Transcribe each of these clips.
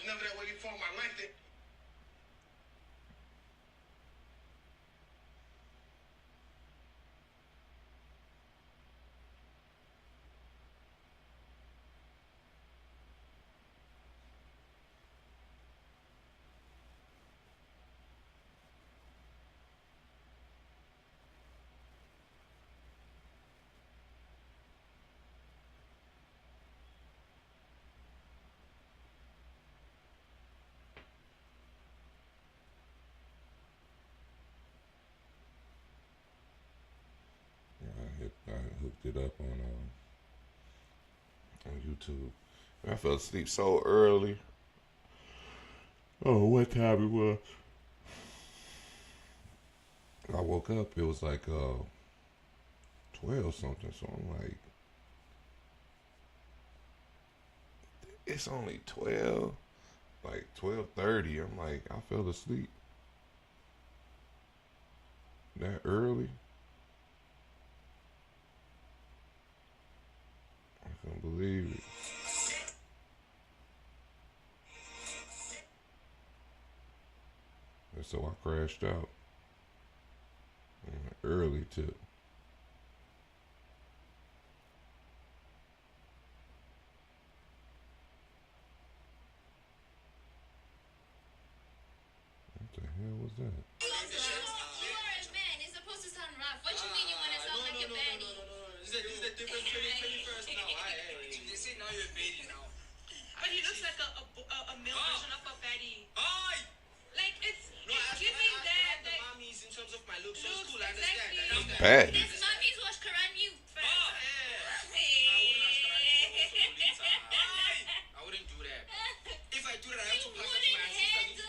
never that way before in my life. I hooked it up on YouTube. I fell asleep so early. Oh, what time it was? I woke up. It was like 12 something. So I'm like, it's only 12. Like 12:30. I'm like, I fell asleep that early. I couldn't believe it. And so I crashed out early too. What the hell was that? You are a man. It's supposed to sound rough. What you mean you want to sound like a baddie? No. This is a different 21st now. They say now you're a baby now. But he looks like a male version of a baddie. Hi! Like, it's No, giving that. the mommies in terms of my looks. So it's cool. I Exactly. understand. Bad. This mommy's wash Quran you. I wouldn't do that. If I do that, I have to pass it to my ancestors.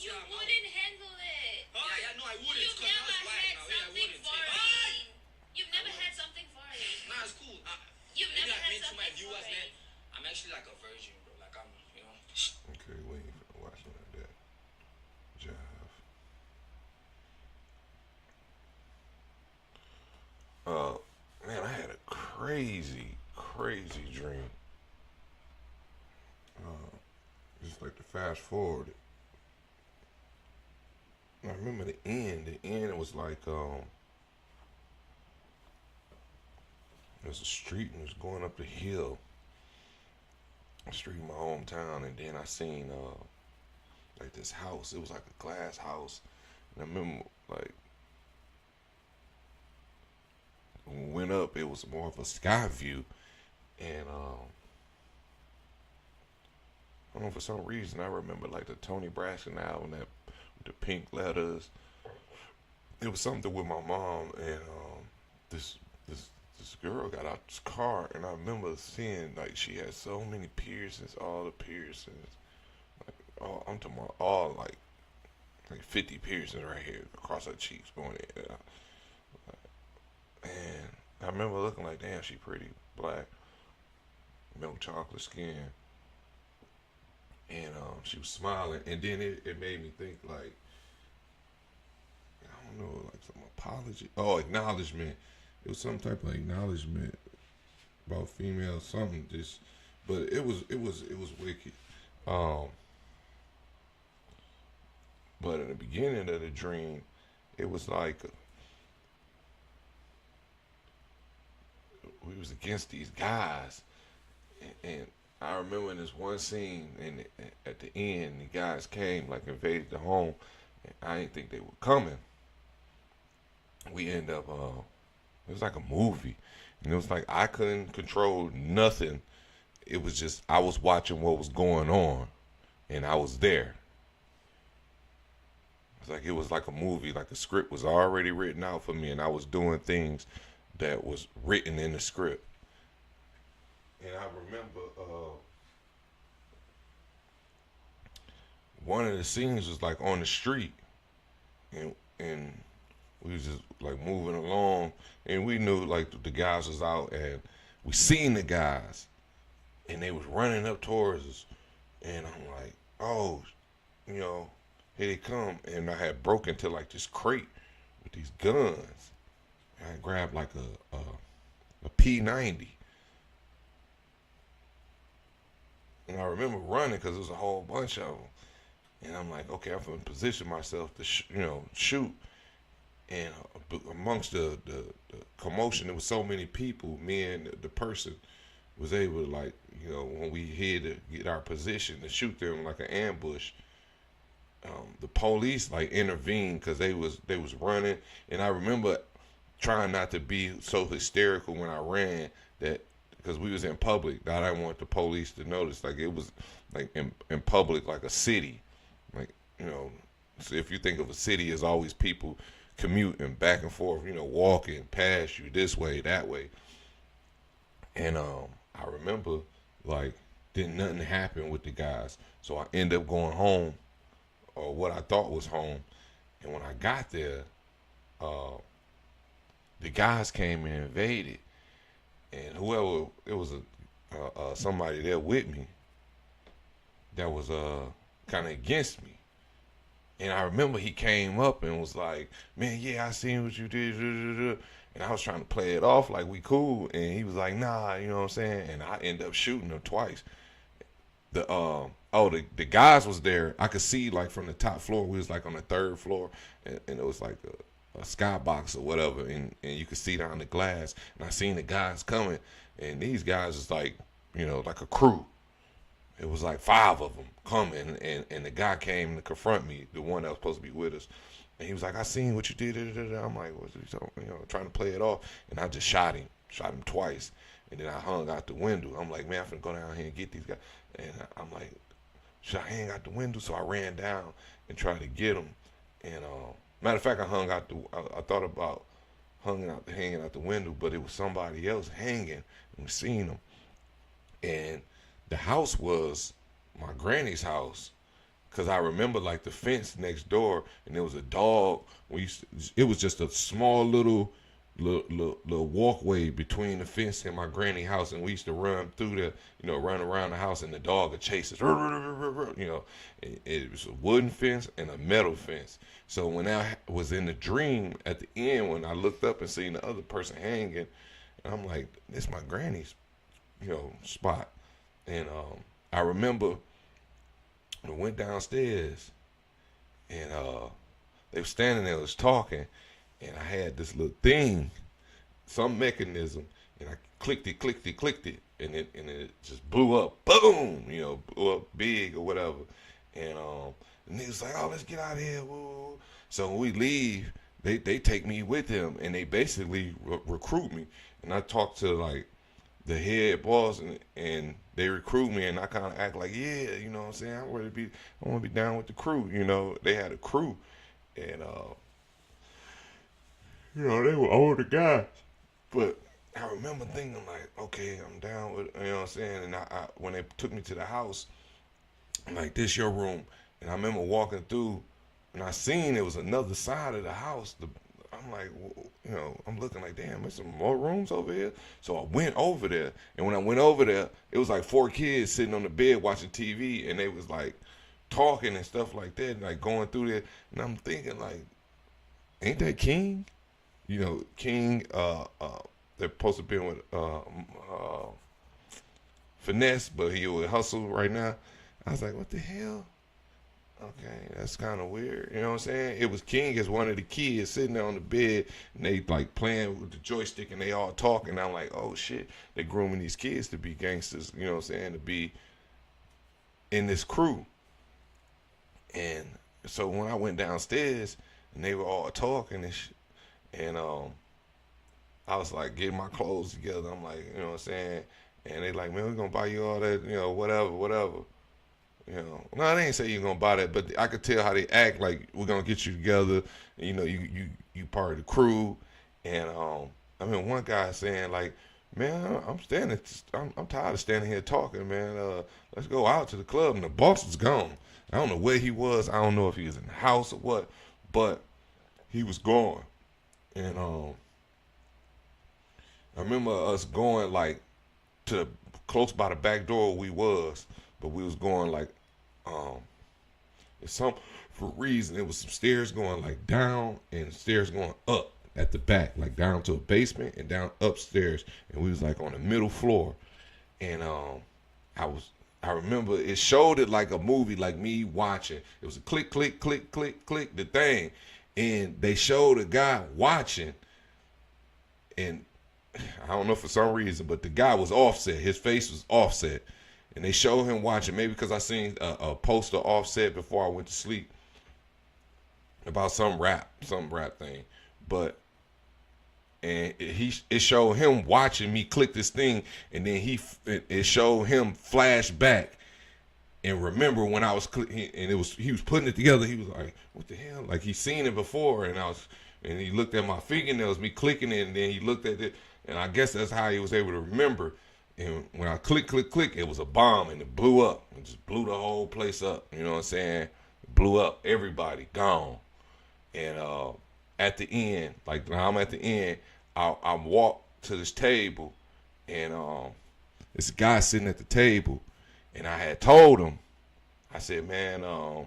You wouldn't handle it. Yeah, no, I wouldn't. You've never had something foreign. You've never had something foreign. Nah, it's cool. You've never had to my something viewers, man. foreign. I'm actually like a virgin, bro. Like I'm, you know. Okay, waiting for watching that jive. Man, I had a crazy dream. Just like to fast forward it. I remember the end. The end was like there's a street and it was going up the hill. A street in my hometown, and then I seen like this house. It was like a glass house, and I remember like when we went up, it was more of a sky view, and I don't know, for some reason I remember like the Tony Braxton album, that with the pink letters. It was something with my mom, and this this this girl got out this car, and I remember seeing like she had so many piercings, all the piercings. Like, all, I'm talking about all like 50 piercings right here across her cheeks going in. And I remember looking like, damn, she pretty, black, milk chocolate skin, and she was smiling, and then it made me think like, I don't know, like some apology, acknowledgement. It was some type of acknowledgement about female something. Just, but it was wicked. Um, but in the beginning of the dream, it was like we was against these guys, and I remember in this one scene, and at the end, the guys came, like invaded the home, and I didn't think they were coming. We end up, it was like a movie, and it was like I couldn't control nothing. It was just I was watching what was going on, and I was there. It was like a movie, like a script was already written out for me, and I was doing things that was written in the script. And I remember one of the scenes was like on the street, and we was just like moving along, and we knew like the guys was out, and we seen the guys, and they was running up towards us, and I'm like, oh, you know, here they come, and I had broken into like this crate with these guns. I grabbed like a P90, And I remember running because there was a whole bunch of them. And I'm like, okay, I'm going to position myself to, shoot. And amongst the commotion, there was so many people. Me and the person was able to, like, when we had to get our position to shoot them like an ambush. The police like intervened because they was running, and I remember trying not to be so hysterical when I ran that because we was in public that I didn't want the police to notice. Like it was like in public, like a city, like So if you think of a city as always people commuting back and forth, walking past you this way, that way, and I remember like didn't nothing happen with the guys, so I ended up going home or what I thought was home, and when I got there, uh, the guys came and invaded, and whoever it was somebody there with me that was kind of against me. And I remember he came up and was like, "Man, yeah, I seen what you did." And I was trying to play it off like we cool, and he was like, "Nah," you know what I'm saying? And I ended up shooting him twice. The guys was there. I could see like from the top floor. We was like on the third floor, and it was like a skybox or whatever, and you could see down the glass. And I seen the guys coming, and these guys was like, like a crew. It was like 5 of them coming, and the guy came to confront me, the one that was supposed to be with us. And he was like, "I seen what you did." I'm like, "What's he talking?" Trying to play it off. And I just shot him twice. And then I hung out the window. I'm like, "Man, I'm finna go down here and get these guys." And I'm like, should I hang out the window? So I ran down and tried to get him. And matter of fact, I thought about hanging out the window, but it was somebody else hanging, and we seen him. And the house was my granny's house, cause I remember like the fence next door, and there was a dog. It was just a small little walkway between the fence and my granny house, and we used to run through run around the house, and the dog would chase us. It was a wooden fence and a metal fence. So when I was in the dream at the end, when I looked up and seen the other person hanging, I'm like, this is my granny's, spot. And I remember I went downstairs, and they were standing there, was talking, and I had this little thing, some mechanism, and I clicked it, and it just blew up, boom, blew up big or whatever, and he was like, "Oh, let's get out of here." Woo. So when we leave, they take me with them, and they basically recruit me, and I talked to like the head boss, and they recruit me, and I kind of act like, yeah, you know what I'm saying, I want to be down with the crew. They had a crew, and they were older guys. But I remember thinking like, okay, I'm down with, what I'm saying. And I when they took me to the house, I'm like, this your room. And I remember walking through, and I seen it was another side of the house. I'm like, I'm looking like, damn, there's some more rooms over here. So I went over there, and when I went over there, it was like 4 kids sitting on the bed watching TV, and they was like talking and stuff like that, and like going through there. And I'm thinking like, ain't that King? King, they're supposed to be with Finesse, but he would hustle right now. I was like, what the hell? Okay, that's kind of weird. You know what I'm saying? It was King as one of the kids sitting there on the bed, and they like playing with the joystick, and they all talking. I'm like, oh shit, they grooming these kids to be gangsters. You know what I'm saying? To be in this crew. And so when I went downstairs, and they were all talking and shit, and I was like getting my clothes together. I'm like, you know what I'm saying? And they like, man, we're gonna buy you all that, whatever. No, they ain't say you're gonna buy that, but I could tell how they act. Like, we're gonna get you together. And, you part of the crew. And I mean, one guy saying like, man, I'm tired of standing here talking, man. Let's go out to the club. And the boss is gone. I don't know where he was. I don't know if he was in the house or what, but he was gone. And I remember us going like to close by the back door we was, but we was going like it's some for reason it was some stairs going like down and stairs going up at the back, like down to a basement and down upstairs, and we was like on the middle floor. And I was I remember it showed it like a movie, like me watching. It was a click, click, click, click, click, the thing. And they showed a guy watching, and I don't know for some reason, but the guy was offset. His face was offset. And they showed him watching, maybe because I seen a poster offset before I went to sleep about some rap thing. But and it showed him watching me click this thing, and then it showed him flash back and remember when I was clicking, and he was putting it together. He was like, "What the hell?" Like he seen it before, and he looked at my fingernails, me clicking it, and then he looked at it, and I guess that's how he was able to remember. And when I click, it was a bomb, and it blew up. It just blew the whole place up. You know what I'm saying? It blew up. Everybody gone. And at the end, like now I'm at the end, I walk to this table, and this guy sitting at the table, and I had told him, I said, man, I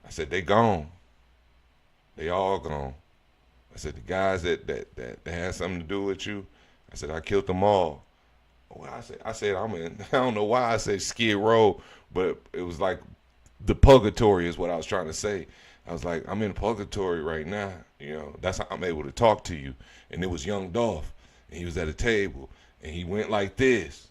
said they gone, they all gone. I said the guys that had something to do with you, I said I killed them all. Well, I said I'm in. I don't know why I said Skid Row, but it was like the purgatory is what I was trying to say. I was like, I'm in purgatory right now. You know, that's how I'm able to talk to you. And it was Young Dolph, and he was at a table, and he went like this,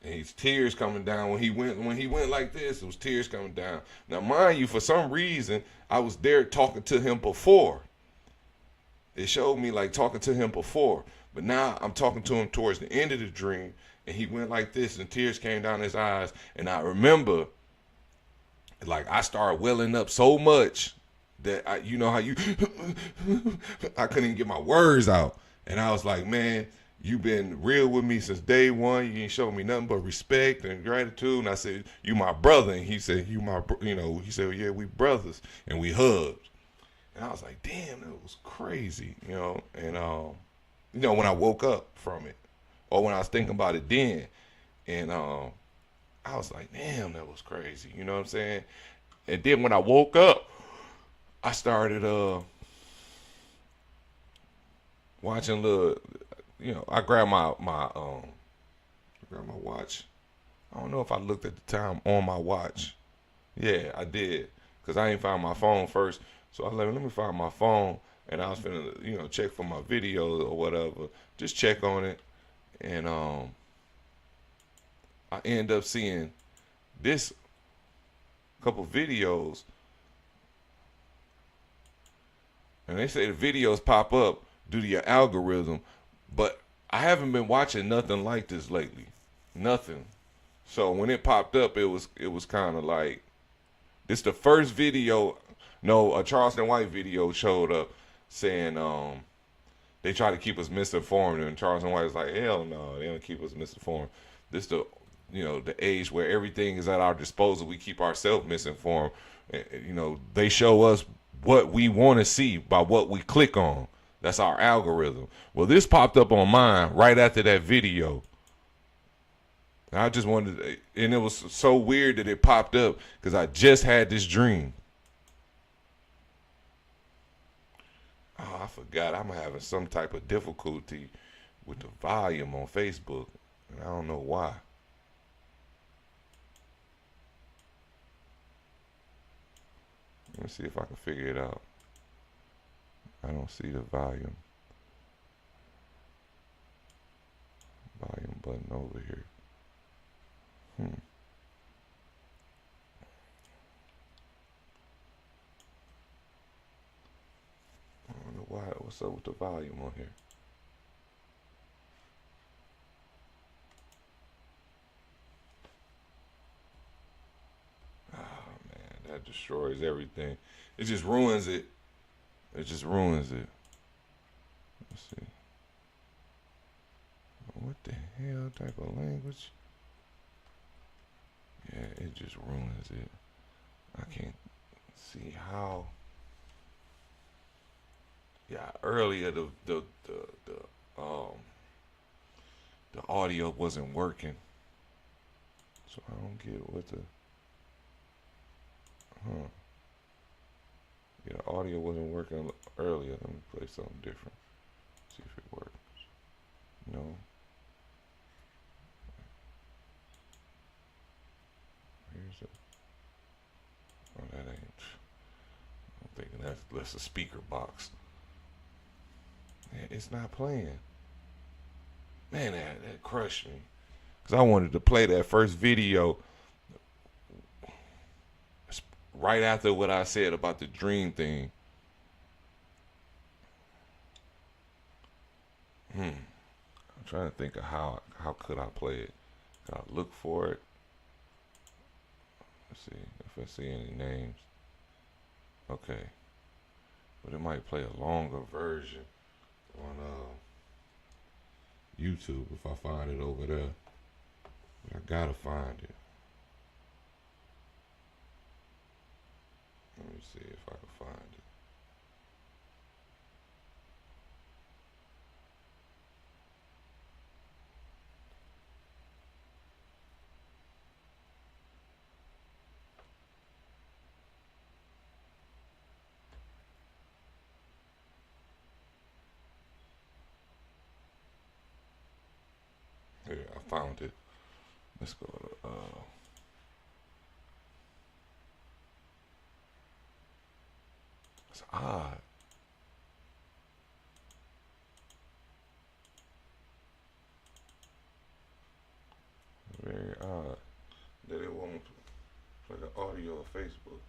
and his tears coming down when he went like this. It was tears coming down. Now, mind you, for some reason, I was there talking to him before. It showed me like talking to him before, but now I'm talking to him towards the end of the dream, and he went like this, and tears came down his eyes, and I remember. Like I started welling up so much that you know how you I couldn't even get my words out, and I was like, man, you've been real with me since day one. You ain't showed me nothing but respect and gratitude. And I said, you my brother, and he said, he said, yeah, we brothers, and we hugged. And I was like, damn, that was crazy, And when I woke up from it, or when I was thinking about it then, and I was like, damn, that was crazy. You know what I'm saying? And then when I woke up, I started watching I grabbed my watch. I don't know if I looked at the time on my watch. Yeah, I did. Because I ain't found my phone first. So I let me find my phone, and I was finna, check for my videos or whatever. Just check on it. And I end up seeing this couple videos, and they say the videos pop up due to your algorithm, but I haven't been watching nothing like this lately, nothing. So when it popped up, it was kind of like, this the first video. No, a Charleston White video showed up saying they try to keep us misinformed, and Charleston White was like, hell no, they don't keep us misinformed. This the age where everything is at our disposal. We keep ourselves misinformed. They show us what we want to see by what we click on. That's our algorithm. Well, this popped up on mine right after that video. I just wanted, and it was so weird that it popped up because I just had this dream. Oh, I forgot. I'm having some type of difficulty with the volume on Facebook, and I don't know why. Let me see if I can figure it out. I don't see the volume button over here. I don't know why. What's up with the volume on here? That destroys everything. It just ruins it. It just ruins it. Let's see. What the hell type of language? Yeah, it just ruins it. I can't see how. Yeah, earlier the audio wasn't working, so I don't get what the. Yeah, the audio wasn't working earlier. Let me play something different. See if it works. No. Oh, that ain't. I'm thinking that's a speaker box. Man, it's not playing. Man, that crushed me. Because I wanted to play that first video right after what I said about the dream thing. I'm trying to think of how could I play it. Can I look for it? Let's see if I see any names. Okay. But it might play a longer version on YouTube if I find it over there. But I gotta find it. Let me see if I can find it. Here, I found it. Let's go to it's odd. Very odd that it won't like an audio of Facebook.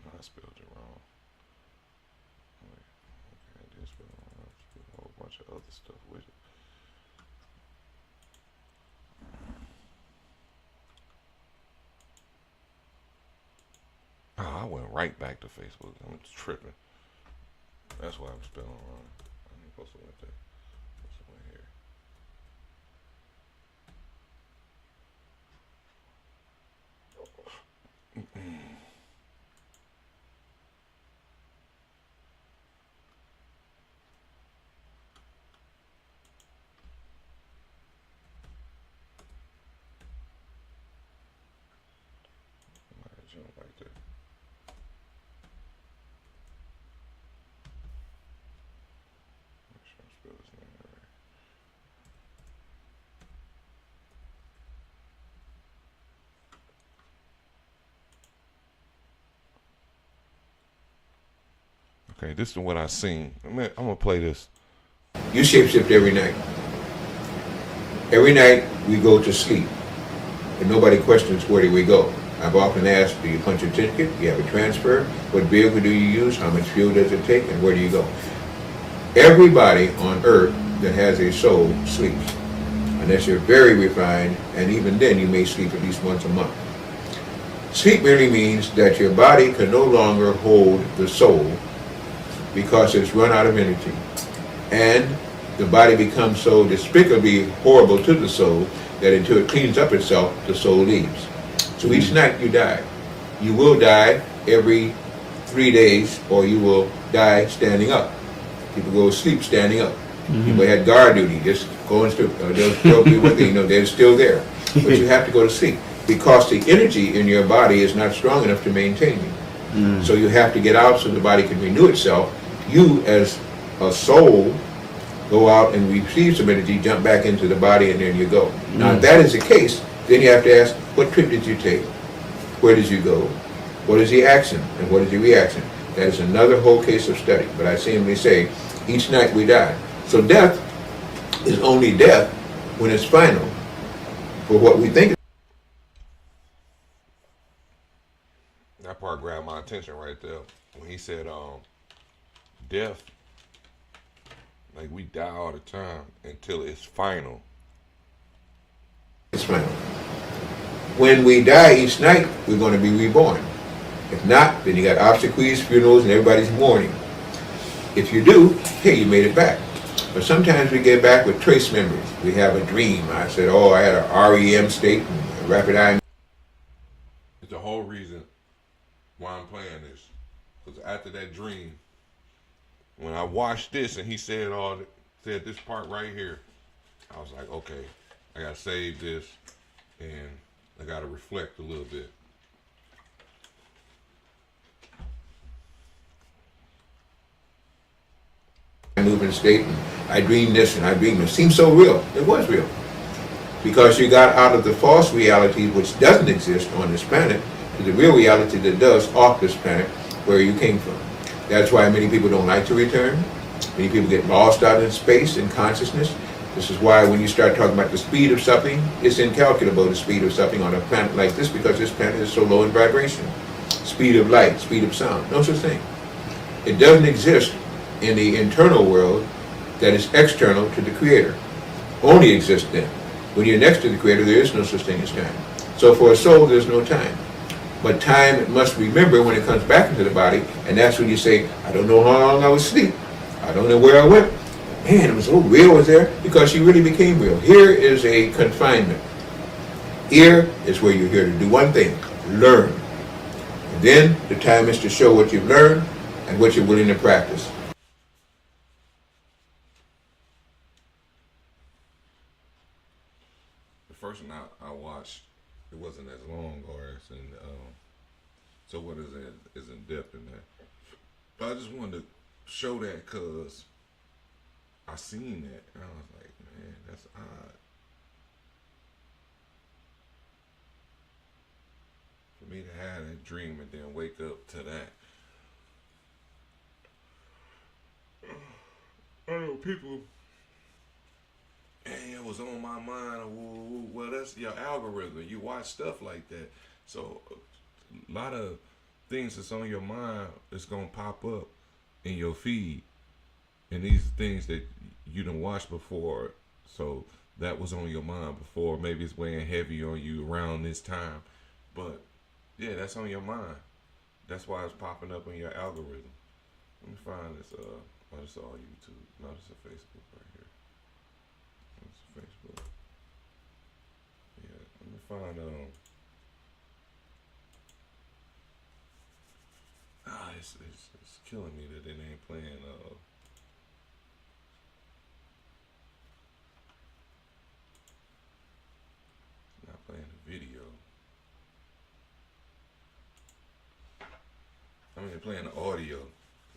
I spelled it wrong. Wait, okay, I did spell it wrong. I spelled a whole bunch of other stuff with it. Oh, I went right back to Facebook. I'm tripping. That's why I'm spelling wrong. I'm supposed to went there. Supposed to went here. Might jump like that. Make sure I spell his name right. Okay, this is what I seen. I'm gonna play this. You shapeshift every night. Every night we go to sleep, and nobody questions where do we go. I've often asked, do you punch a ticket? Do you have a transfer? What vehicle do you use? How much fuel does it take? And where do you go? Everybody on earth that has a soul sleeps, unless you're very refined, and even then you may sleep at least once a month. Sleep merely means that your body can no longer hold the soul because it's run out of energy. And the body becomes so despicably horrible to the soul that until it cleans up itself, the soul leaves. So each night you die. You will die every 3 days, or you will die standing up. People go to sleep standing up. People had guard duty, just going to, they'll tell people they're still there. But you have to go to sleep because the energy in your body is not strong enough to maintain you. So you have to get out so the body can renew itself. You, as a soul, go out and receive some energy, jump back into the body, and then you go. Now, if that is the case, then you have to ask, what trip did you take? Where did you go? What is the action? And what is the reaction? That is another whole case of study. But I simply say, each night we die. So death is only death when it's final for what we think. That part grabbed my attention right there when he said, death, like we die all the time until it's final. It's final. When we die each night, we're going to be reborn. If not, then you got obsequies, funerals, and everybody's mourning. If you do, hey, you made it back. But sometimes we get back with trace memories. We have a dream. I said, oh, I had a REM state and a rapid eye. It's the whole reason why I'm playing this. Because after that dream, when I watched this and he said said this part right here, I was like, okay, I gotta save this and I gotta reflect a little bit. Movement state, and I dreamed this and I dreamed it. It seemed so real. It was real. because you got out of the false reality which doesn't exist on this planet to the real reality that does off this planet where you came from. That's why many people don't like to return. Many people get lost out in space and consciousness. This is why when you start talking about the speed of something, it's incalculable, the speed of something on a planet like this, because this planet is so low in vibration. Speed of light, speed of sound, no such thing. It doesn't exist in the internal world that is external to the Creator. Only exists then. When you're next to the Creator, there is no such thing as time. So for a soul, there's no time. But time it must remember when it comes back into the body, and that's when you say, I don't know how long I was asleep. I don't know where I went. Man, it was so real was there, because she really became real. Here is a confinement. Here is where you're here to do one thing, learn. And then the time is to show what you've learned and what you're willing to practice. The first one I watched, it wasn't as long or as in, so what is it is in depth in that. But I just wanted to show that because I seen that and I was like, man, that's odd. For me to have that dream and then wake up to that. I know people, hey, it was on my mind. Well, that's your algorithm. You watch stuff like that. So a lot of things that's on your mind is going to pop up in your feed. And these are things that you done watched before. So that was on your mind before. Maybe it's weighing heavy on you around this time. But yeah, that's on your mind. That's why it's popping up in your algorithm. Let me find this. Oh, this is all YouTube. No, this is Facebook right here. This is Facebook. Yeah, let me find it's killing me that it ain't playing not playing the video. I mean playing the audio.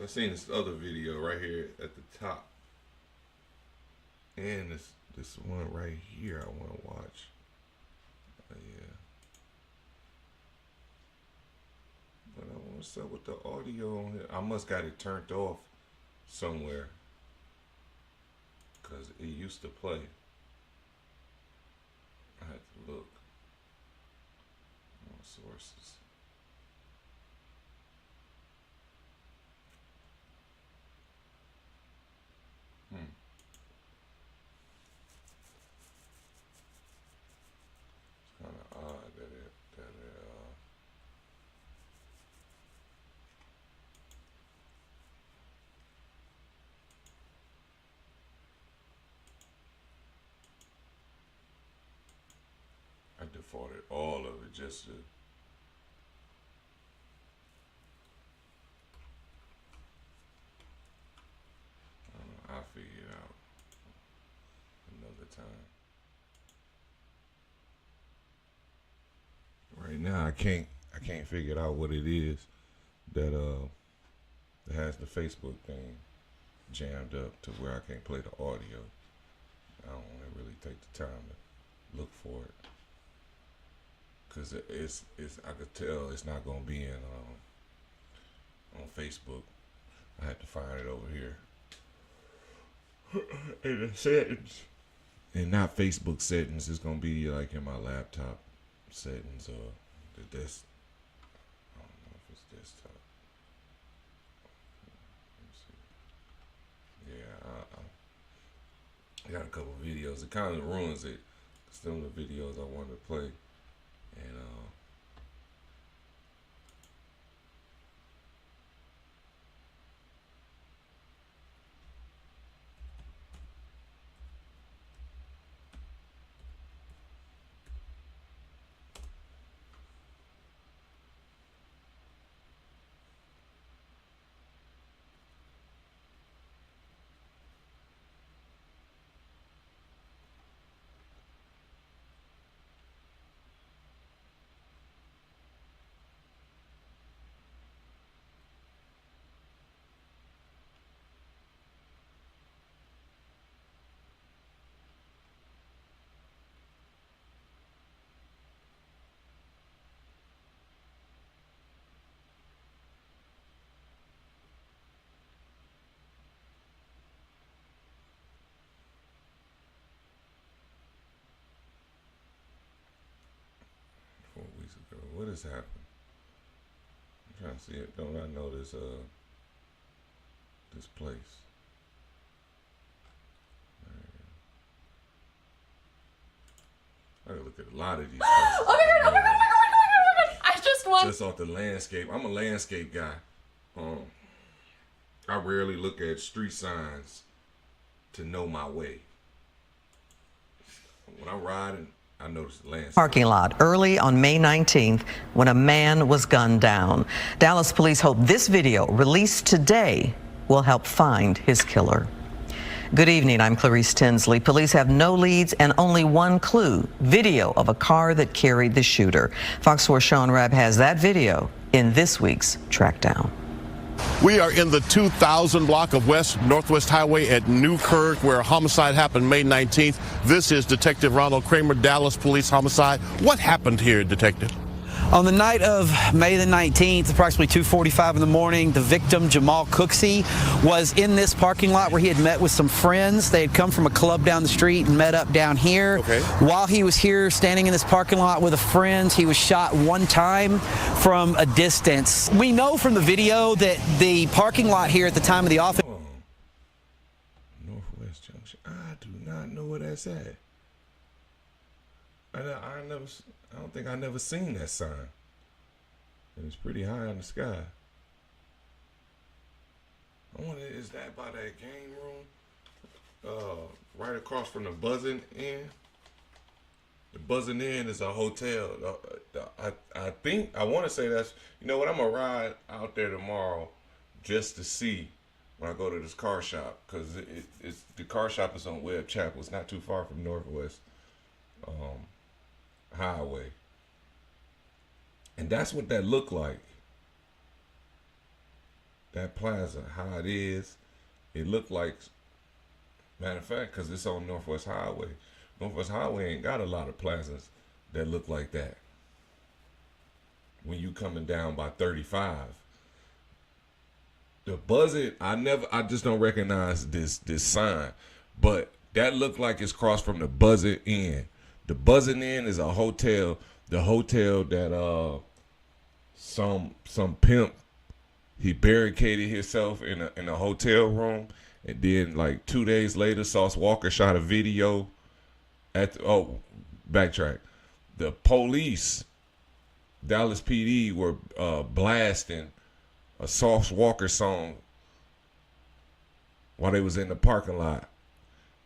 I've seen this other video right here at the top. And this one right here I want to watch. Yeah. But I want to set with the audio on here. I must got it turned off somewhere. Because it used to play. I had to look on sources. It's kind of odd that I defaulted all of it just to. I don't know, I'll figure it out another time. Right now, I can't figure it out what it is that has the Facebook thing jammed up to where I can't play the audio. I don't want to really take the time to look for it. Cause it's I could tell it's not gonna be in on Facebook. I had to find it over here in the settings, and not Facebook settings. It's gonna be like in my laptop settings or the desk. I don't know if it's desktop. Let me see. Yeah, I got a couple videos. It kind of ruins it. Some of the videos I wanted to play. And weeks ago. What has happened? I'm trying to see it. Don't I know this this place? I gotta look at a lot of these places. Oh my god, oh my god, oh my god, oh my god. I just won. Just off the landscape. I'm a landscape guy. I rarely look at street signs to know my way. When I'm riding, I notice the landscape. Parking lot early on May 19th when a man was gunned down. Dallas police hope this video released today will help find his killer. Good evening, I'm Clarice Tinsley. Police have no leads and only one clue, video of a car that carried the shooter. Fox 4 Sean Rabb has that video in this week's Trackdown. We are in the 2000 block of West Northwest Highway at Newkirk, where a homicide happened May 19th. This is Detective Ronald Kramer, Dallas Police Homicide. What happened here, Detective? On the night of May the 19th, approximately 2:45 in the morning, the victim, Jamal Cooksey, was in this parking lot where he had met with some friends. They had come from a club down the street and met up down here. Okay. While he was here standing in this parking lot with a friend, he was shot one time from a distance. We know from the video that the parking lot here at the time of the offense. Northwest Junction. I do not know where that's at. I don't think I never seen that sign. And it's pretty high in the sky. I wonder, is that by that game room? Right across from the Buzzing Inn. The Buzzing Inn is a hotel. I want to say that's, you know what, I'm going to ride out there tomorrow just to see when I go to this car shop. Because it's the car shop is on Webb Chapel. It's not too far from Northwest Highway. And that's what that looked like. That plaza, how it is, it looked like, matter of fact, because it's on Northwest Highway. Northwest Highway ain't got a lot of plazas that look like that. When you coming down by 35. The Buzzard, I just don't recognize this sign. But that looked like it's crossed from the Buzzard Inn. The Buzzing Inn is a hotel, the hotel that some pimp, he barricaded himself in a hotel room, and then like 2 days later, Sauce Walker shot a video at backtrack. The police, Dallas PD, were blasting a Sauce Walker song while they was in the parking lot.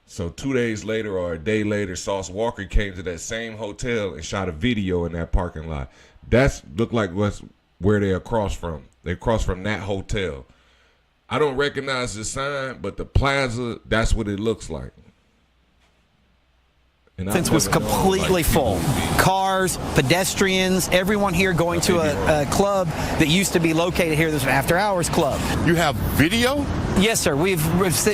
So 2 days later or a day later, Sauce Walker came to that same hotel and shot a video in that parking lot. That's looked like where they across from. They crossed from that hotel. I don't recognize the sign, but the plaza, that's what it looks like. Fence was completely full. Cars, pedestrians, everyone here going to a club that used to be located here. This after hours club. You have video? Yes, sir. We've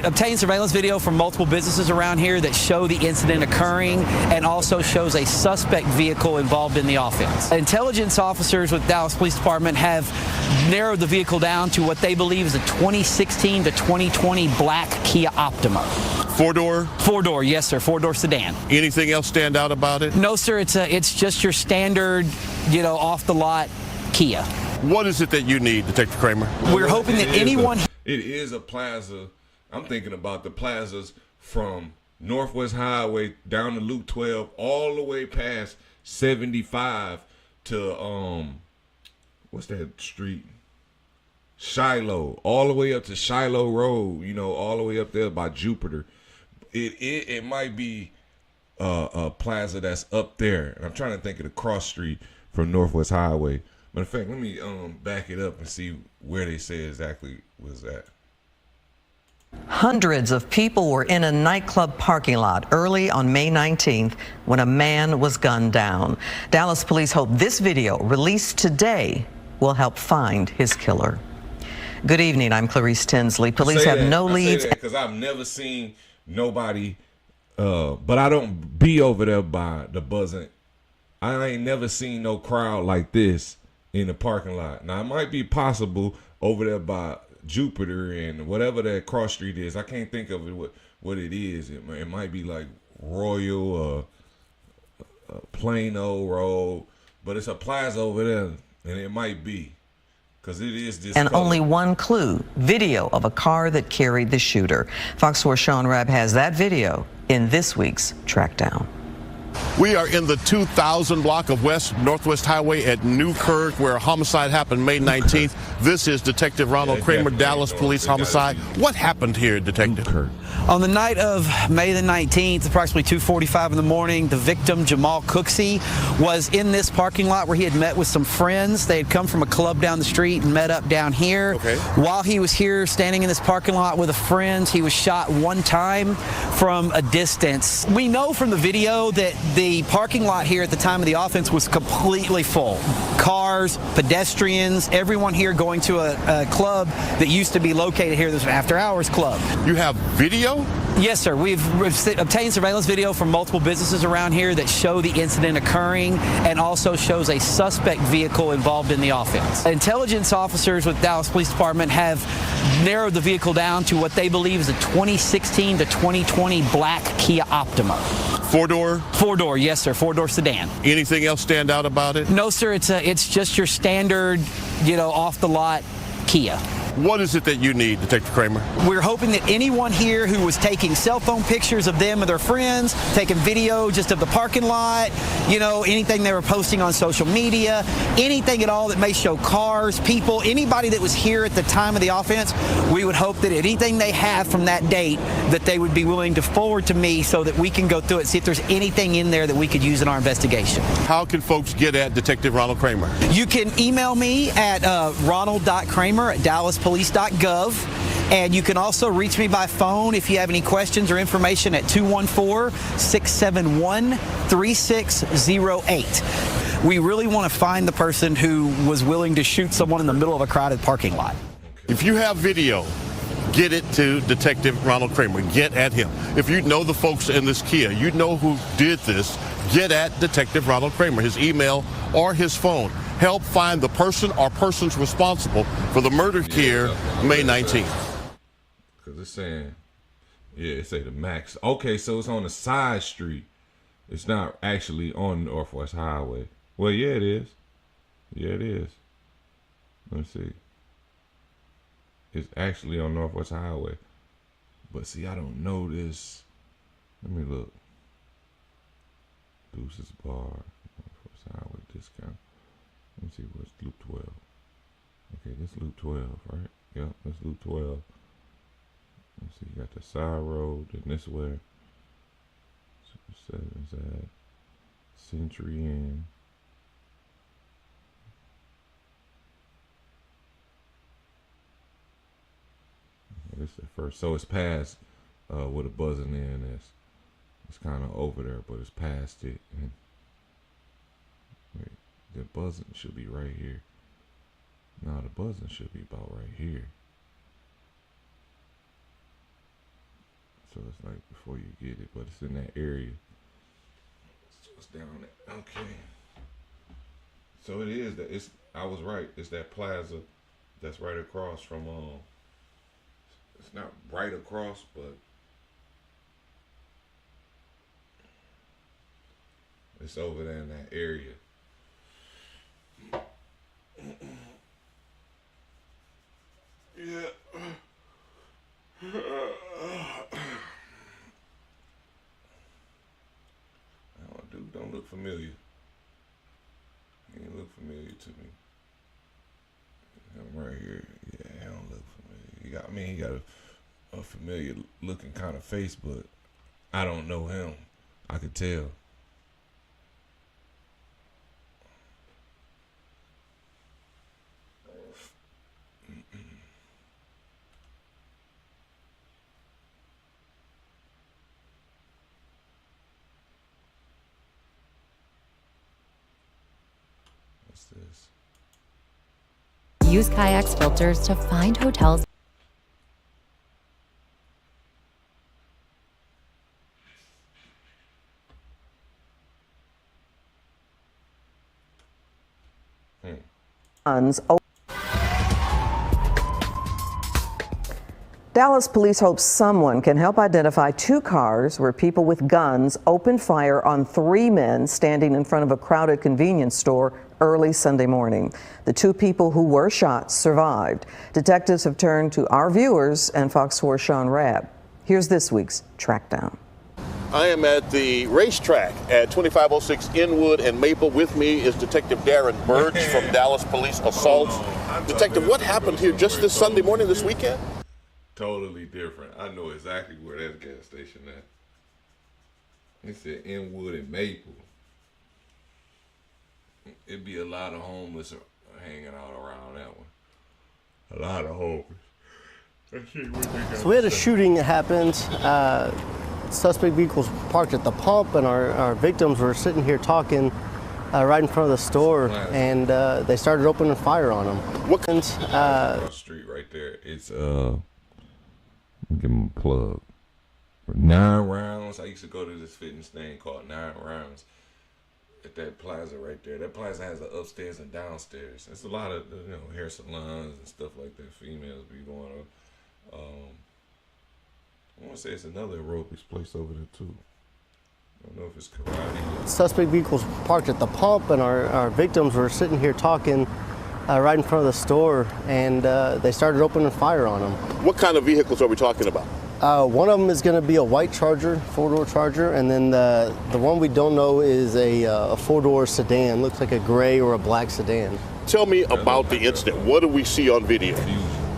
obtained surveillance video from multiple businesses around here that show the incident occurring and also shows a suspect vehicle involved in the offense. Intelligence officers with Dallas Police Department have narrowed the vehicle down to what they believe is a 2016 to 2020 black Kia Optima. Four-door? Four-door, yes, sir. Four-door sedan. Anything else stand out about it? No, sir. It's just your standard, off-the-lot Kia. What is it that you need, Detective Kramer? We're hoping that anyone... It is a plaza. I'm thinking about the plazas from Northwest Highway down to Loop 12 all the way past 75 to, what's that street? Shiloh. All the way up to Shiloh Road, all the way up there by Jupiter. It might be a plaza that's up there. And I'm trying to think of the cross street from Northwest Highway. Matter of fact, let me back it up and see where they say exactly was that. Hundreds of people were in a nightclub parking lot early on May 19th when a man was gunned down. Dallas police hope this video released today will help find his killer. Good evening, I'm Clarice Tinsley. Police have no leads. Because I've never seen nobody, but I don't be over there by the Buzzing. I ain't never seen no crowd like this in the parking lot. Now, it might be possible over there by Jupiter and whatever that cross street is. I can't think of it what it is. It might be like Royal, Plano Road, But it's a plaza over there, and it might be, because it is this And color. only one clue, video of a car that carried the shooter. Fox 4's Sean Rabb has that video in this week's Track Down. We are in the 2000 block of West Northwest Highway at Newkirk, where a homicide happened May 19th. This is Detective Ronald Kramer, Dallas Police Homicide. What happened here, Detective? On the night of May the 19th, approximately 2:45 in the morning, the victim, Jamal Cooksey, was in this parking lot where he had met with some friends. They had come from a club down the street and met up down here. Okay. While he was here standing in this parking lot with a friend, he was shot one time from a distance. We know from the video that the parking lot here at the time of the offense was completely full. Cars, pedestrians, everyone here going to a club that used to be located here. This was an after-hours club. You have video? Yes, sir. We've obtained surveillance video from multiple businesses around here that show the incident occurring and also shows a suspect vehicle involved in the offense. Intelligence officers with Dallas Police Department have narrowed the vehicle down to what they believe is a 2016 to 2020 black Kia Optima. Four-door? Four-door, yes, sir. Four-door sedan. Anything else stand out about it? No, sir. It's just your standard, off-the-lot Kia. What is it that you need, Detective Kramer? We're hoping that anyone here who was taking cell phone pictures of them and their friends, taking video just of the parking lot, anything they were posting on social media, anything at all that may show cars, people, anybody that was here at the time of the offense, we would hope that anything they have from that date that they would be willing to forward to me so that we can go through it, see if there's anything in there that we could use in our investigation. How can folks get at Detective Ronald Kramer? You can email me at ronald.kramer@dallaspolice.gov, and you can also reach me by phone if you have any questions or information at 214-671-3608. We really want to find the person who was willing to shoot someone in the middle of a crowded parking lot. If you have video, get it to Detective Ronald Kramer. Get at him. If you know the folks in this Kia, you know who did this, get at Detective Ronald Kramer, his email or his phone. Help find the person or persons responsible for the murder here May 19th. Because it's saying, it say the max. Okay, so it's on the side street. It's not actually on Northwest Highway. Well, yeah, it is. Yeah, it is. Let me see. It's actually on Northwest Highway. But see, I don't know this. Let me look. Deuces Bar, Northwest Highway discount. Let me see what's Loop 12. Okay, this Loop 12, right? Yep, that's Loop 12. Let's see, you got the side road, and this where Super 7's at. Century Inn. This is the first, so it's past where the buzzing in is. It's kind of over there, but it's past it. And wait, the buzzing should be right here. No, the buzzing should be about right here. So it's like before you get it, but it's in that area. So it's down there. Okay. So it is that I was right. It's that plaza that's right across from it's not right across, but it's over there in that area. Yeah. Dude, don't look familiar. He don't look familiar to me. Him right here. Yeah, he don't look familiar. He got a familiar looking kind of face, but I don't know him. I could tell. What's this? Use Kayak's filters to find hotels. Dallas police hope someone can help identify two cars where people with guns opened fire on three men standing in front of a crowded convenience store early Sunday morning. The two people who were shot survived. Detectives have turned to our viewers and Fox 4's Sean Rabb. Here's this week's Track Down. I am at the racetrack at 2506 Inwood and Maple. With me is Detective Darren Birch from Dallas Police Assaults. Detective, what happened here just this Sunday morning, this weekend? Totally different. I know exactly where that gas station at. It's at Inwood and Maple. It'd be a lot of homeless hanging out around that one. A lot of homeless. So we had a shooting that happened. Suspect vehicles parked at the pump, and our victims were sitting here talking right in front of the store, and they started opening fire on them. What kind of street right there? It's give them a plug. 9 Rounds. I used to go to this fitness thing called 9 Rounds at that plaza right there. That plaza has an upstairs and downstairs. There's a lot of hair salons and stuff like that. Females be going on. I want to say it's another aerobics place over there too. I don't know if it's karate. Suspect vehicles parked at the pump, and our victims were sitting here talking right in front of the store, and they started opening fire on them. What kind of vehicles are we talking about? One of them is going to be a white Charger, 4-door Charger, and then the one we don't know is a 4-door sedan. Looks like a gray or a black sedan. Tell me about the incident. What do we see on video?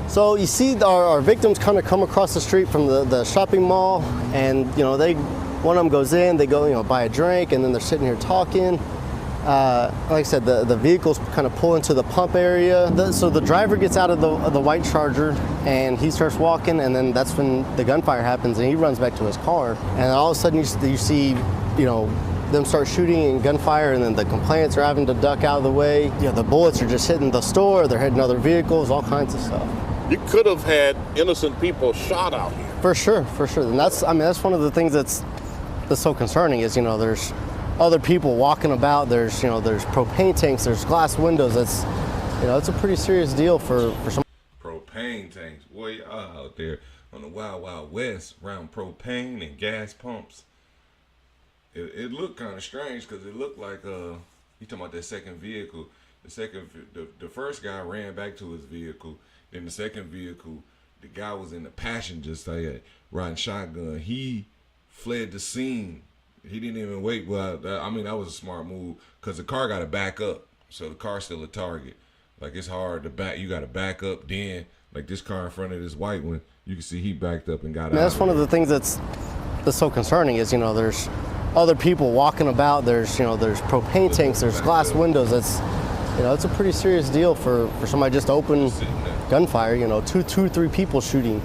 So you see our victims kind of come across the street from the shopping mall, and one of them goes in, they go buy a drink, and then they're sitting here talking. Like I said, the vehicles kind of pull into the pump area. So the driver gets out of the white Charger, and he starts walking, and then that's when the gunfire happens, and he runs back to his car. And all of a sudden you see them start shooting and gunfire, and then the complainants are having to duck out of the way. The bullets are just hitting the store, they're hitting other vehicles, all kinds of stuff. You could have had innocent people shot out here. For sure. And that's one of the things that's so concerning is, there's other people walking about, there's propane tanks, there's glass windows. It's a pretty serious deal for some. Propane tanks, boy, y'all out there on the Wild Wild West around propane and gas pumps. It looked kind of strange because it looked like you talking about that second vehicle. The first guy ran back to his vehicle. Then the second vehicle, the guy was in the passenger side riding shotgun. He fled the scene. He didn't even wait. Well, that was a smart move because the car got to back up. So the car's still a target. Like, it's hard to back. You got to back up. Then, like this car in front of this white one, you can see he backed up and got out. That's one of the things that's so concerning is, there's other people walking about. There's propane tanks. There's glass windows. It's a pretty serious deal for somebody just to open gunfire. Two, 3 people shooting.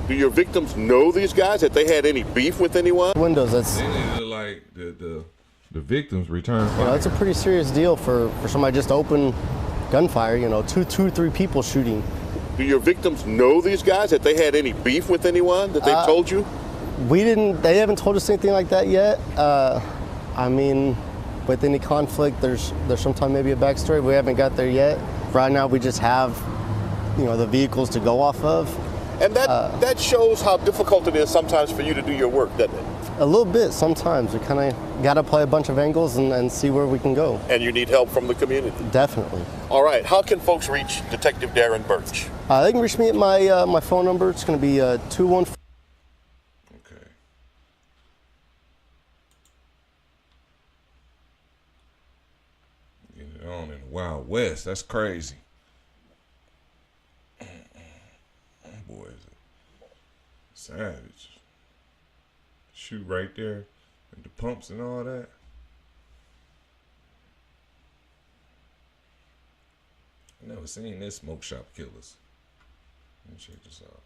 Do your victims know these guys? That they had any beef with anyone? Windows. They look like the victims return fire. It's a pretty serious deal for somebody just to open gunfire. Two, 3 people shooting. Do your victims know these guys? That they had any beef with anyone? That they've told you? They haven't told us anything like that yet. With any conflict, there's sometimes maybe a backstory. We haven't got there yet. Right now, we just have, the vehicles to go off of. And that shows how difficult it is sometimes for you to do your work, doesn't it? A little bit sometimes. We kind of got to play a bunch of angles and see where we can go. And you need help from the community. Definitely. All right. How can folks reach Detective Darren Birch? They can reach me at my phone number. It's going to be 214. Okay. Getting it on in the Wild West. That's crazy. Boy, is it savage. Shoot right there at the pumps and all that. I've never seen this smoke shop killers. Let me check this out.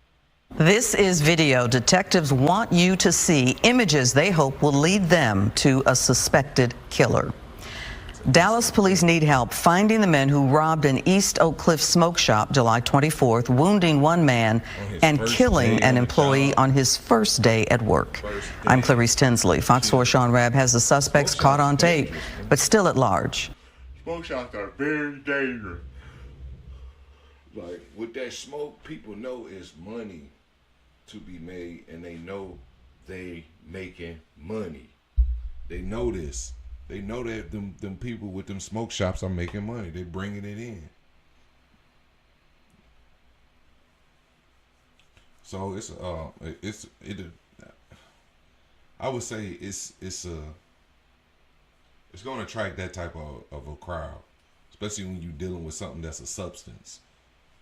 This is video detectives want you to see, images they hope will lead them to a suspected killer. Dallas police need help finding the men who robbed an East Oak Cliff smoke shop July 24th, wounding one man and killing an employee on his first day at work. I'm Clarice Tinsley. Fox 4 Sean Rabb has the suspects caught on tape, but still at large. Smoke shops are very dangerous. Like, with that smoke, people know it's money. to be made, and they know they making money. They know this. They know that them people with them smoke shops are making money. They bringing it in. So I would say it's going to attract that type of a crowd, especially when you're dealing with something that's a substance.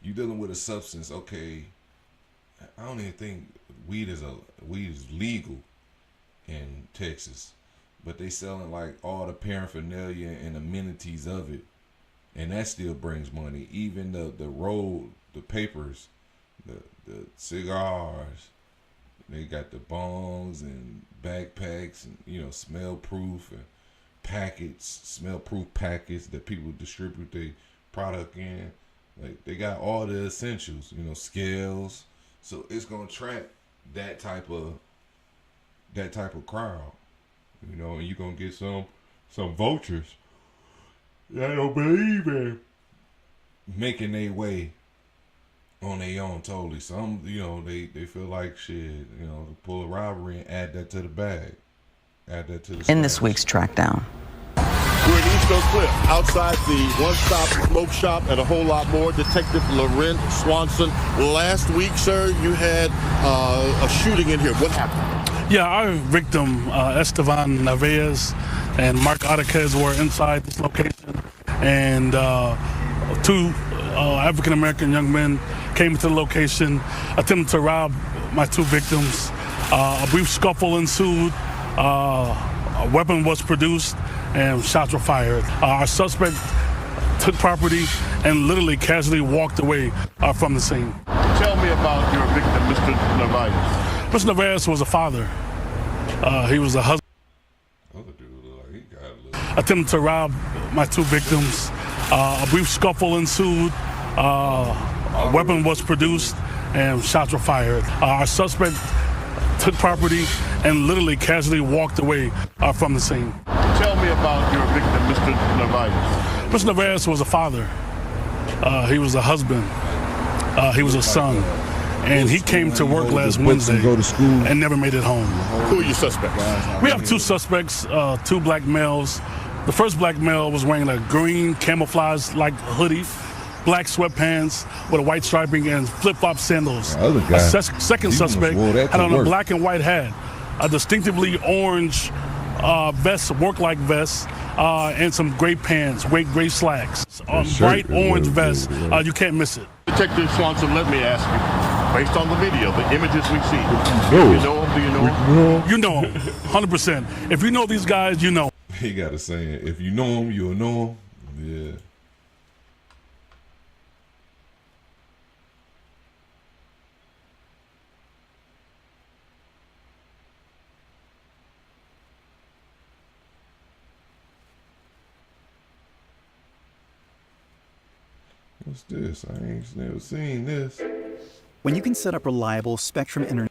You're dealing with a substance. Okay, I don't even think weed is legal in Texas, but they selling like all the paraphernalia and amenities of it, and that still brings money. Even the papers, the cigars, they got the bongs and backpacks and smell proof and smell proof packets that people distribute their product in. Like they got all the essentials, scales. So it's gonna attract that type of crowd, and you're gonna get some vultures that don't believe in making their way on their own totally. Some, they feel like shit, to pull a robbery and add that to the bag. Add that to the In this week's Track Down. We're in East Oak Cliff, outside the one-stop smoke shop and a whole lot more. Detective Laurent Swanson. Last week, sir, you had a shooting in here. What happened? Yeah, our victim, Estevan Navarez and Mark Arquez, were inside this location, and two African-American young men came into the location, attempted to rob my two victims. A brief scuffle ensued. A weapon was produced and shots were fired. Our suspect took property and literally casually walked away from the scene. Tell me about your victim, Mr. Navarez. Mr. Navarez was a father. He was a husband. Attempted to rob my two victims. A brief scuffle ensued. A weapon was produced and shots were fired. Our suspect took property and literally casually walked away from the scene. Tell me about your victim, Mr. Navarez. Mr. Navarez was a father. He was a husband. He was a son. And he came to work last Wednesday and never made it home. Who are your suspects? We have two suspects, two black males. The first black male was wearing a green camouflage-like hoodie, black sweatpants with a white striping and flip-flop sandals. Second suspect had on a black and white hat, a distinctively orange vest, work-like vest, and some gray pants, gray slacks. Bright orange vest. You can't miss it. Detective Swanson, let me ask you, based on the video, the images we see, do you know him? Do you know him? You know him, 100%. If you know these guys, you know. He got a saying, if you know him, you'll know him. Yeah. What's this? I ain't never seen this. When you can set up reliable Spectrum internet.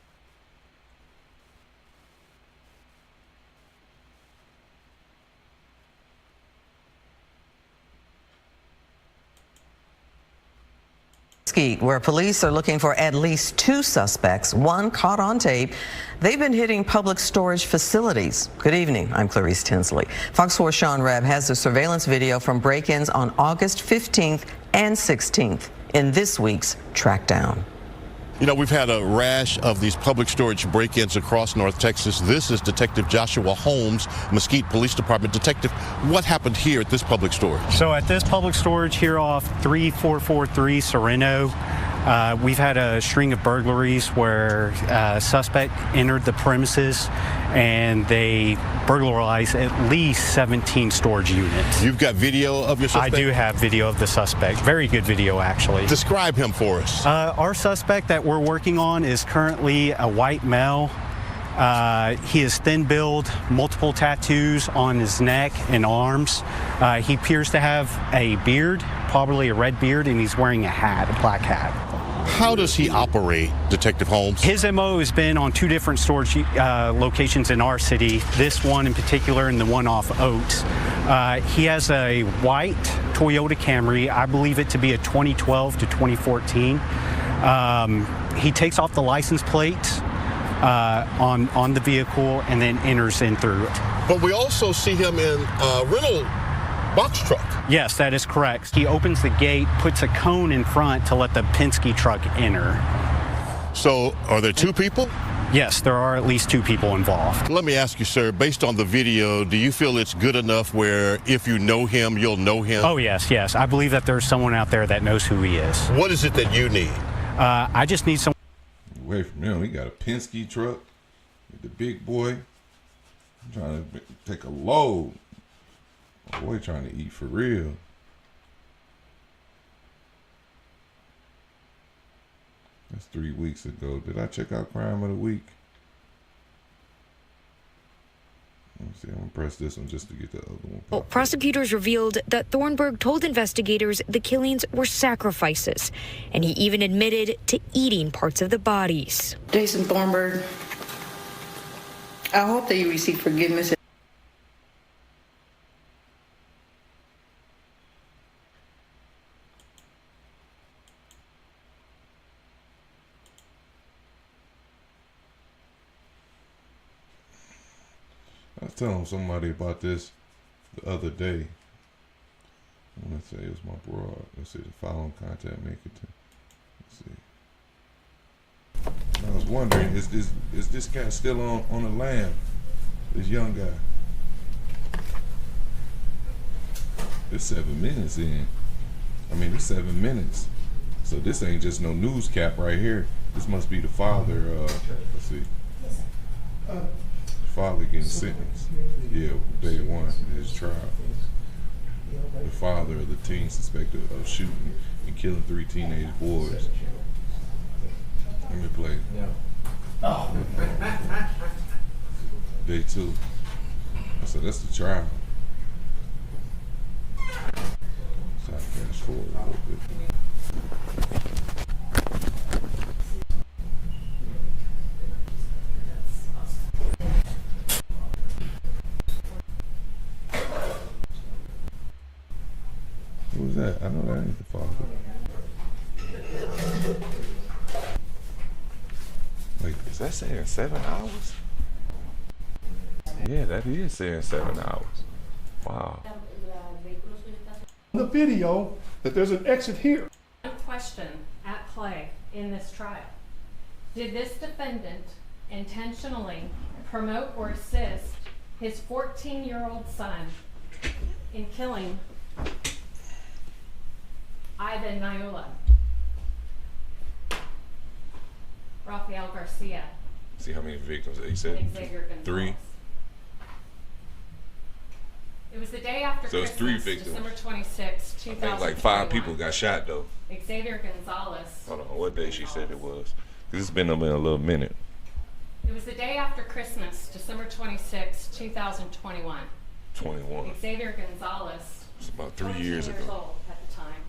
Where police are looking for at least two suspects, one caught on tape. They've been hitting public storage facilities. Good evening, I'm Clarice Tinsley. Fox 4's Sean Rebb has the surveillance video from break-ins on August 15th and 16th in this week's Track Down. You know, we've had a rash of these public storage break-ins across North Texas. This is Detective Joshua Holmes, Mesquite Police Department. Detective, what happened here at this public storage? So at this public storage here off 3443 Sereno, we've had a string of burglaries where a suspect entered the premises and they burglarized at least 17 storage units. You've got video of your suspect? I do have video of the suspect. Very good video, actually. Describe him for us. Our suspect that we're working on is currently a white male. He is thin-billed, multiple tattoos on his neck and arms. He appears to have a beard, probably a red beard, and he's wearing a hat, a black hat. How does he operate, Detective Holmes? His MO has been on two different storage locations in our city, this one in particular and the one off Oaks. He has a white Toyota Camry, I believe it to be a 2012 to 2014. He takes off the license plate on the vehicle and then enters in through it. But we also see him in a rental box truck. Yes, that is correct. He opens the gate, puts a cone in front to let the Penske truck enter. So are there two people? Yes, there are at least two people involved. Let me ask you, sir, based on the video, do you feel it's good enough where if you know him, you'll know him? Oh, yes. I believe that there's someone out there that knows who he is. What is it that you need? I just need someone. Away from him, he got a Penske truck with the big boy. I'm trying to take a load. My boy trying to eat for real. That's 3 weeks ago. Did I check out Crime of the Week? Let me see. I'm going to press this one just to get the other one. Well, prosecutors revealed that Thornburg told investigators the killings were sacrifices, and he even admitted to eating parts of the bodies. Jason Thornburg, I hope that you receive forgiveness. I was telling somebody about this the other day. I want to say it was my broad. Let's see, the following contact make it to. Let's see. I was wondering, is this guy still on the lam? This young guy. It's 7 minutes in. I mean, it's 7 minutes. So this ain't just no news cap right here. This must be the father. Let's see. Father getting sentenced. Yeah, day one in his trial. The father of the teen suspected of shooting and killing 3 teenage boys. Let me play. Day 2. So that's the trial. So I fast forward a little bit. Who was that? I know that ain't the father. Wait, is that saying 7 hours? Yeah, that is saying 7 hours. Wow. The video that there's an exit here. One question at play in this trial. Did this defendant intentionally promote or assist his 14-year-old son in killing Ivan Niola, Rafael Garcia? See how many victims he said? 3. It was the day after So it's Christmas, 3 victims. December 26, 2021. I think like 5 people got shot though. Xavier Gonzalez. Hold on, what day she said it was? Cause it's been a little minute. It was the day after Christmas, December 26, 2021. 21. Xavier Gonzalez, It's about 3 years ago. old at the time,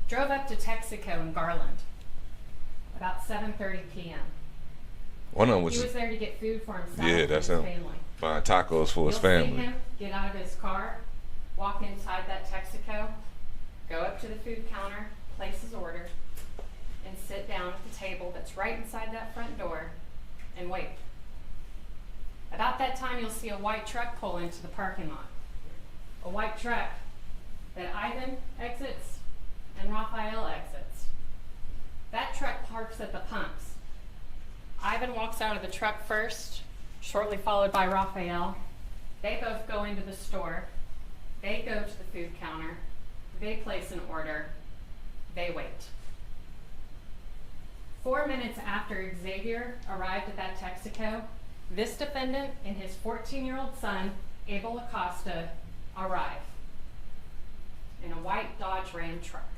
drove up to Texaco in Garland about 7:30 p.m. One of them He was was there to get food for himself yeah, and that's his him. family. Buying tacos for his You'll see family. him get out of his car, walk inside that Texaco, go up to the food counter, place his order, and sit down at the table that's right inside that front door and wait. About that time, you'll see a white truck pull into the parking lot. A white truck that Ivan exits and Rafael exits. That truck parks at the pumps. Ivan walks out of the truck first, shortly followed by Rafael. They both go into the store. They go to the food counter. They place an order. They wait. 4 minutes after Xavier arrived at that Texaco, this defendant and his 14-year-old son, Abel Acosta, arrive in a white Dodge Ram truck.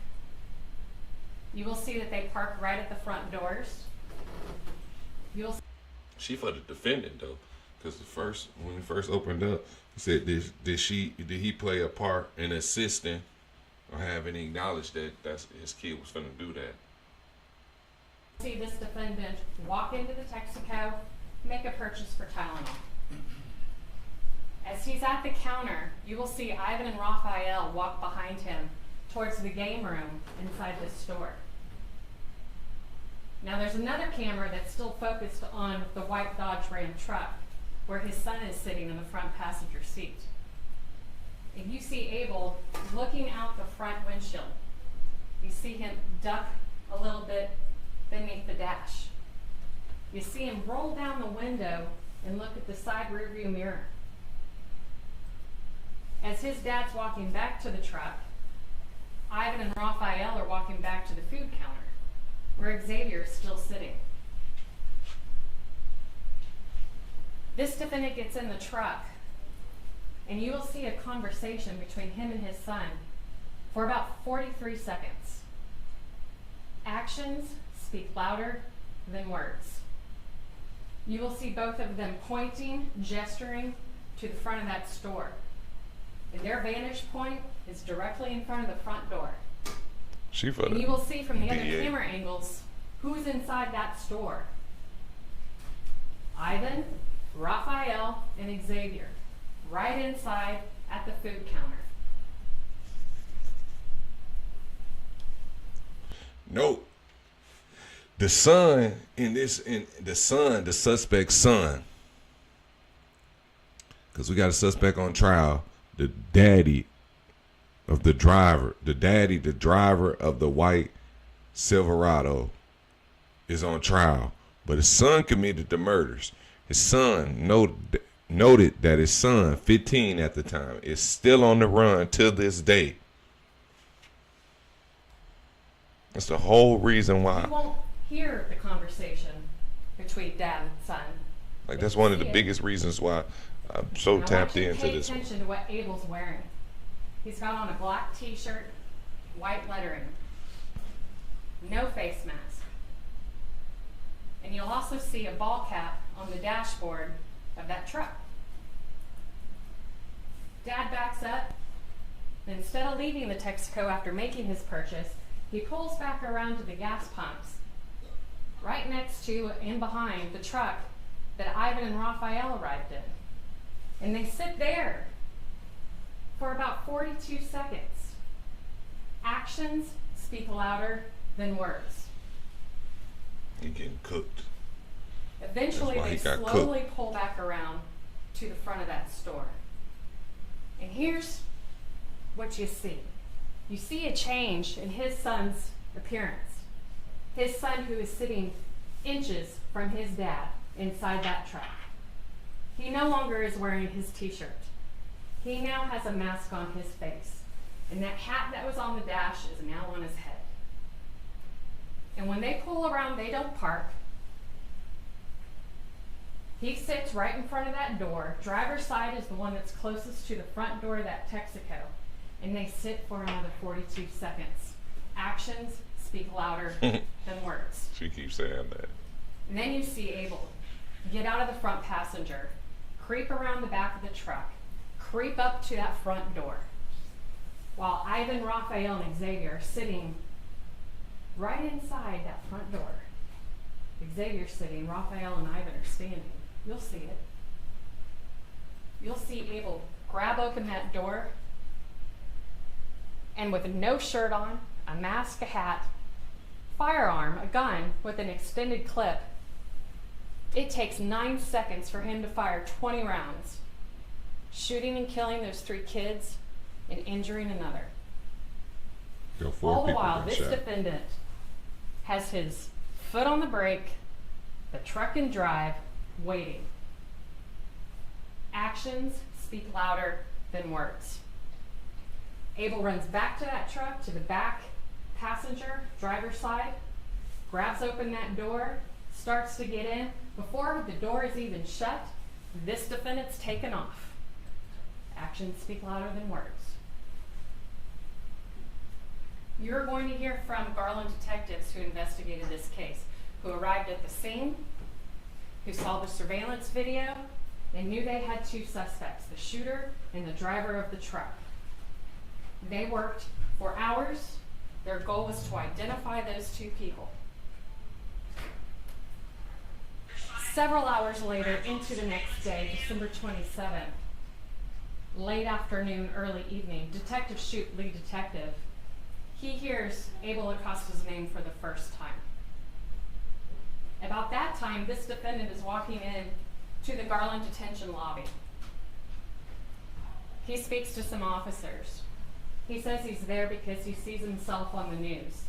You will see that they park right at the front doors. You'll She for the defendant though, because when he first opened up, he said, did he play a part in assisting or have any knowledge that his kid was finna do that? see this defendant walk into the Texaco, make a purchase for Tylenol. As he's at the counter, you will see Ivan and Rafael walk behind him towards the game room inside the store. Now there's another camera that's still focused on the white Dodge Ram truck where his son is sitting in the front passenger seat. And you see Abel looking out the front windshield. You see him duck a little bit beneath the dash. You see him roll down the window and look at the side rearview mirror. As his dad's walking back to the truck, Ivan and Raphael are walking back to the food counter, where Xavier is still sitting. This defendant gets in the truck, and you will see a conversation between him and his son for about 43 seconds. Actions speak louder than words. You will see both of them pointing, gesturing to the front of that store. And their vantage point is directly in front of the front door. And you will see from the other camera angles who's inside that store. Ivan, Raphael, and Xavier, right inside at the food counter. Note, the son the suspect's son, because we got a suspect on trial, the daddy of the driver, the driver of the white Silverado is on trial, but his son committed the murders. His son noted that his son, 15 at the time, is still on the run to this day. That's the whole reason why. You won't hear the conversation between dad and son. Like, that's one of the biggest reasons why I'm so tapped into this. Pay attention to what Abel's wearing. He's got on a black t-shirt, white lettering, no face mask. And you'll also see a ball cap on the dashboard of that truck. Dad backs up, and instead of leaving the Texaco after making his purchase, he pulls back around to the gas pumps, right next to and behind the truck that Ivan and Raphael arrived in. And they sit there for about 42 seconds. Actions speak louder than words. He getting cooked. Eventually, they slowly pull back around to the front of that store. And here's what you see. You see a change in his son's appearance. His son, who is sitting inches from his dad inside that truck. He no longer is wearing his t-shirt. He now has a mask on his face. And that hat that was on the dash is now on his head. And when they pull around, they don't park. He sits right in front of that door. Driver's side is the one that's closest to the front door of that Texaco. And they sit for another 42 seconds. Actions speak louder than words. She keeps saying that. And then you see Abel get out of the front passenger, creep around the back of the truck, creep up to that front door, while Ivan, Raphael, and Xavier are sitting right inside that front door. Xavier's sitting, Raphael and Ivan are standing. You'll see it. You'll see Abel grab open that door, and with no shirt on, a mask, a hat, firearm, a gun with an extended clip, it takes 9 seconds for him to fire 20 rounds, shooting and killing those 3 kids and injuring another. All the while, this defendant has his foot on the brake, the truck in drive, waiting. Actions speak louder than words. Abel runs back to that truck, to the back passenger, driver's side, grabs open that door, starts to get in. Before the door is even shut, this defendant's taken off. Actions speak louder than words. You're going to hear from Garland detectives who investigated this case, who arrived at the scene, who saw the surveillance video. They knew they had 2 suspects, the shooter and the driver of the truck. They worked for hours. Their goal was to identify those 2 people. Several hours later, into the next day, December 27th, late afternoon, early evening, Detective Shute, lead detective, he hears Abel Acosta's name for the first time. About that time, this defendant is walking in to the Garland detention lobby. He speaks to some officers. He says he's there because he sees himself on the news.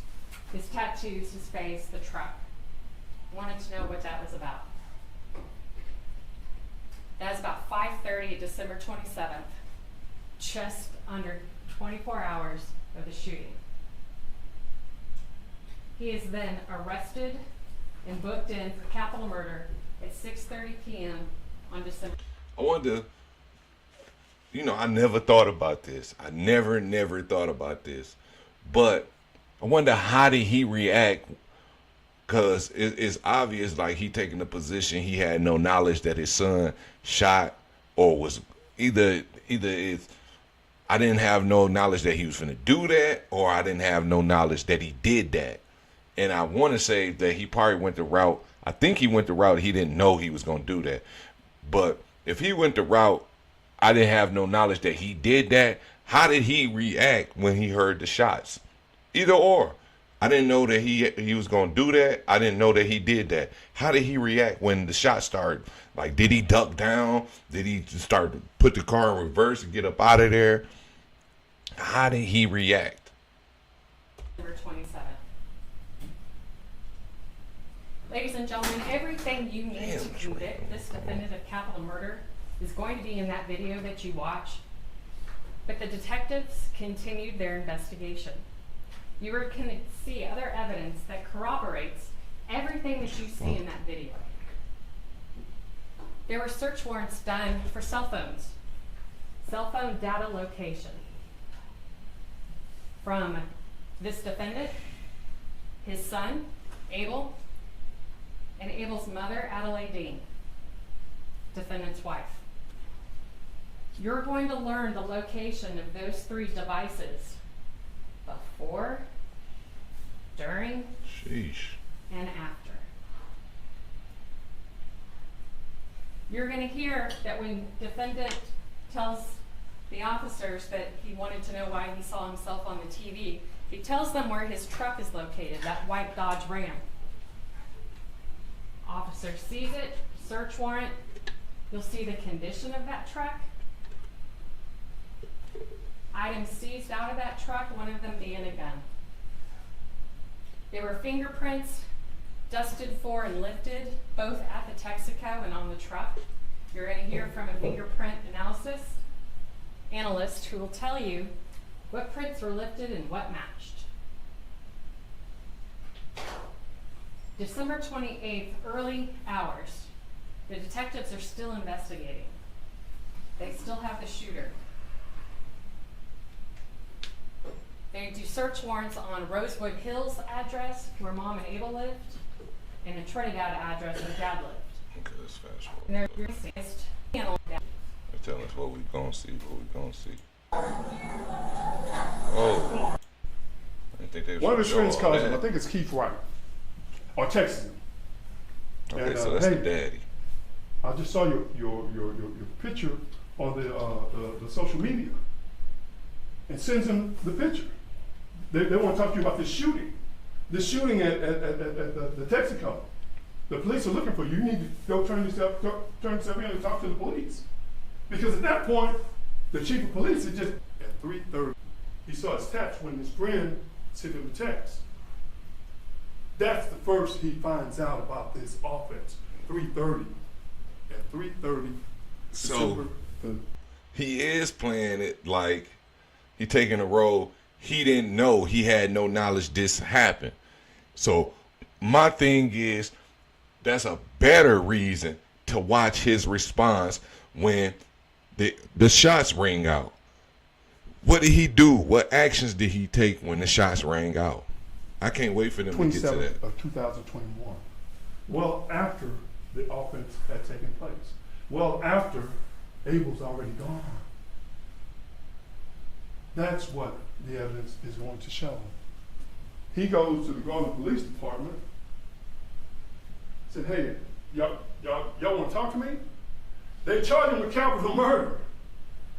His tattoos, his face, the truck. Wanted to know what that was about. That was about 5:30, December 27th, just under 24 hours of the shooting. He is then arrested and booked in for capital murder at 6:30 p.m. on December. I wonder, I never thought about this. I never thought about this. But I wonder, how did he react? Because it's obvious, like, he taking the position he had no knowledge that his son shot, or was either it's, I didn't have no knowledge that he was going to do that, or I didn't have no knowledge that he did that. And I want to say that he probably went the route, I think he went the route he didn't know he was going to do that. But if he went the route, I didn't have no knowledge that he did that, how did he react when he heard the shots? Either or. I didn't know that he was going to do that. I didn't know that he did that. How did he react when the shots started? Like, did he duck down? Did he start to put the car in reverse and get up out of there? How did he react? December 27th. Ladies and gentlemen, everything you need to convict this defendant of capital murder is going to be in that video that you watch. But the detectives continued their investigation. You are going to see other evidence that corroborates everything that you see in that video. There were search warrants done for cell phones, cell phone data location from this defendant, his son, Abel, and Abel's mother, Adelaide Dean, defendant's wife. You're going to learn the location of those three devices before, during, and after. You're going to hear that when defendant tells the officers that he wanted to know why he saw himself on the TV, he tells them where his truck is located, that white Dodge Ram. Officer sees it, search warrant, you'll see the condition of that truck. Items seized out of that truck, one of them being a gun. There were fingerprints dusted for and lifted, both at the Texaco and on the truck. You're going to hear from a fingerprint analyst who will tell you what prints were lifted and what matched. December 28th, early hours. The detectives are still investigating. They still have the shooter. They do search warrants on Rosewood Hills address, where Mom and Abel lived, and a Trinidad address where Dad lived. Okay, let's fast And forward. they're Tell us what we gonna see, Oh. I think they One of his friends calls him, I that. think it's Keith Wright, or texts him. Okay, And, so that's hey, the daddy. I just saw your picture on the social media, and sends him the picture. They want to talk to you about this shooting at the Texaco. The police are looking for you. You need to go turn yourself in and talk to the police. Because at that point, the chief of police had just, at 3:30, he saw his text when his friend sent him a text. That's the first he finds out about this offense. 3:30. At 3:30, So he is playing it like he taking a role. He didn't know, he had no knowledge this happened. So my thing is, that's a better reason to watch his response when the shots ring out. What did he do? What actions did he take when the shots rang out? I can't wait for them to get to that. 27th of 2021. Well, after the offense had taken place. Well, after Abel's already gone. That's what the evidence is going to show. He goes to the Garland Police Department, said, hey, y'all want to talk to me? They charged him with capital murder.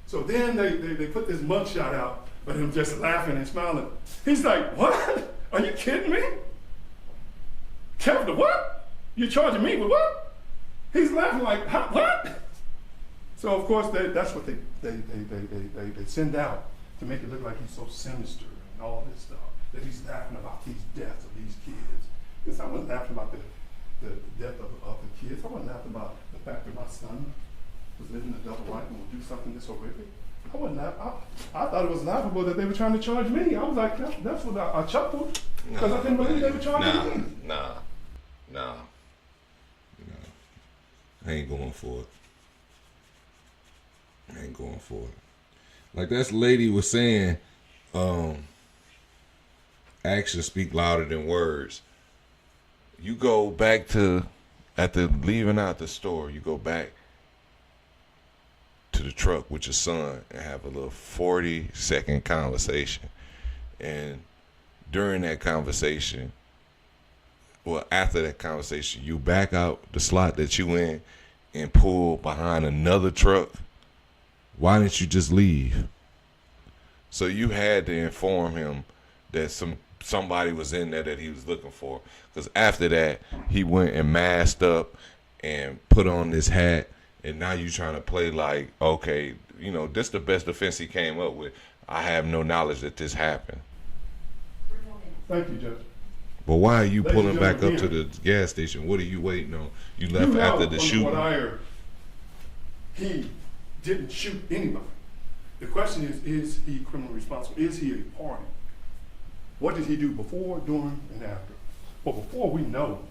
So then they put this mugshot out of him just laughing and smiling. He's like, what? Are you kidding me? Capital what? You're charging me with what? He's laughing like, what? So of course that's what they send out to make it look like he's so sinister and all this stuff. That he's laughing about these deaths of these kids. Because I wasn't laughing about the death of the kids. I wasn't laughing about the fact that my son was living a double life and would do something this horrific. I wasn't laughing. I thought it was laughable that they were trying to charge me. I was like, that's what I chuckled. Because I didn't believe they were charging me. Nah. I ain't going for it. Like that lady was saying, actions speak louder than words. You go back to, after leaving out the store, you go back to the truck with your son and have a little 40-second conversation. And during that conversation, well, after that conversation, you back out the slot that you in and pull behind another truck. Why didn't you just leave? So you had to inform him that somebody was in there that he was looking for. Because after that, he went and masked up and put on this hat, and now you trying to play like, okay, you know, this the best defense he came up with. I have no knowledge that this happened. Thank you, Judge. But why are you pulling back up to the gas station? What are you waiting on? You left after the shooting. What I heard, he didn't shoot anybody. The question is he criminally responsible? Is he a party? What did he do before, during, and after? Well, before we know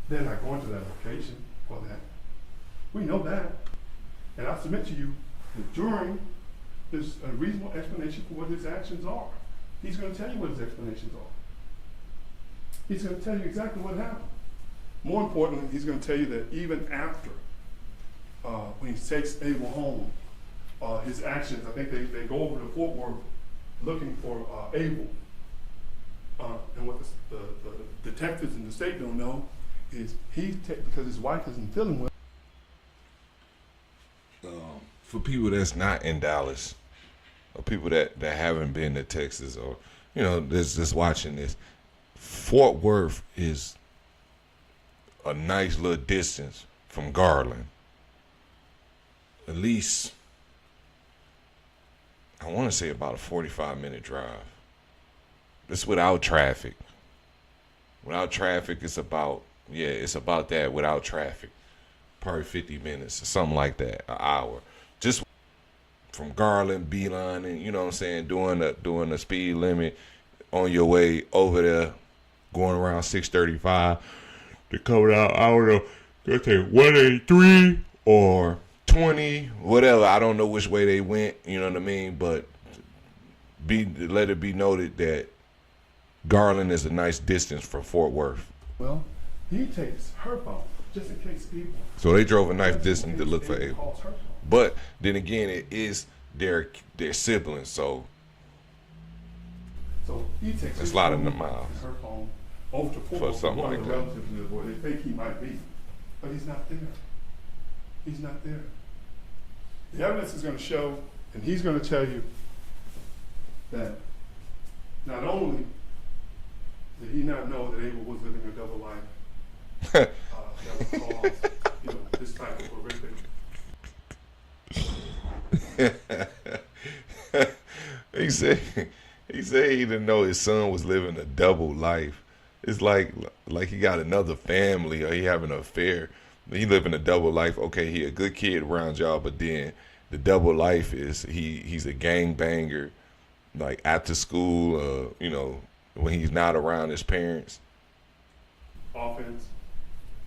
they're not going to that location for that. We know that. And I submit to you that during, there's a reasonable explanation for what his actions are. He's going to tell you what his explanations are. He's going to tell you exactly what happened. More importantly, he's going to tell you that even after, when he takes Abel home, his actions, I think they go over to Fort Worth looking for Abel. And what the detectives in the state don't know is because his wife isn't feeling well. For people that's not in Dallas, or people that haven't been to Texas, or, you know, just watching this, Fort Worth is a nice little distance from Garland. At least, I want to say about a 45-minute drive. It's without traffic. Without traffic, it's about that without traffic. Probably 50 minutes or something like that, an hour. Just from Garland, Beeline, and you know what I'm saying, doing the speed limit on your way over there, going around 635 to come out, I don't know, go take 183 or 20, whatever. I don't know which way they went, you know what I mean, but let it be noted that Garland is a nice distance from Fort Worth. Well, he takes her phone just in case people. So they drove a nice distance to look for Abel. But then again, it is their siblings, so he takes it's a lot of the miles. Her phone over to Fort for something like that. Relatives of the boy. They think he might be, but he's not there. He's not there. The evidence is going to show, and he's going to tell you that not only did he not know that Abel was living a double life, that would cause, you know, this type of horrific. He said he didn't know his son was living a double life. It's like he got another family, or he having an affair. He living a double life. Okay, he a good kid around y'all, but then the double life is he's a gangbanger, like after school, you know, when he's not around his parents. Offense,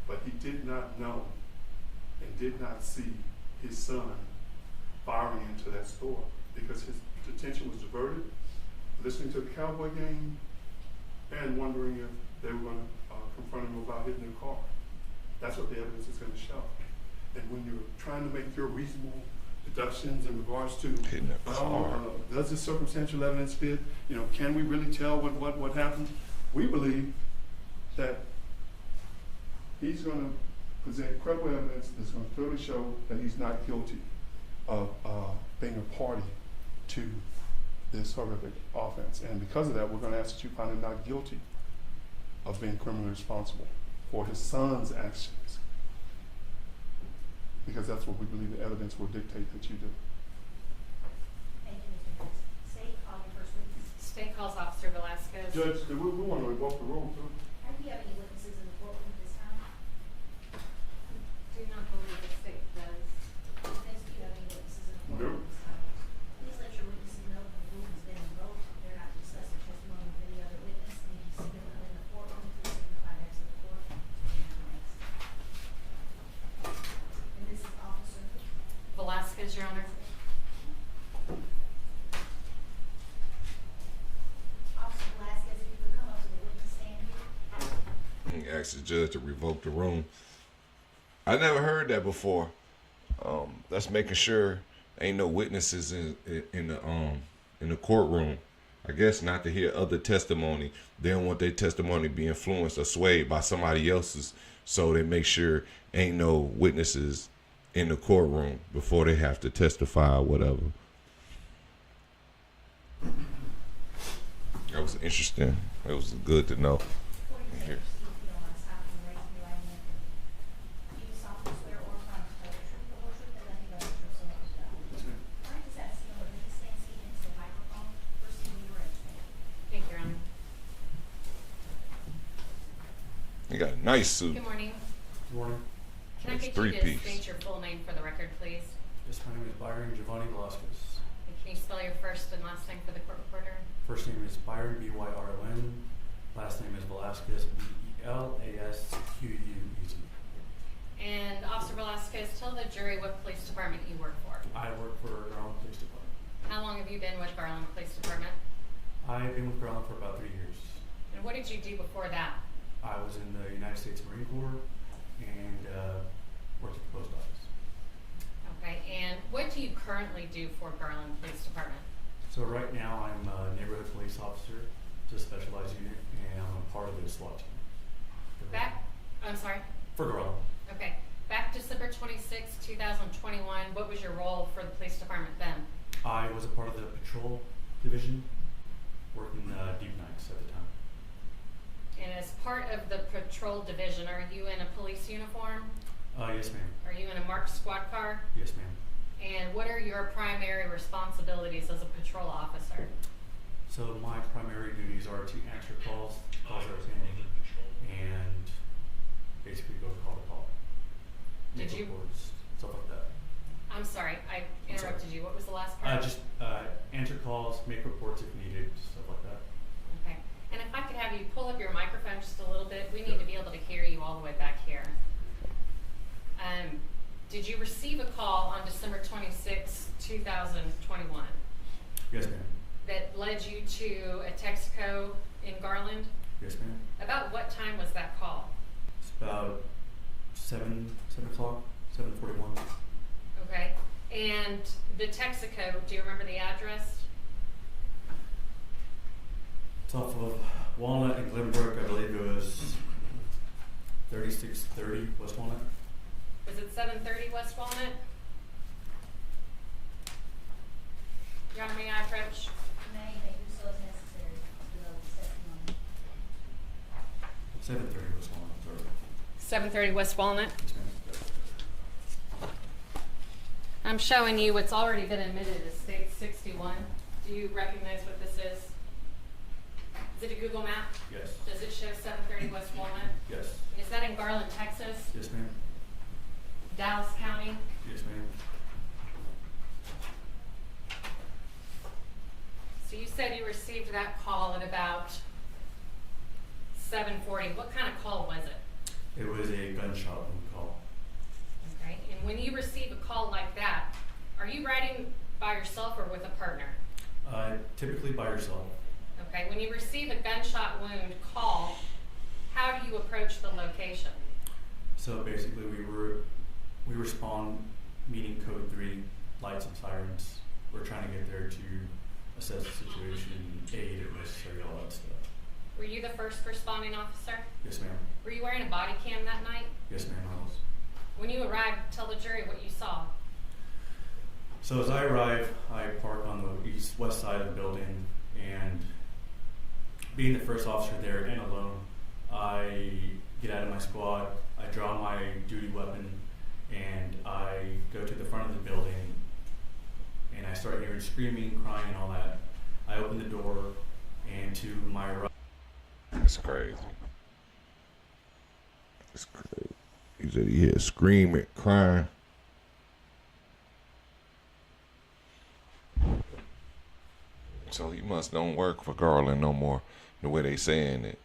but he did not know and did not see his son firing into that store because his attention was diverted, listening to the Cowboy game and wondering if they were going to confront him about his new car. That's what the evidence is going to show. And when you're trying to make your reasonable deductions in regards to, does this circumstantial evidence fit? You know, can we really tell what happened? We believe that he's going to present credible evidence that's going to clearly show that he's not guilty of being a party to this horrific offense. And because of that, we're going to ask that you find him not guilty of being criminally responsible for his son's actions. Because that's what we believe the evidence will dictate that you do. Thank you, Mr. Jones. State, call your first witness. State calls Officer Velasquez. Judge, we want to revoke the rule too. Do you have any witnesses in the courtroom at this time? Do not believe the state does. Next, do you have any witnesses in the courtroom at this time? Please let your witnesses know that the rule has been revoked. They're not discussing testimony with any other witness. And if you see them in the courtroom, please signify to exit the court. And this is Officer Velasquez, Your Honor. Officer Velasquez, if you could come up to the witness stand here. He asked the judge to revoke the room. I never heard that before. That's making sure ain't no witnesses in the courtroom. I guess not to hear other testimony. They don't want their testimony to be influenced or swayed by somebody else's, so they make sure ain't no witnesses in the courtroom before they have to testify or whatever. That was interesting. It was good to know. Here. Thank you, Your Honor. You got a nice suit. Good morning. Good morning. Can I It's get you to three-piece. state your full name for the record, please? Yes, my name is Byron Giovanni Velasquez. And can you spell your first and last name for the court reporter? First name is Byron, B-Y-R-O-N. Last name is Velasquez, B-E-L-A-S-Q-U-E-Z. And Officer Velasquez, tell the jury what police department you work for. I work for Garland Police Department. How long have you been with Garland Police Department? I've been with Garland for about 3 years. And what did you do before that? I was in the United States Marine Corps and worked at the post office. Okay, and what do you currently do for Garland Police Department? So right now I'm a neighborhood police officer, it's a specialized unit, and I'm a part of the SWAT team. I'm sorry? For Garland. Okay, back December 26, 2021, what was your role for the police department then? I was a part of the patrol division, working deep nights at the time. And as part of the patrol division, are you in a police uniform? Yes, ma'am. Are you in a marked squad car? Yes, ma'am. And what are your primary responsibilities as a patrol officer? So my primary duties are to answer calls that are pending, and basically go call to call. Did you? Reports, stuff like that. I'm sorry, I interrupted you. What was the last part? Just answer calls, make reports if needed, stuff like that. Okay. And if I could have you pull up your microphone just a little bit, we need to be able to hear you all the way back here. Did you receive a call on December 26, 2021? Yes, ma'am. That led you to a Texaco in Garland? Yes, ma'am. About what time was that call? It's about 7 o'clock, 7:41. Okay. And the Texaco, do you remember the address? It's off of Walnut and Glenbrook. I believe it was 3630 West Walnut. Was it 730 West Walnut? Your Honor, may I approach? May do so as necessary to develop the testimony. 730 West Walnut. Sorry. 730 West Walnut. Yes, ma'am. I'm showing you what's already been admitted as State 61. Do you recognize what this is? Is it a Google map? Yes. Does it show 730 West Walnut? Yes. Is that in Garland, Texas? Yes, ma'am. Dallas County? Yes, ma'am. So you said you received that call at about 7:40. What kind of call was it? It was a gunshot wound call. Okay. And when you receive a call like that, are you riding by yourself or with a partner? Typically by yourself. Okay. When you receive a gunshot wound call, how do you approach the location? So basically, we respond, meeting code 3, lights and sirens. We're trying to get there to assess the situation, aid if necessary, all that stuff. Were you the first responding officer? Yes, ma'am. Were you wearing a body cam that night? Yes, ma'am, I was. When you arrived, tell the jury what you saw. So as I arrive, I park on the west side of the building, and being the first officer there and alone, I get out of my squad, I draw my duty weapon, and I go to the front of the building, and I start hearing screaming, crying, and all that. I open the door, and to my right. That's crazy. That's crazy. He said he heard screaming, crying. So he must don't work for Garland no more, the way they saying it.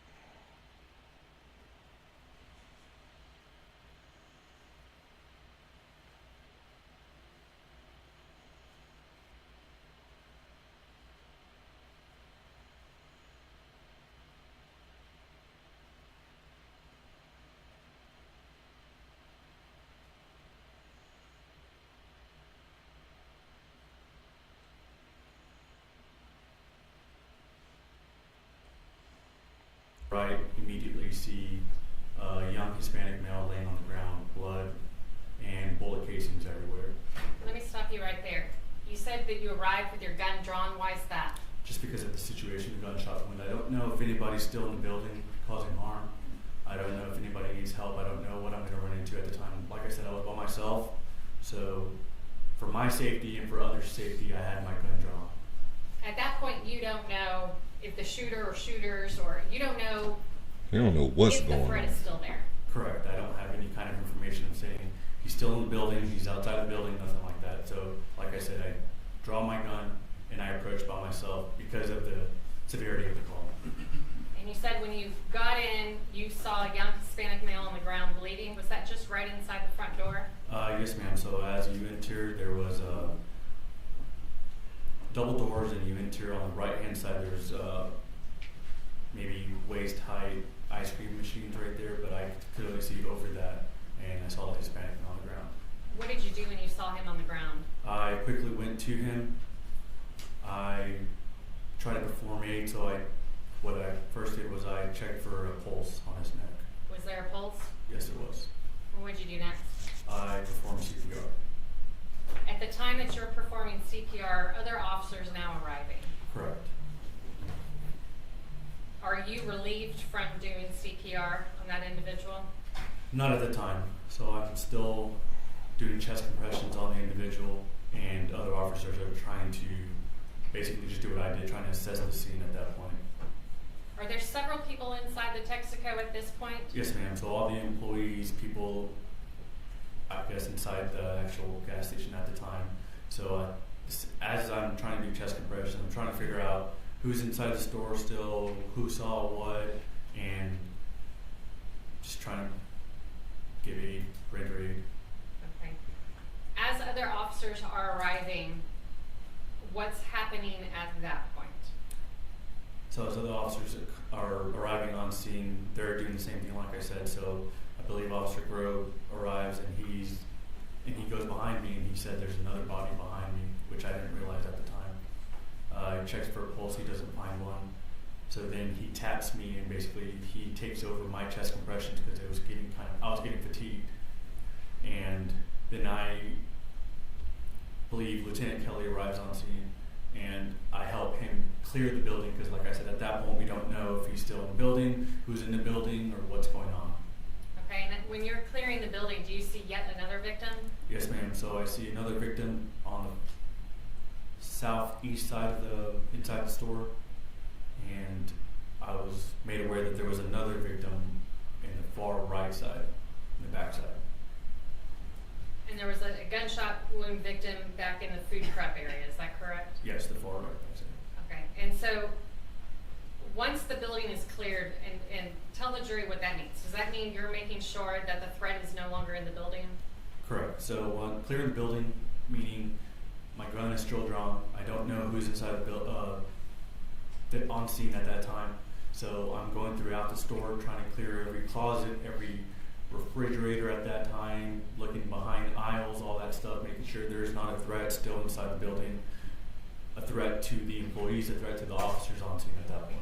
Right, immediately see a young Hispanic male laying on the ground, blood and bullet casings everywhere. Let me stop you right there. You said that you arrived with your gun drawn. Why is that? Just because of the situation, the gunshot wound. I don't know if anybody's still in the building causing harm. I don't know if anybody needs help. I don't know what I'm going to run into at the time. Like I said, I was by myself. So for my safety and for others' safety, I had my gun drawn. At that point, you don't know if the shooter or shooters, or you don't know. You don't know what's if going the threat on. is still there. Correct. I don't have any kind of information saying he's still in the building, he's outside the building, nothing like that. So, like I said, I draw my gun and I approach by myself because of the severity of the call. And you said when you got in, you saw a young Hispanic male on the ground bleeding. Was that just right inside the front door? Yes, ma'am. So as you entered, there was double doors, and you enter on the right-hand side. There's maybe waist-height ice cream machines right there, but I could only see over that, and I saw the Hispanic man on the ground. What did you do when you saw him on the ground? I quickly went to him. I tried to perform aid, so what I first did was I checked for a pulse on his neck. Was there a pulse? Yes, there was. And what did you do next? I performed CPR. At the time that you're performing CPR, other officers now arriving. Correct. Are you relieved from doing CPR on that individual? Not at the time. So I'm still doing chest compressions on the individual, and other officers are trying to basically just do what I did, trying to assess the scene at that point. Are there several people inside the Texaco at this point? Yes, ma'am. So all the employees, people, I guess, inside the actual gas station at the time. So as I'm trying to do chest compression, I'm trying to figure out who's inside the store still, who saw what, and just trying to give aid, render aid. Okay. As other officers are arriving, what's happening at that point? So as other officers are arriving on scene, they're doing the same thing, like I said. So I believe Officer Grove arrives, and he goes behind me, and he said there's another body behind me, which I didn't realize at the time. He checks for a pulse, he doesn't find one. So then he taps me, and basically he takes over my chest compressions because I was getting fatigued. And then I believe Lieutenant Kelly arrives on scene, and I help him clear the building because, like I said, at that point we don't know if he's still in the building, who's in the building, or what's going on. Okay, and when you're clearing the building, do you see yet another victim? Yes, ma'am. So I see another victim on the southeast side of inside the store, and I was made aware that there was another victim in the far right side, in the back side. And there was a gunshot wound victim back in the food prep area, is that correct? Yes, the far right side. Okay, and so once the building is cleared, and tell the jury what that means. Does that mean you're making sure that the threat is no longer in the building? Correct. So clearing the building, meaning my gun is still drawn. I don't know who's inside the building on scene at that time. So I'm going throughout the store trying to clear every closet, every refrigerator at that time, looking behind aisles, all that stuff, making sure there's not a threat still inside the building, a threat to the employees, a threat to the officers on scene at that point.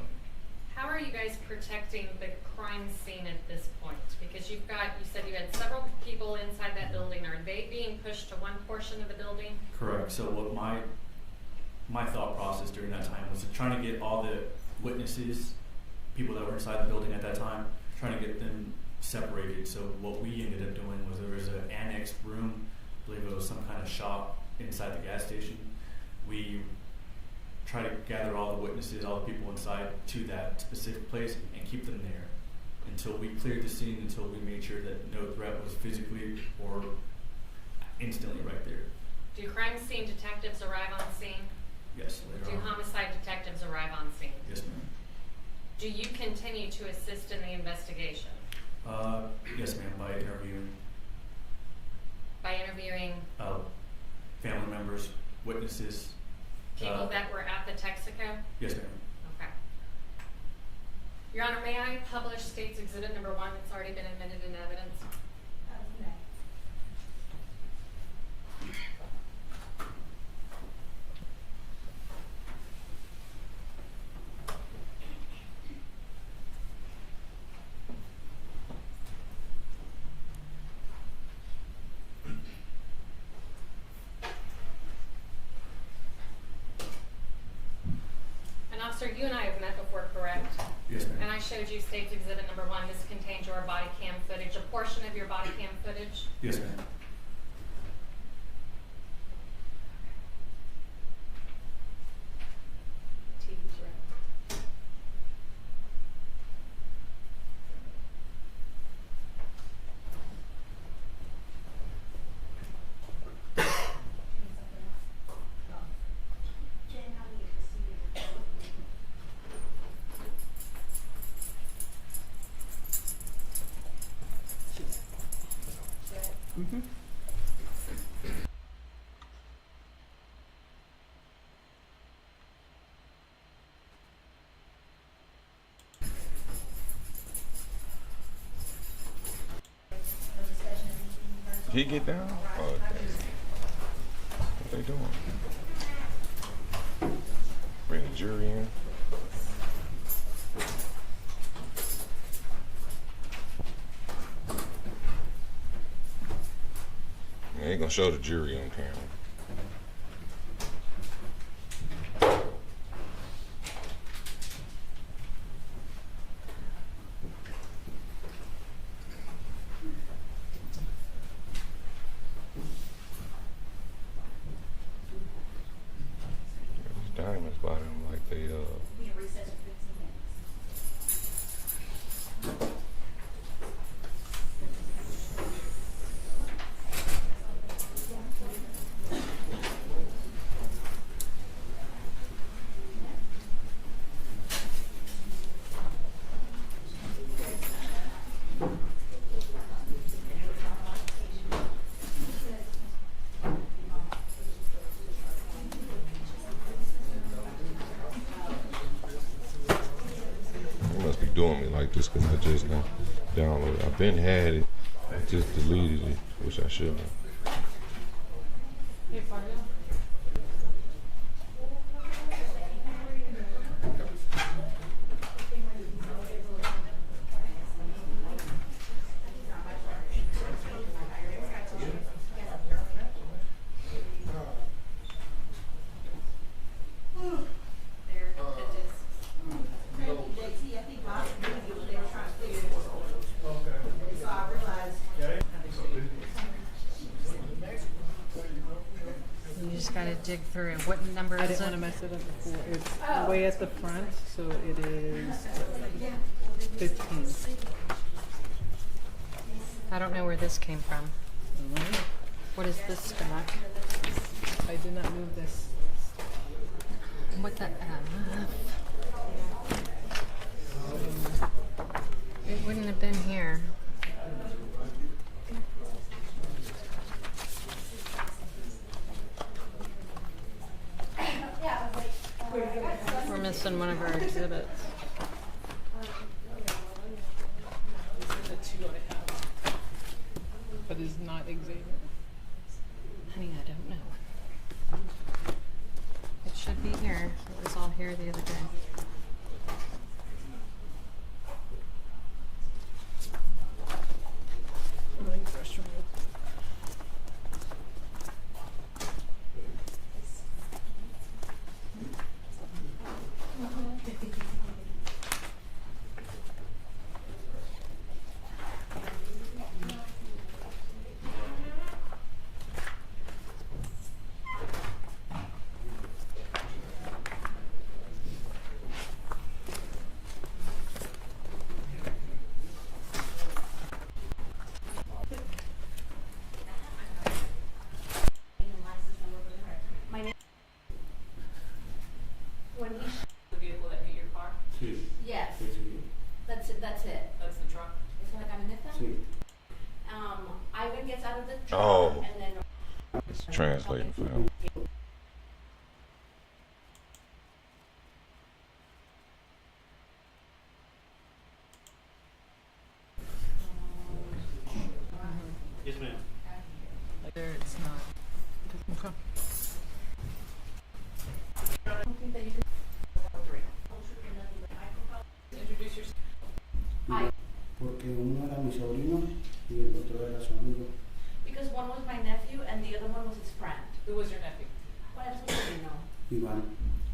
How are you guys protecting the crime scene at this point? Because you said you had several people inside that building. Are they being pushed to one portion of the building? Correct. So what my thought process during that time was trying to get all the witnesses, people that were inside the building at that time, trying to get them separated. So what we ended up doing was there was an annexed room, I believe it was some kind of shop inside the gas station. We try to gather all the witnesses, all the people inside to that specific place and keep them there until we cleared the scene, until we made sure that no threat was physically or instantly right there. Do crime scene detectives arrive on scene? Yes, later Do on. homicide detectives arrive on scene? Yes, ma'am. Do you continue to assist in the investigation? Yes, ma'am, by interviewing By interviewing family members, witnesses. people that were at the Texaco? Yes, ma'am. Okay. Your Honor, may I publish State's Exhibit number 1 that's already been admitted in evidence? Officer, you and I have met before, correct? Yes, ma'am. And I showed you State's Exhibit number 1. This contains your body cam footage, a portion of your body cam footage. Yes, ma'am. TV's right. Mm-hmm. Did he get down? Oh, okay. What they doing? Bring the jury in. They ain't gonna show the jury on camera. These diamonds by them like they We can recess for 15 minutes. They must be doing me like this because I just now downloaded it. I've been had it. I just deleted it, which I shouldn't have. You just gotta dig through. What number I is didn't it? want to mess it up before. It's way at the front, so it is 15. I don't know where this came from. What is this stack? I did not move this. What the It wouldn't have been here. We're missing one of our exhibits. The two I have, but it's not exhibit. Honey, I don't know. It should be here. It was all here the other day. I'm going to restroom. translating for him. Yes, ma'am. There it's not. Okay. Introduce yourself. Hi. Porque uno era mi sobrino y el otro era su amigo. Because one was my nephew and the other one was his friend. Who was your nephew? ¿Cuál es su sobrino? Iván.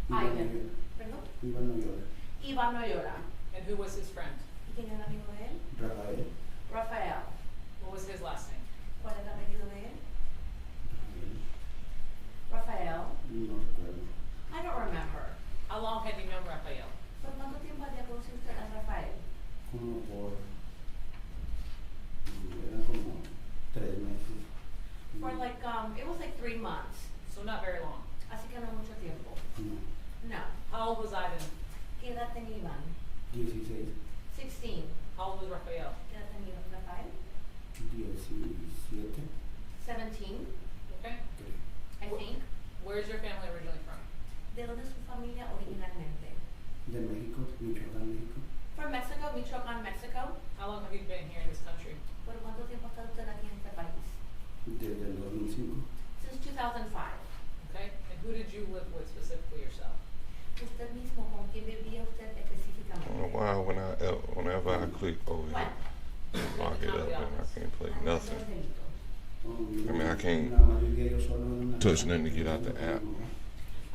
Ivan. ¿Perdón? Iván no llora. Iván no llora. And who was his friend? ¿Y quién era el amigo de él? Rafael. Rafael. What was his last name? ¿Cuál es el apellido de él? Rafael. No recuerdo. I don't remember. How long had you known Rafael? ¿Por cuánto tiempo había conocido usted a Rafael? Como por... eran como 3 meses. For like, it was like 3 months. So not very long. Así que no mucho tiempo. No. No. How old was Ivan? ¿Qué edad tenía Iván? 16. 16. How old was Rafael? ¿Qué edad tenía Rafael? 17. 17, Okay. I think. Where's your family originally from? ¿De dónde es su familia originalmente? De México, Michoacán, México. From Mexico, Michoacán, Mexico. How long have you been here in this country? ¿Por cuánto tiempo ha estado usted aquí en este país? Desde el 2005. Since 2005. Okay. And who did you live with specifically yourself? ¿Usted mismo con quién vivía usted específicamente? Wow, whenever I click over here, lock it up and I can't play nothing. I mean, I can't touch nothing to get out the app.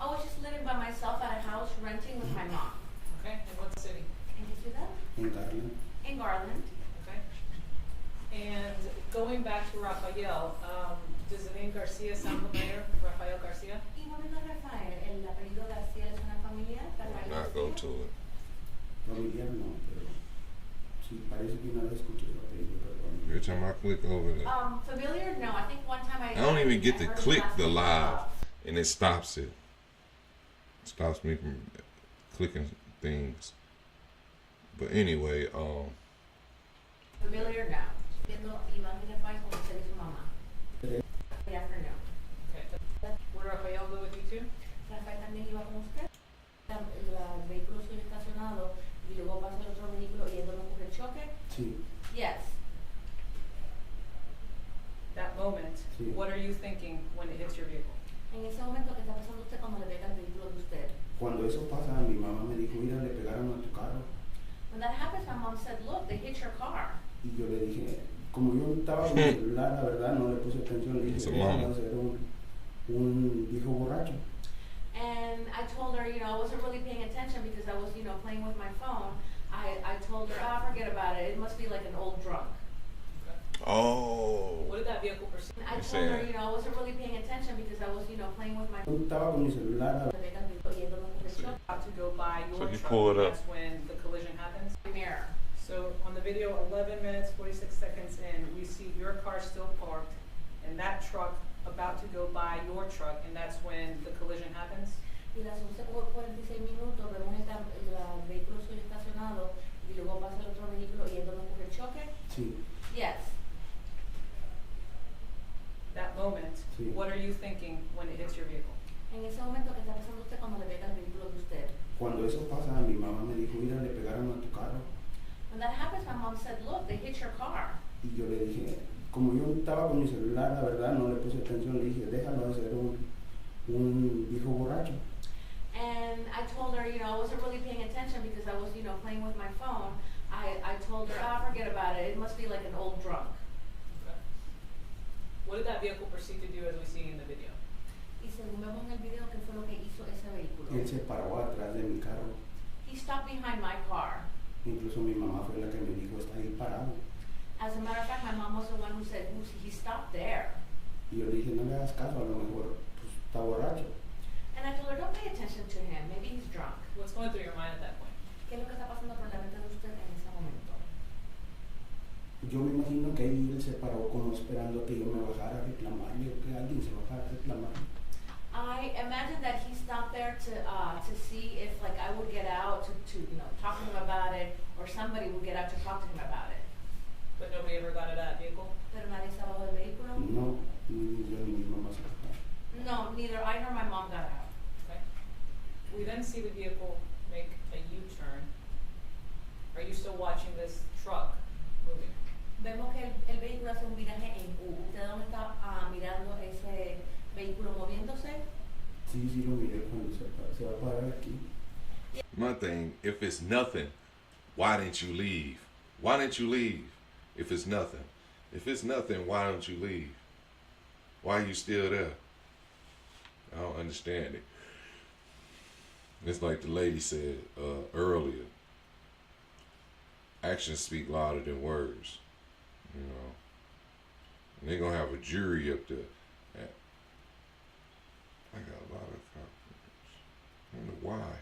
I was just living by myself at a house renting with my mom. Okay. And what city? ¿En qué ciudad? En Garland. In Garland. Okay. And going back to Rafael, does the name Garcia sound familiar? Rafael Garcia? Y volviendo a Rafael, ¿el apellido García es una familia? Will not go to it. Familiar no, pero sí, parece que una vez escuché su apellido, pero Every time I click over there, Familiar? No, I think one time I I don't even get to heard his click last the name live, up. and it stops it. Stops me from clicking things. But anyway, Familiar? No. Viendo Iván y Rafael con usted y su mamá. Good afternoon. Okay. Would Rafael go with you too? Rafael también iba con usted. El vehículo suyo estacionado y luego pasó el otro vehículo y él no ocurre el choque. sí. Yes. That moment, Sí. what are you thinking when it hits your vehicle? En ese momento que está pasando usted cuando le pega el vehículo de usted. Cuando eso pasa, mi mamá me dijo, mira, le pegaron a tu carro. When that happens, my mom said, look, they hit your car. Y yo le dije, como yo estaba con mi celular, la verdad, no le puse atención, le It's dije, a mom. era un viejo borracho. And I told her, I wasn't really paying attention because I was, playing with my phone. I told her, forget about it. It must be like an old drunk. oh, What did that vehicle perceive? I You're told her, saying- I wasn't really paying attention because I was, playing with my Yo estaba con mi celular, About to go by your So he truck, pulled and up. that's when the collision happens. mirror. So on the video, 11 minutes, 46 seconds in, we see your car still parked and that truck about to go by your truck, and that's when the collision happens. Y las 11:46 minutos vemos el vehículo suyo estacionado y luego pasa el otro vehículo y es donde ocurre el choque. sí. Yes. That moment, Sí. what are you thinking when it hits your vehicle? En ese momento que está pasando usted cuando le pega el vehículo de usted. Cuando eso pasa, mi mamá me dijo, mira, le pegaron a tu carro. When that happens, my mom said, look, they hit your car. Y yo le dije, como yo estaba con mi celular, la verdad, no le puse atención, le dije, déjalo de ser un viejo borracho. And I told her, I wasn't really paying attention because I was, playing with my phone. I told her, forget about it. It must be like an old drunk. Okay. What did that vehicle proceed to do as we see in the video? Y según vemos en el video, ¿qué fue lo que hizo ese vehículo? Él se paró atrás de mi carro. He stopped behind my car. Incluso mi mamá fue la que me dijo, está ahí parado. As a matter of fact, my mom was the one who said, he stopped there. Y yo le dije, no le hagas caso, a lo mejor pues, está borracho. And I told her, don't pay attention to him. Maybe he's drunk. What's going through your mind at that point? ¿Qué es lo que está pasando por la mente de usted en ese momento? Yo me imagino que ahí él se paró como esperando que yo me bajara a reclamarle, o que alguien se bajara a reclamarle. I imagine that he stopped there to see if I would get out to talk to him about it, or somebody would get out to talk to him about it. But nobody ever got out of that vehicle? Pero nadie estaba del vehículo. No, ni yo ni mi mamá se bajaron. No, neither I nor my mom got out. Okay. We then see the vehicle make a U-turn. Are you still watching this truck moving? Vemos que el vehículo hace un viraje en U. ¿Usted dónde está mirando ese vehículo moviéndose? Sí, sí lo miré cuando se va a parar aquí. My thing, if it's nothing, why didn't you leave? Why didn't you leave if it's nothing? If it's nothing, why don't you leave? Why are you still there? I don't understand it. It's like the lady said earlier. Actions speak louder than words. You know. And they're gonna have a jury up there. I got a lot of confidence. I don't know why.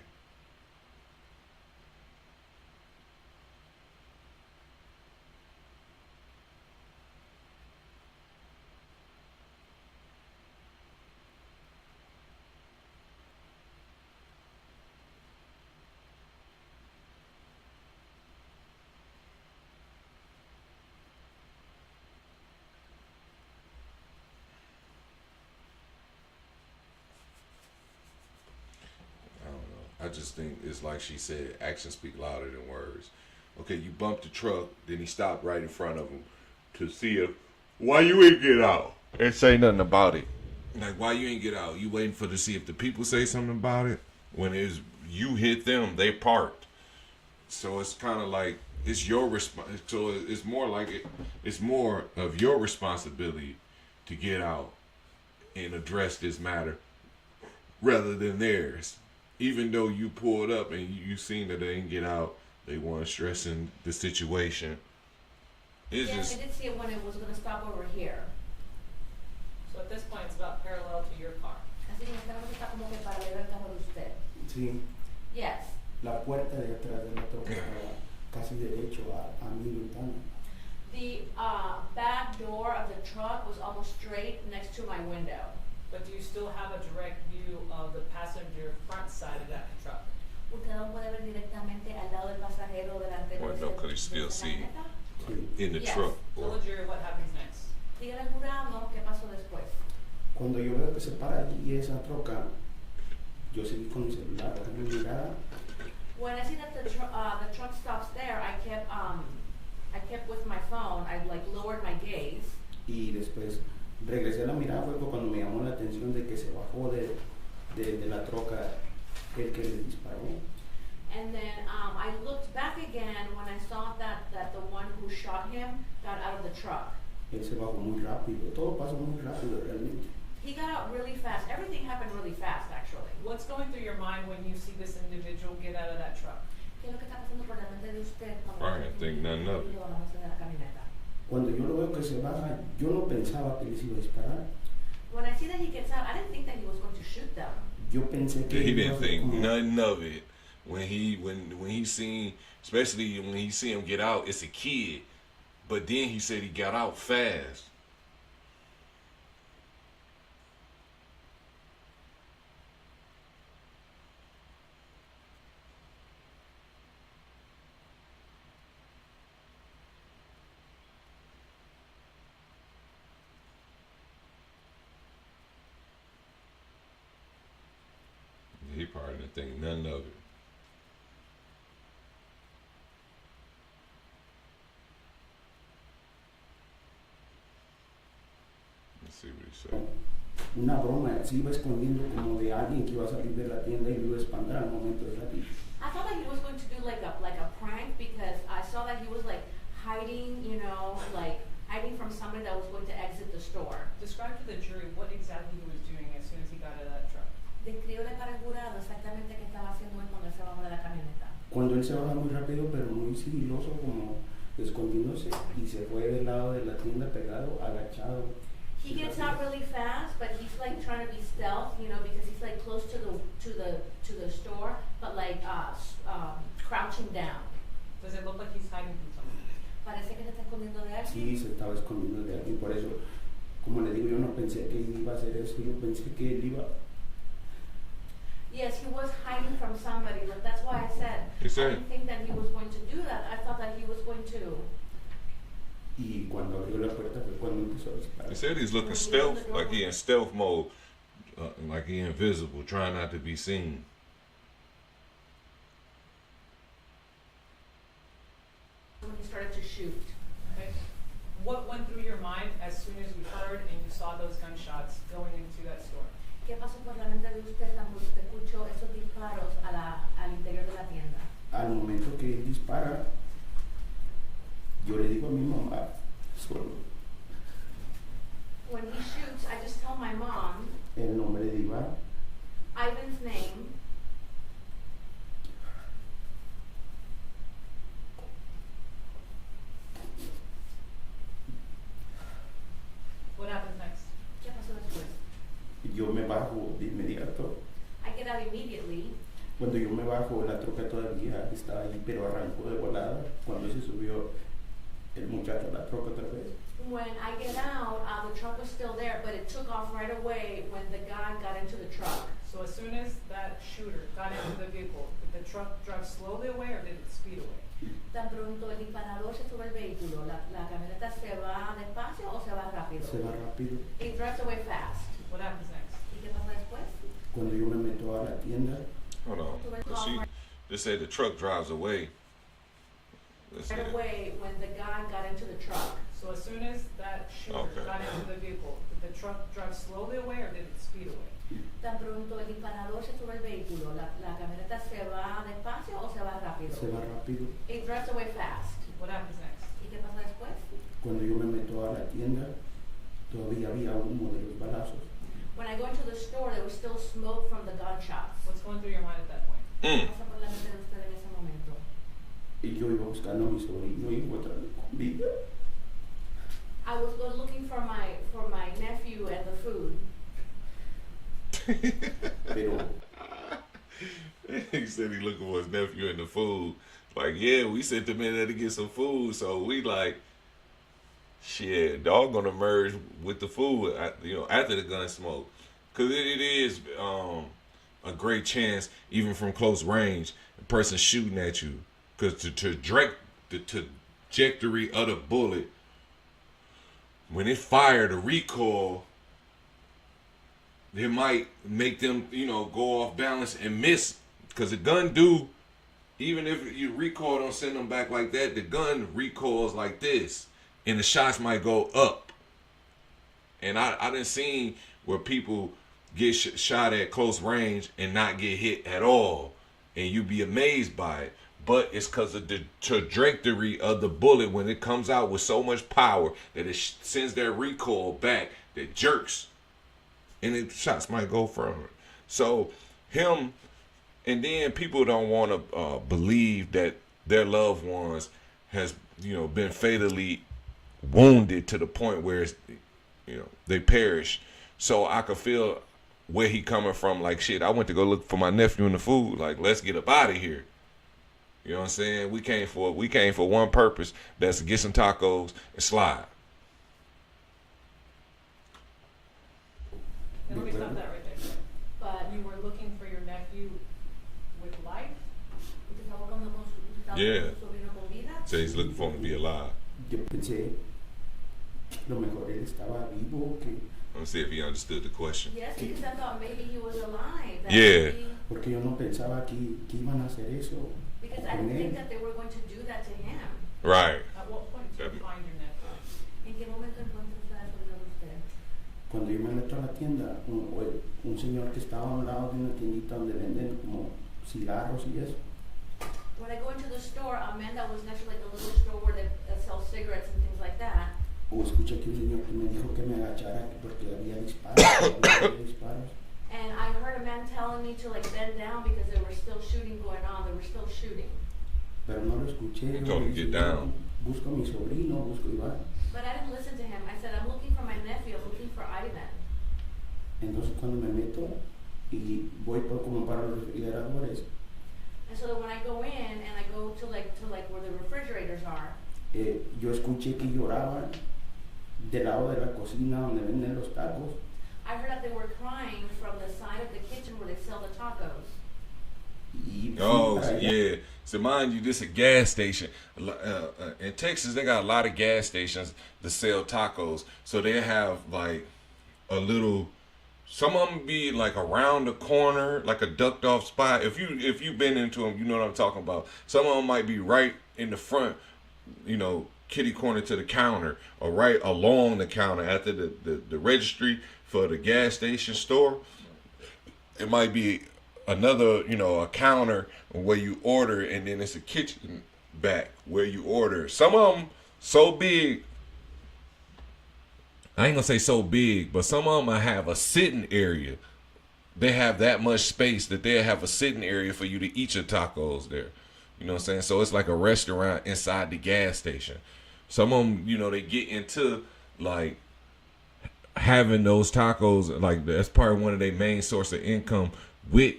I just think it's like she said, actions speak louder than words. Okay, you bumped the truck, then he stopped right in front of him to see if, why you ain't get out? And say nothing about it. Like, why you ain't get out? You waiting for to see if the people say something about it? When it's you hit them, they parked. So it's kind of like, it's your response. So it's more like it's more of your responsibility to get out and address this matter rather than theirs. Even though you pulled up and you seen that they didn't get out, they weren't stressing the situation. It's yes, just, I did see it when it was going to stop over here. So at this point, it's about parallel to your car. Así que esta está como que paralelo al carro de usted. Sí. Yes. La puerta de atrás de la troca estaba casi derecho a mi ventana. The back door of the truck was almost straight next to my window. But do you still have a direct view of the passenger front side of that truck? Usted no puede ver directamente al lado del pasajero delantero. well, no, because you still see in the Yes. truck. Tell the jury what happens next. Dígale al jurado qué pasó después. Cuando yo veo que se para allí esa troca, yo seguí con mi celular, mi mirada. When I see that the truck stops there, I kept with my phone. I like lowered my gaze. Y después regresé a la mirada fue cuando me llamó la atención de que se bajó de la troca el que le disparó. And then I looked back again when I saw that the one who shot him got out of the truck. Él se bajó muy rápido, todo pasó muy rápido realmente. He got out really fast. Everything happened really fast, actually. What's going through your mind when you see this individual get out of that truck? ¿Qué es lo que está pasando por la mente de usted cuando I didn't think nothing of it. de la camioneta? Cuando yo lo veo que se baja, yo no pensaba que les iba a disparar. When I see that he gets out, I didn't think that he was going to shoot them. Yo pensé que He didn't think nothing of it when he seen, especially when he see him get out. It's a kid, but then he said he got out fast. He probably didn't think none of it. Let's see what he said. Una broma, se iba escondiendo como de alguien que iba a salir de la tienda y lo iba a espantar al momento de salir. I thought that he was going to do like a prank because I saw that he was like hiding, like hiding from somebody that was going to exit the store. Describe to the jury what exactly he was doing as soon as he got out of that truck. Descríbele para el jurado exactamente qué estaba haciendo él cuando él se bajó de la camioneta. Cuando él se baja muy rápido, pero muy sigiloso, como escondiéndose, y se fue del lado de la tienda pegado, agachado. He gets out really fast, but he's like trying to be stealth, because he's like close to the store, but like crouching down. Does it look like he's hiding from someone? Parece que se está escondiendo de alguien. Sí, se estaba escondiendo de alguien, por eso, como le digo, yo no pensé que iba a hacer eso, yo pensé que él iba. Yes, he was hiding from somebody, but that's why I said I didn't think that he was going to do that. I thought that he was going to. Y cuando abrió la puerta fue cuando empezó a disparar. He said he's looking stealth, like he in stealth mode, like he invisible, trying not to be seen. When he started to shoot. Okay. What went through your mind as soon as you heard and you saw those gunshots going into that store? ¿Qué pasó por la mente de usted cuando usted escuchó esos disparos al interior de la tienda? Al momento que él dispara, yo le digo a mi mamá, solo When he shoots, I just tell my mom el nombre de Iván. Ivan's name. What happens next? ¿Qué pasó después? Yo me bajo de inmediato. I get out immediately. Cuando yo me bajo, la troca todavía estaba ahí, pero arrancó de volada. Cuando se subió el muchacho a la troca otra vez. When I get out, the truck was still there, but it took off right away when the guy got into the truck. So as soon as that shooter got into the vehicle, did the truck drive slowly away or did it speed away? Tan pronto el disparador se sube al vehículo, la camioneta se va despacio o se va rápido. Se va rápido. It drives away fast. What happens next? ¿Y qué pasa después? Cuando yo me meto a la tienda. Hold on. But she just said the truck drives away. Right away when the guy got into the truck. So as soon as that shooter got into the vehicle, did the truck drive slowly away or did it speed away? Tan pronto el disparador se sube al vehículo, la camioneta se va despacio o se va rápido. Se va rápido. It drives away fast. What happens next? ¿Y qué pasa después? Cuando yo me meto a la tienda, todavía había humo de los balazos. When I go into the store, there was still smoke from the gunshots. What's going through your mind at that point? ¿Qué pasa por la mente de usted en ese momento? Y yo iba buscando a mi sobrino y encontrando comida. I was looking for my nephew and the food. Pero he said he looking for his nephew and the food. Like, yeah, we sent him in there to get some food, so we like, shit, dog gonna merge with the food, after the gun smoke, cause it is a great chance, even from close range, a person shooting at you, cause the trajectory of the bullet, when it fired, the recoil, it might make them, go off balance and miss. Because the gun even if you recoil, don't send them back like that, the gun recoils like this. And the shots might go up. And I done seen where people get shot at close range and not get hit at all. And you be amazed by it. But it's because of the trajectory of the bullet when it comes out with so much power that it sends that recoil back, that jerks. And the shots might go further. So him, and then people don't want to believe that their loved ones has, been fatally wounded to the point where it's, they perish. So I could feel where he coming from. Like, shit, I went to go look for my nephew and the food. Like, let's get up out of here. You know what I'm saying? We came for one purpose. That's to get some tacos and slide. And let me stop that right there. But you were looking for your nephew with life? Yeah. So he's looking for him to be alive. Yo pensé, lo mejor él estaba vivo, que. Let's see if he understood the question. Yes, because I thought maybe he was alive. Yeah. Porque yo no pensaba que iban a hacer eso. Because I didn't think that they were going to do that to him. Right. At what point did you find your nephew? ¿En qué momento encuentra usted a su hijo usted? Cuando yo me meto a la tienda, un señor que estaba a un lado de una tiendita donde venden como cigarros y eso. When I go into the store, a man that was next to like a little store where they sell cigarettes and things like that. O escuché que un señor que me dijo que me agachara porque había disparos. And I heard a man telling me to like bend down because there were still shooting going on. They were still shooting. Pero no lo escuché. He told him to get down. Busco a mi sobrino, busco a Iván. But I didn't listen to him. I said, I'm looking for my nephew. I'm looking for Ivan. Entonces cuando me meto y voy por como para los refrigeradores. And so that when I go in and I go to like where the refrigerators are. Yo escuché que lloraban del lado de la cocina donde venden los tacos. I heard that they were crying from the side of the kitchen where they sell the tacos. Oh, yeah. So mind you, this is a gas station. In Texas, they got a lot of gas stations that sell tacos. So they have like a little some of them be like around the corner, like a ducked off spot. If you've been into them, you know what I'm talking about. Some of them might be right in the front, you know, kitty corner to the counter, or right along the counter after the registry for the gas station store. It might be another, you know, a counter where you order, and then it's a kitchen back where you order. Some of them so big, I ain't gonna say so big, but some of them might have a sitting area. They have that much space that they'll have a sitting area for you to eat your tacos there. You know what I'm saying? So it's like a restaurant inside the gas station. Some of them, you know, they get into like having those tacos, like that's probably one of their main source of income with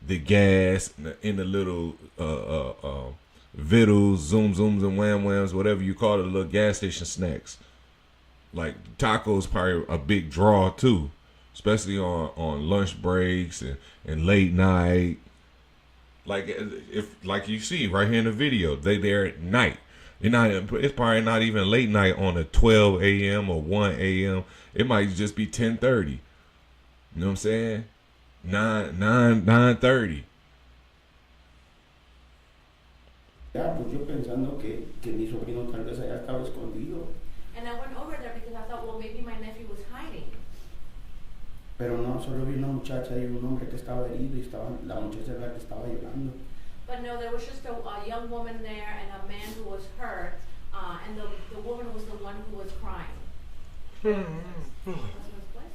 the gas in the little vittles, zooms and wham whams, whatever you call it, the little gas station snacks. Like tacos probably a big draw too, especially on lunch breaks and late night. Like if like you see right here in the video, they there at night. It's probably not even late night on a 12 a.m. or 1 a.m. It might just be 10:30. You know what I'm saying? 9:30. Ya, pues yo pensando que mi sobrino tal vez haya estado escondido. And I went over there because I thought, well, maybe my nephew was hiding. Pero no, solo vi una muchacha y un hombre que estaba herido y la muchacha era la que estaba llorando. But no, there was just a young woman there and a man who was hurt, and the woman was the one who was crying.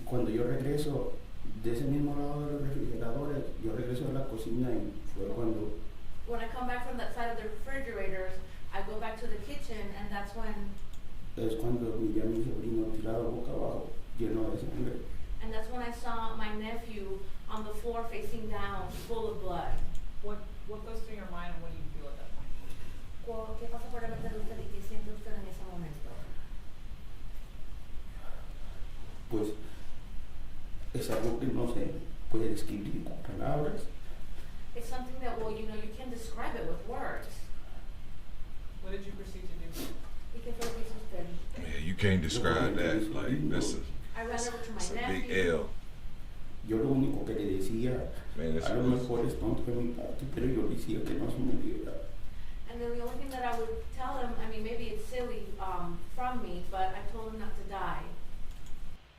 Cuando yo regreso de ese mismo lado de los refrigeradores, yo regreso a la cocina y fue cuando... When I come back from that side of the refrigerators, I go back to the kitchen, and that's when... Es cuando miré a mi sobrino tirado boca abajo, lleno de sangre. And that's when I saw my nephew on the floor facing down, full of blood. What goes through your mind and what do you feel at that point? ¿Qué pasa por la mente de usted y qué siente usted en ese momento? Pues es algo que no se puede describir con palabras. It's something that, well, you know, you can't describe it with words. What did you proceed to do? ¿Y qué fue lo que hizo usted? Yeah, you can't describe that. Like that's I ran over to my a nephew. big L. Yo lo único que le decía, a lo mejor es tonto de mi parte, pero yo le decía que no se muriera. And then the only thing that I would tell him, I mean, maybe it's silly from me, but I told him not to die.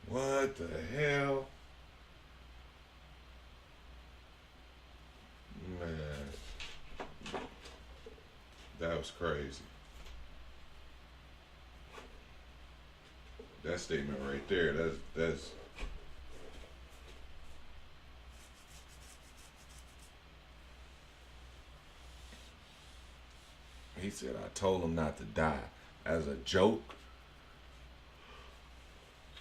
What the hell? Man. That was crazy. That statement right there, that's he said, I told him not to die as a joke.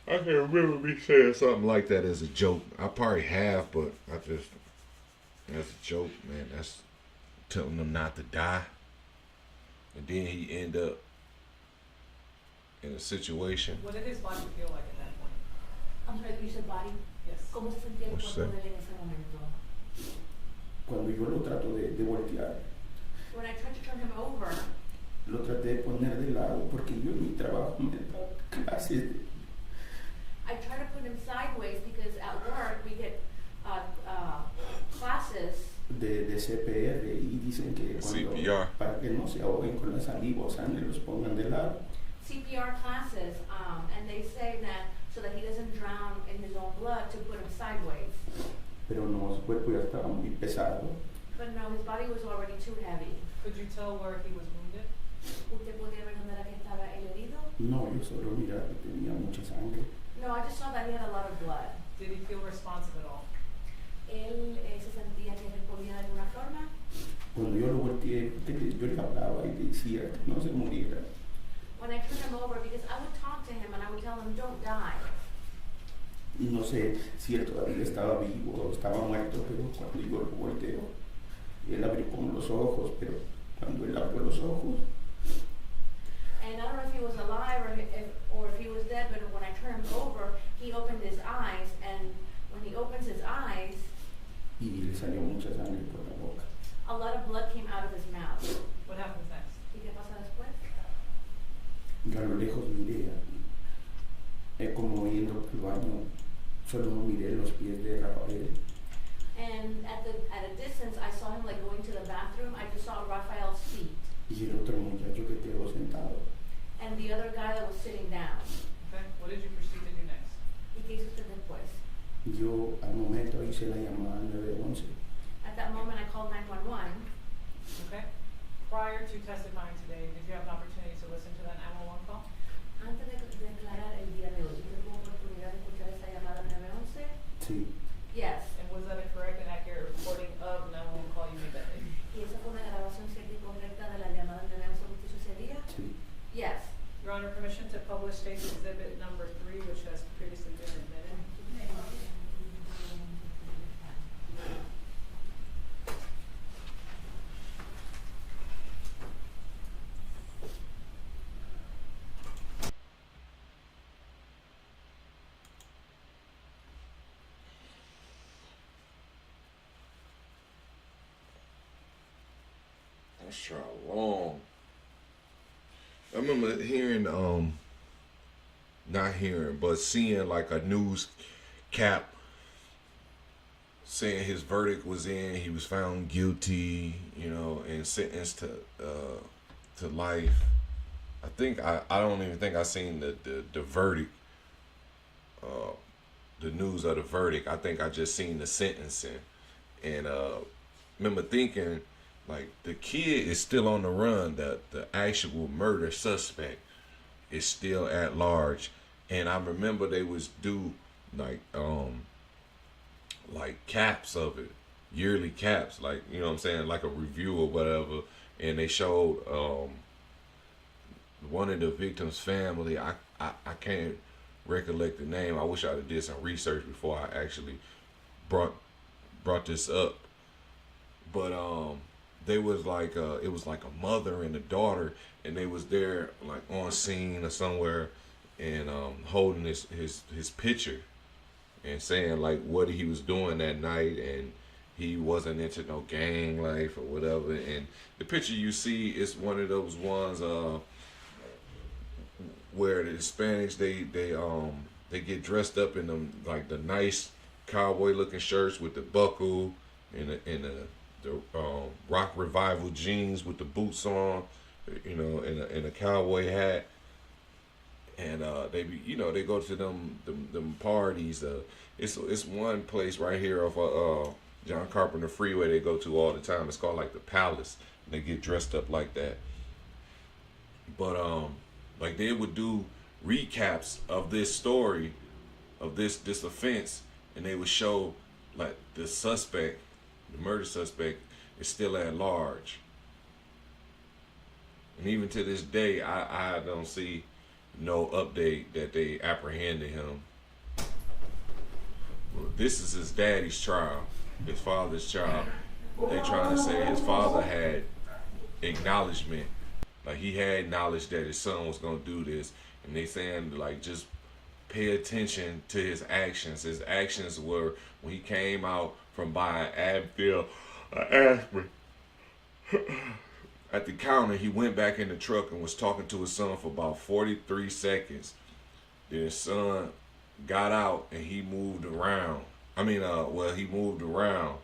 I can't remember me saying something like that as a joke. I probably have, but as a joke, man, that's telling him not to die. And then he end up in a situation. What did his body feel like at that point? I'm sorry, you said body? Yes. ¿Cómo se sentía el cuerpo de él en ese momento? Cuando yo lo trato de voltear, When I tried to turn him over, lo traté de poner de lado porque yo en mi trabajo me da clases. I tried to put him sideways because at work we get classes. De CPR y dicen que cuando, CPR. para que no se ahoguen con la saliva o sangre los pongan de lado. CPR classes, and they say that so that he doesn't drown in his own blood, to put him sideways. Pero no, su cuerpo ya estaba muy pesado. But no, his body was already too heavy. Could you tell where he was wounded? ¿Usted podía ver dónde era que estaba el herido? No, yo solo miraba que tenía mucha sangre. No, I just saw that he had a lot of blood. Did he feel responsive at all? Él se sentía que respondía de alguna forma. Cuando yo lo volteé, yo le hablaba y le decía que no se muriera. When I turned him over, because I would talk to him and I would tell him, don't die. No sé si él todavía estaba vivo o estaba muerto, pero cuando yo lo volteo, él abrió como los ojos, pero cuando él abrió los ojos, And I don't know if he was alive or if he was dead, but when I turned him over, he opened his eyes, and when he opens his eyes, y le salió mucha sangre por la boca. a lot of blood came out of his mouth. What happens next? ¿Y qué pasa después? Yo a lo lejos miré, como yendo al baño, Solo miré los pies de Rafael. And at a distance, I saw him like going to the bathroom. I just saw Rafael's feet. Y el otro muchacho que quedó sentado. And the other guy that was sitting down. Okay, what did you proceed to do next? ¿Y qué hizo usted después? Yo al momento hice la llamada al 911. At that moment, I called 911. Okay. Prior to testifying today, did you have an opportunity to listen to that 911 call? Antes de declarar el día de hoy, ¿tuvo oportunidad de escuchar esa llamada al 911? Sí. Yes. And was that a correct and accurate recording of 911 call you made that day? ¿Y esa fue una grabación cierta y correcta de la llamada al 911 que usted hizo ese día? Sí. Yes. Your Honor, permission to publish State Exhibit number 3, which has previously been admitted. That's sure long. I remember hearing, not hearing, but seeing like a news cap saying his verdict was in, he was found guilty, you know, and sentenced to life. I think I don't even think I seen the verdict, the news of the verdict. I think I just seen the sentencing, and remember thinking, like, the kid is still on the run. The actual murder suspect is still at large. And I remember they was do like caps of it, yearly caps, like, you know what I'm saying, like a review or whatever. And they showed one of the victims' family. I can't recollect the name. I wish I did some research before I actually brought this up. But they was like it was like a mother and a daughter, and they was there like on scene or somewhere, and holding his picture and saying like what he was doing that night, and he wasn't into no gang life or whatever. And the picture you see is one of those ones where the Hispanics they get dressed up in them like the nice cowboy looking shirts with the buckle and the rock revival jeans with the boots on, you know, and a cowboy hat, and they be, you know, they go to them parties. It's one place right here off John Carpenter Freeway they go to all the time. It's called like the Palace. And they get dressed up like that. But like they would do recaps of this story, of this offense, and they would show like the suspect, the murder suspect, is still at large. And even to this day, I don't see no update that they apprehended him. Well, this is his daddy's trial, his father's child. They trying to say his father had acknowledgement, like he had knowledge that his son was gonna do this, and they saying like just pay attention to his actions. His actions were when he came out from buying Advil, aspirin. At the counter, he went back in the truck and was talking to his son for about 43 seconds. Then his son got out and he moved around. He moved around,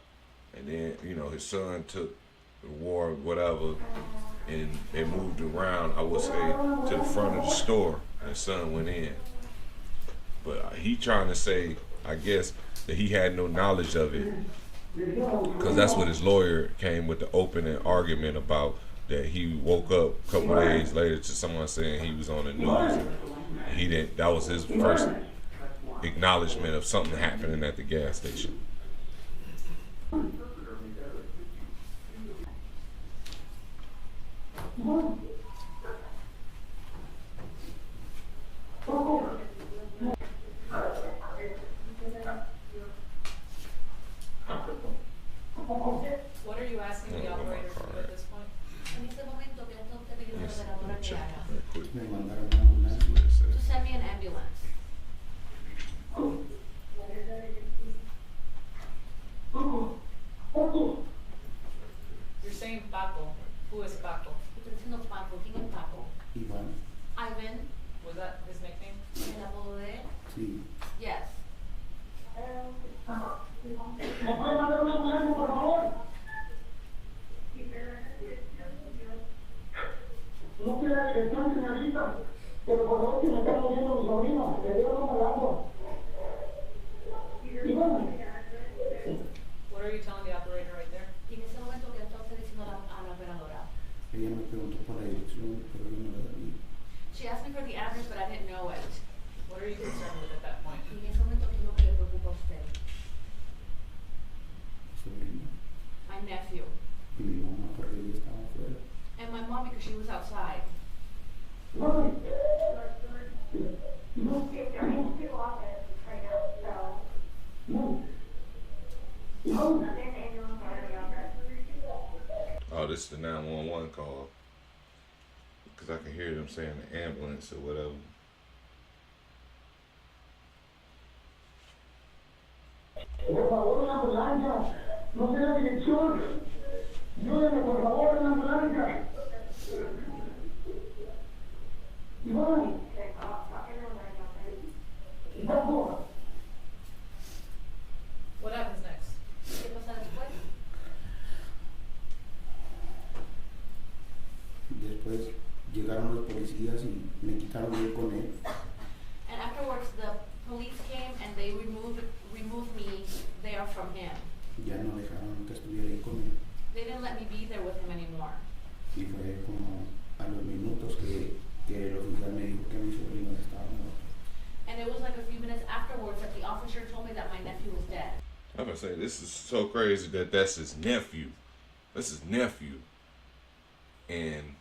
and then, you know, his son took the war, whatever, and they moved around, I would say, to the front of the store, and his son went in. But he trying to say, I guess, that he had no knowledge of it, because that's what his lawyer came with the opening argument about, that he woke up a couple days later to someone saying he was on the news. And he didn't. That was his first acknowledgement of something happening at the gas station. What are you asking the operator to do at this point? En este momento, ¿qué está usted pidiendo a la operadora que haga? Me mandaron una ambulancia. To send me an ambulance. You're saying Paco. Who is Paco? Usted diciendo Paco. ¿Quién es Paco? Iván. Ivan. Was that his nickname? ¿El apodo de él? Sí. Yes. ¿Me puede mandar una ambulancia, por favor? No quiero la dirección, señorita, pero por favor que me están moviendo mi sobrino, le dio un malazo. Y bueno. What are you telling the operator right there? Y en ese momento que está usted diciendo a la operadora. Ella me preguntó por la dirección, pero yo no la sabía. She asked me for the address, but I didn't know it. What are you concerned with at that point? Y en ese momento, ¿qué es lo que le preocupa a usted? Sobrino. My nephew. Y mi mamá, porque ella estaba afuera. And my mom, because she was outside. Oh, this is the 911 call. Because I can hear them saying the ambulance or whatever. Por favor, una ambulancia. No sé la dirección. Ayúdenme, por favor, una ambulancia. Iván. Bajo. What happens next? ¿Qué pasa después? Después llegaron los policías y me quitaron ir con él. And afterwards, the police came and they removed me there from him. Ya no dejaron que estuviera ahí con él. They didn't let me be there with him anymore. Y fue como a los minutos que el oficial me dijo que mi sobrino estaba muerto. And it was like a few minutes afterwards that the officer told me that my nephew was dead. I'm gonna say this is so crazy that that's his nephew. That's his nephew. And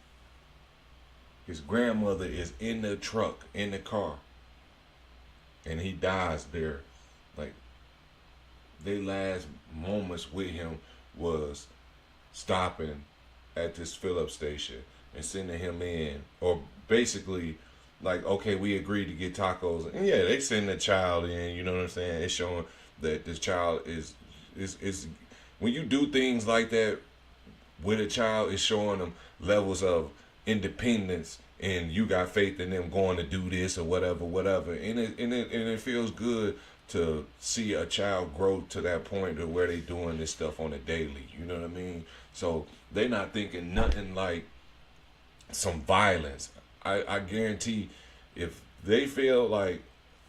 his grandmother is in the truck, in the car. And he dies there. Like, their last moments with him was stopping at this fill-up station and sending him in. Or basically, like, okay, we agreed to get tacos. And yeah, they send the child in, you know what I'm saying? It's showing that this child is when you do things like that with a child, it's showing them levels of independence, and you got faith in them going to do this or whatever. And it feels good to see a child grow to that point to where they doing this stuff on a daily. You know what I mean? So they not thinking nothing like some violence. I guarantee if they feel like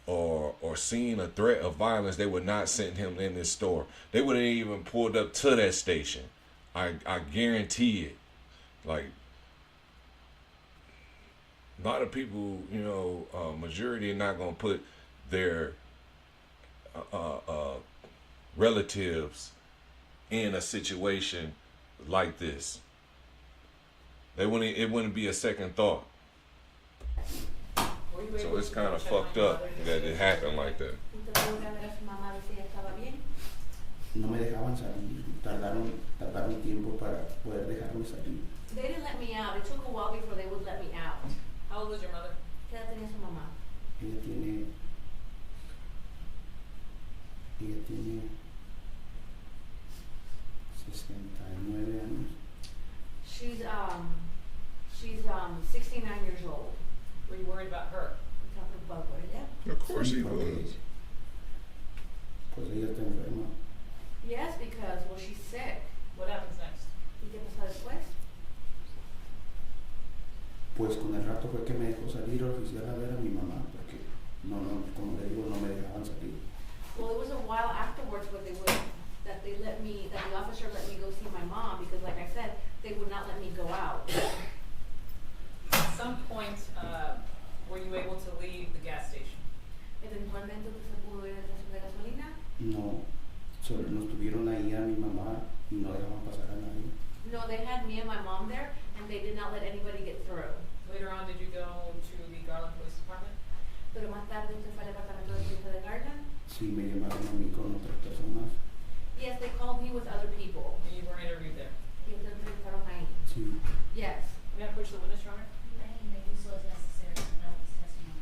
or seen a threat of violence, they would not send him in this store. They wouldn't even pulled up to that station. I guarantee it. Like, a lot of people, you know, majority are not gonna put their relatives in a situation like this. It wouldn't be a second thought. So it's kind of fucked up that it happened like that. No me dejaban salir, tardaron tiempo para poder dejarme salir. They didn't let me out. It took a while before they would let me out. How old was your mother? ¿Qué edad tenía su mamá? Ella tiene 69 años. She's 69 years old. Were you worried about her? ¿Está preocupado por ella? Of course he was. Pues ella está enferma. Yes, because, well, she's sick. What happens next? ¿Y qué pasa después? Pues con el rato fue que me dejó salir el oficial a ver a mi mamá, porque no, como le digo, no me dejaban salir. Well, it was a while afterwards when the officer let me go see my mom, because like I said, they would not let me go out. At some point, were you able to leave the gas station? Eventualmente usted se pudo ir a la estación de gasolina. No, solo nos tuvieron ahí a mi mamá y no dejaban pasar a nadie. No, they had me and my mom there, and they did not let anybody get through. Later on, did you go to the Garland Police Department? Pero más tarde usted fue al departamento de policía de Garland. Sí, me llamaron a mí con otras personas. Yes, they called me with other people. And you were interviewed there? Y te entrevistaron ahí. Sí. Yes. May I push the witness, Your Honor? Maybe so is necessary to know this testimony.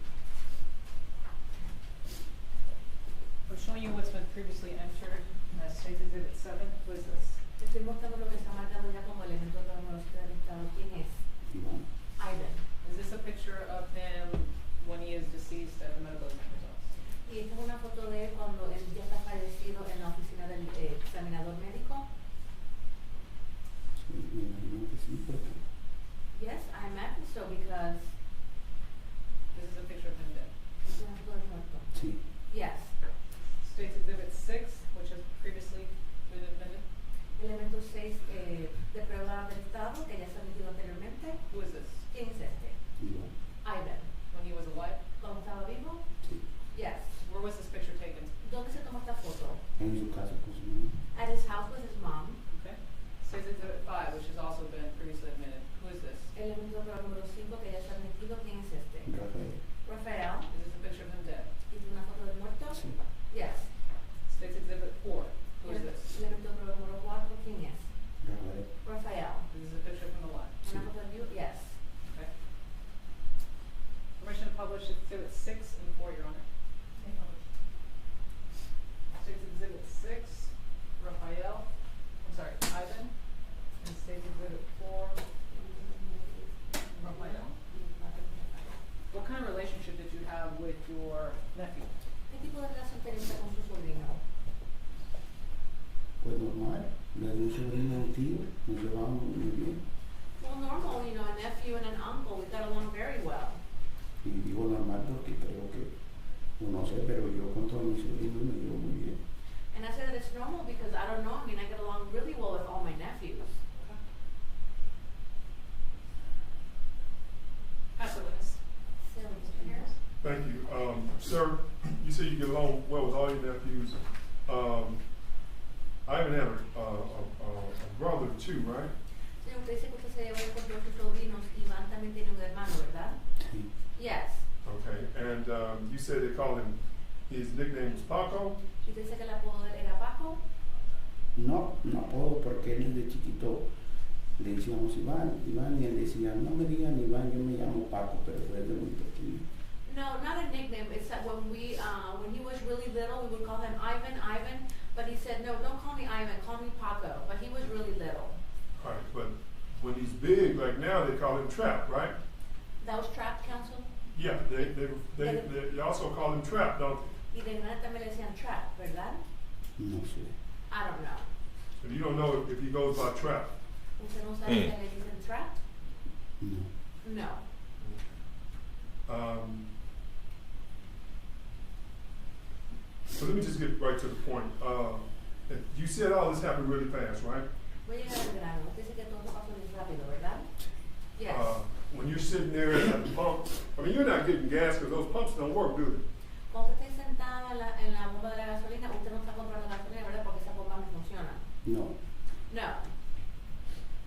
We're showing you what's been previously entered, State Exhibit 7. What is this? Estoy mostrando lo que está marcado ya como elemento de nuestro estado. ¿Quién es? Iván. Ivan. Is this a picture of him when he is deceased at the medical examiner's office? Y esta es una foto de él cuando él ya está fallecido en 6 de prueba del Estado que ya se ha metido anteriormente. Who is this? ¿Quién es este? Ivan. When he was a what? ¿Cuando estaba vivo? Yes. Where was this picture taken? ¿Dónde se tomó esta foto? En su casa con su mamá. At his house with his mom. Okay. States Exhibit 5, which has also been previously admitted. Who is this? Elemento de prueba número 5 que ya se ha metido. ¿Quién es este? Rafael. Rafael. Is this a picture of him dead? ¿Es una foto del muerto? Sí. Yes. States Exhibit 4. Who is this? Elemento de prueba número 4. ¿Quién es? Rafael. Rafael. This is a picture from the what? ¿Una foto de you? Yes. Okay. Permission to publish Exhibit 6 and 4, Your Honor. States Exhibit 6, Rafael, I'm sorry, Ivan, and States Exhibit 4, Rafael. What kind of relationship did you have with your nephew? ¿Qué tipo de relación tenía con su sobrino? Pues normal, la de un sobrino y un tío, nos llevábamos muy bien. Well, normal, you know, a nephew and an uncle, we got along very well. Y digo normal porque creo que, no sé, pero yo con todos mis sobrinos me llevo muy bien. And I said that it's normal because I don't know, I mean, I get along really well with all my nephews. Pass the witness. Thank you. Sir, you said you get along well with all your nephews. I even had a brother too, right? Sí, usted dice que usted se lleva bien con todos sus sobrinos. Iván también tiene un hermano, ¿verdad? Sí. Yes. Okay, and you said they called him, his nickname was Paco? ¿Y usted dice que el apodo de él era Paco? No, no puedo porque él desde chiquito le decíamos Iván, Iván, y él decía, no me digan Iván, yo me llamo Paco, pero fue desde muy pequeño. No, not a nickname. It's that when when he was really little, we would call him Ivan, but he said, no, don't call me Ivan, call me Paco. But he was really little. All right, but when he's big, like now, they call him Trap, right? That was Trap, counsel? Yeah, they also call him Trap, don't they? Y de grande también le decían Trap, ¿verdad? No sé. I don't know. So you don't know if he goes by Trap? ¿Usted no sabe que le dicen Trap? No. No. So let me just get right to the point. You said all this happened really fast, right? Voy a llegar al grano. Usted dice que todo pasó muy rápido, ¿verdad? Yes. When you're sitting there at the pump, I mean, you're not getting gas because those pumps don't work, do they? Cuando usted esté sentado en la bomba de la gasolina, usted no está comprando gasolina, ¿verdad? Porque esa bomba no funciona. No. No.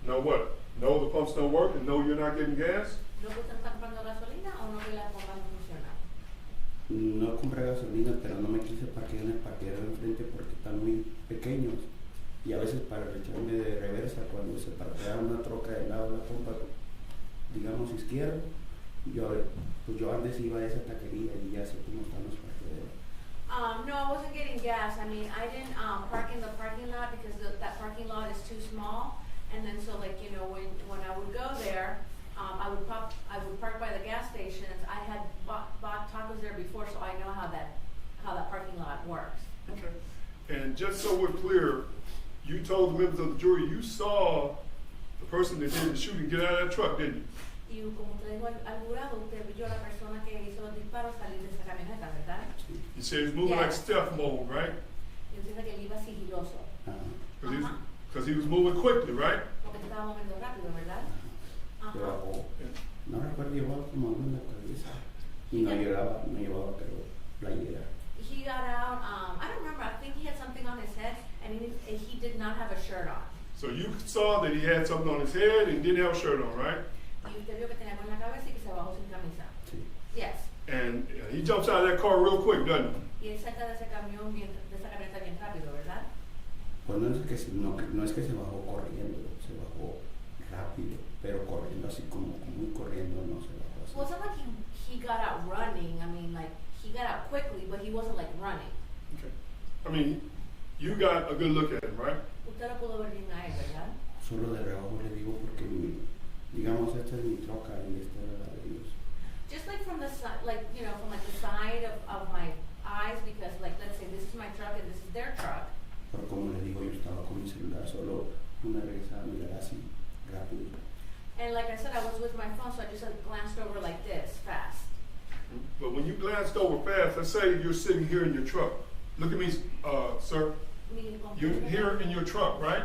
No what? No, the pumps don't work, and no, you're not getting gas? ¿No que usted no está comprando gasolina o no que la bomba no funciona? No compré gasolina, pero no me quise parquear en el parqueadero de enfrente porque están muy pequeños. Y a veces para echarme de reversa, cuando se parquea una troca del lado de la pompa, digamos izquierdo, yo antes iba a esa taquería y ya sé cómo están los parqueaderos. No, I wasn't getting gas. I mean, I didn't park in the parking lot because that parking lot is too small. And then so, like, you know, when I would go there, I would park by the gas stations. I had bought tacos there before, so I know how that parking lot works. Okay. And just so we're clear, you told the members of the jury you saw the person that did the shooting get out of that truck, didn't you? Y como usted dijo al jurado, usted vio a la persona que hizo los disparos salir de esa camioneta, ¿verdad? You said he was moving like Yes. stealth mode, right? Y usted dice que él iba sigiloso. Because he was moving quickly, right? Porque se estaba moviendo rápido, ¿verdad? Se bajó. No recuerdo, llevaba como algo en la cabeza. Y no llevaba, pero playera. He got out, I don't remember, I think he had something on his head, and he did not have a shirt on. So you saw that he had something on his head and didn't have a shirt on, right? Y usted vio que tenía algo en la cabeza y que se bajó sin camisa. Sí. Yes. And he jumps out of that car real quick, doesn't he? Y él salta de ese camión de esa camioneta bien rápido, ¿verdad? Pues no es que se bajó corriendo, se bajó rápido, pero corriendo así como muy corriendo, no se bajó así. Well, it's not like he got out running. I mean, like, he got out quickly, but he wasn't like running. Okay. I mean, you got a good look at him, right? Usted lo pudo ver bien a él, ¿verdad? Solo de reojo le digo porque, digamos, esta es mi troca y esta era la de ellos. Just like from the side, like, you know, from like the side of my eyes, because like, let's say this is my truck and this is their truck. Pero como le digo, yo estaba con mi celular, solo una regresada a mirar así, rápido. And like I said, I was with my phone, so I just like glanced over like this, fast. But when you glanced over fast, let's say you're sitting here in your truck. Look at me, sir. You're here in your truck, right?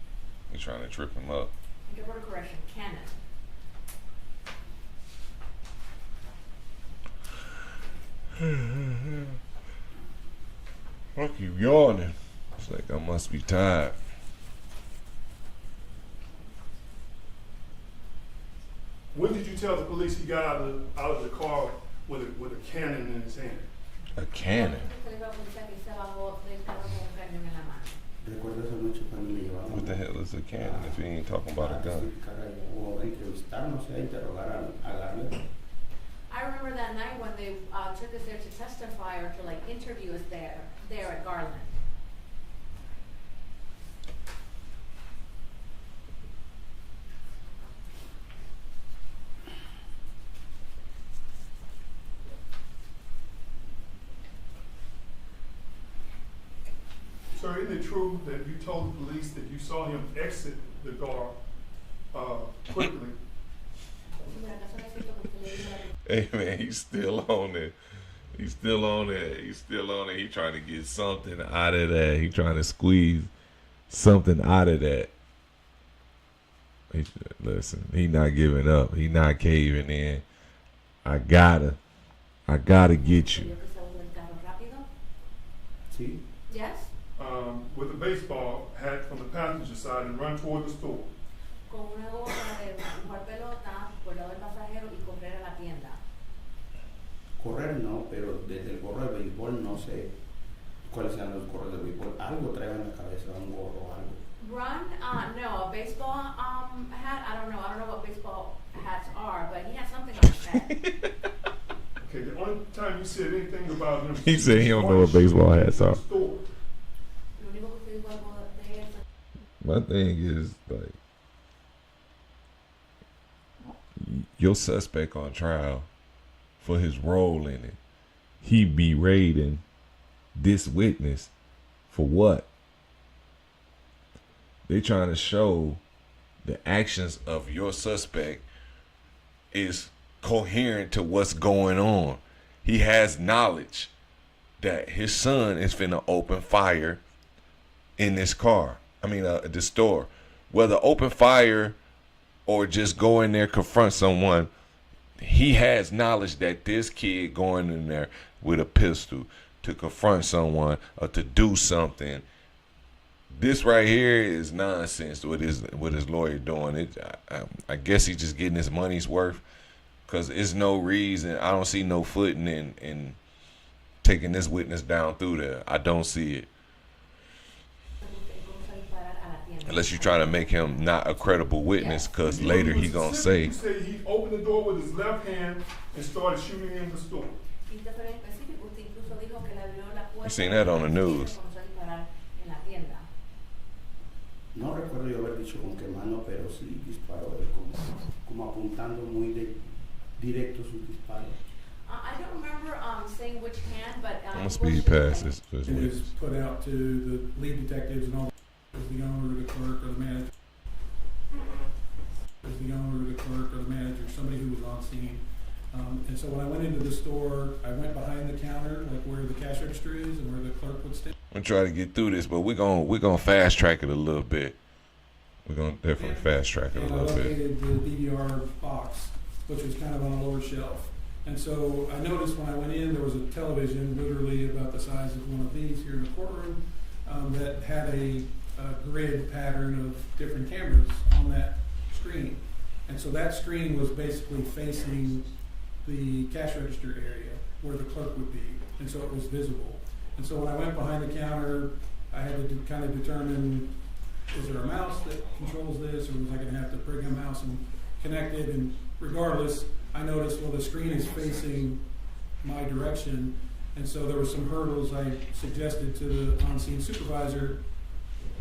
trying to trip him up. Give her a correction. Cannon. I keep yawning. It's like I must be tired. When did you tell the police he got out of the car with a cannon in his hand? A cannon? Recuerdo esa noche cuando me llevaban. What the hell is a cannon if he ain't talking about a gun? O entrevistar, no sé, interrogar a Garland. I remember that night when they took us there to testify or to like interview us there at Garland. Sir, isn't it true that you told the police that you saw him exit the car quickly? Hey man, he's still on it. He's still on it. He's still on it. He trying to get something out of that. He trying to squeeze something out of that. Listen, he not giving up. He not caving in. I gotta get you. See? Yes. With a baseball hat from the passenger side and run toward the store. Con una gorra de jugar pelota por el lado del pasajero y correr a la tienda. Correr no, pero desde el gorro de béisbol no sé cuáles sean los gorros de béisbol. Algo trae en la cabeza, un gorro o algo. Run? No, a baseball hat. I don't know what baseball hats are, but he had something on his head. Okay, the only time you said anything about him. He said he don't know what baseball hats are. My thing is like your suspect on trial for his role in it. He berating this witness for what? They trying to show the actions of your suspect is coherent to what's going on. He has knowledge that his son is finna open fire in this car. The store. Whether open fire or just go in there, confront someone, he has knowledge that this kid going in there with a pistol to confront someone or to do something. This right here is nonsense. What his lawyer doing? I guess he's just getting his money's worth, because it's no reason. I don't see no footing in taking this witness down through there. I don't see it. Unless you try to make him not a credible witness, because later he gonna say. You say he opened the door with his left hand and started shooting in the store. You seen that on the news. No recuerdo yo haber dicho con qué mano, pero sí disparó como apuntando muy directo sus disparos. I don't remember saying which hand, but I'm gonna speed past this. It was put out to the lead detectives and all the owner, the clerk, or the manager. The owner, the clerk, or the manager, somebody who was on scene. And so when I went into the store, I went behind the counter, like where the cash register is and where the clerk would stand. I'm gonna try to get through this, but we're gonna fast track it a little bit. We're gonna definitely fast track it a little bit. I located the DVR box, which was kind of on a lower shelf. And so I noticed when I went in, there was a television literally about the size of one of these here in the courtroom that had a grid pattern of different cameras on that screen. And so that screen was basically facing the cash register area where the clerk would be. And so it was visible. And so when I went behind the counter, I had to kind of determine, is there a mouse that controls this, or was I going to have to bring a mouse and connect it? And regardless, I noticed, well, the screen is facing my direction. And so there were some hurdles I suggested to the on-scene supervisor.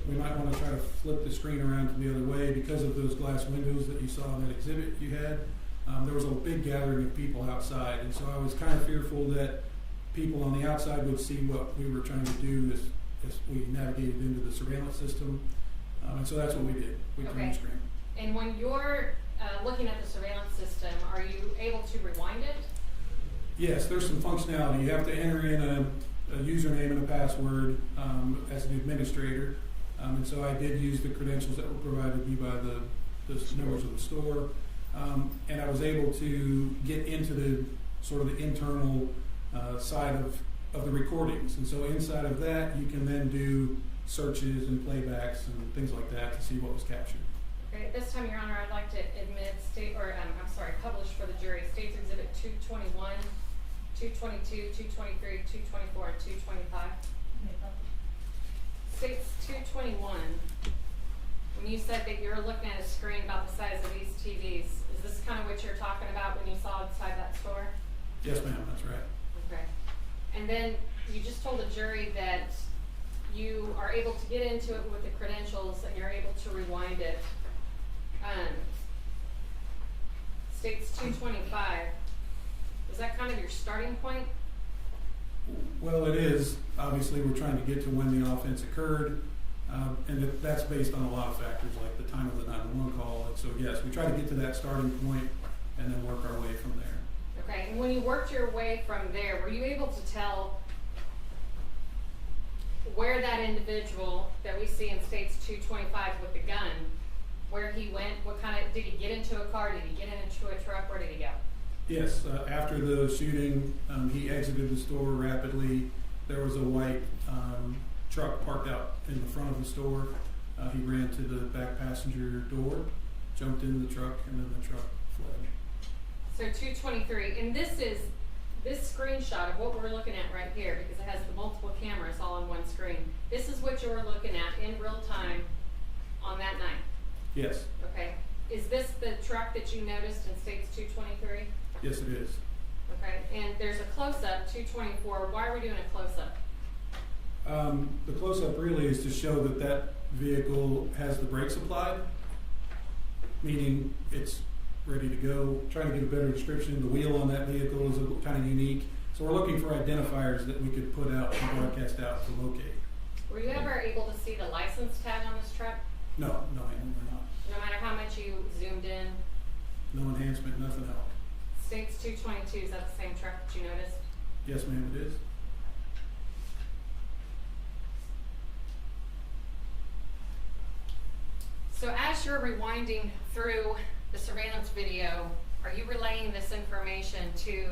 We might want to try to flip the screen around to the other way because of those glass windows that you saw in that exhibit you had. There was a big gathering of people outside, and so I was kind of fearful that people on the outside would see what we were trying to do as we navigated into the surveillance system. And so that's what we did. We turned the screen. And when you're looking at the surveillance system, are you able to rewind it? Yes, there's some functionality. You have to enter in a username and a password as an administrator. And so I did use the credentials that were provided me by the members of the store. And I was able to get into the sort of the internal side of the recordings. And so inside of that, you can then do searches and playbacks and things like that to see what was captured. Okay, at this time, Your Honor, I'd like to publish for the jury State's Exhibit 221, 222, 223, 224, and 225. State's 221. When you said that you're looking at a screen about the size of these TVs, is this kind of what you're talking about when you saw inside that store? Yes, ma'am, that's right. Okay. And then you just told the jury that you are able to get into it with the credentials and you're able to rewind it. State's 225. Is that kind of your starting point? Well, it is. Obviously, we're trying to get to when the offense occurred, and that's based on a lot of factors like the time of the 911 call. And so, yes, we try to get to that starting point and then work our way from there. Okay, and when you worked your way from there, were you able to tell where that individual that we see in States 225 with the gun, where he went, what kind of, did he get into a car, did he get into a truck, where did he go? Yes, after the shooting, he exited the store rapidly. There was a white truck parked out in the front of the store. He ran to the back passenger door, jumped in the truck, and then the truck fled. So 223, and this is this screenshot of what we're looking at right here, because it has the multiple cameras all on one screen. This is what you were looking at in real time on that night. Yes. Okay. Is this the truck that you noticed in States 223? Yes, it is. Okay. And there's a close-up, 224. Why are we doing a close-up? The close-up really is to show that that vehicle has the brakes applied, meaning it's ready to go. Trying to get a better description. The wheel on that vehicle is kind of unique. So we're looking for identifiers that we could put out and broadcast out to locate. Were you ever able to see the license tag on this truck? No, ma'am, we're not. No matter how much you zoomed in? No enhancement, nothing else. States 222, is that the same truck that you noticed? Yes, ma'am, it is. So as you're rewinding through the surveillance video, are you relaying this information to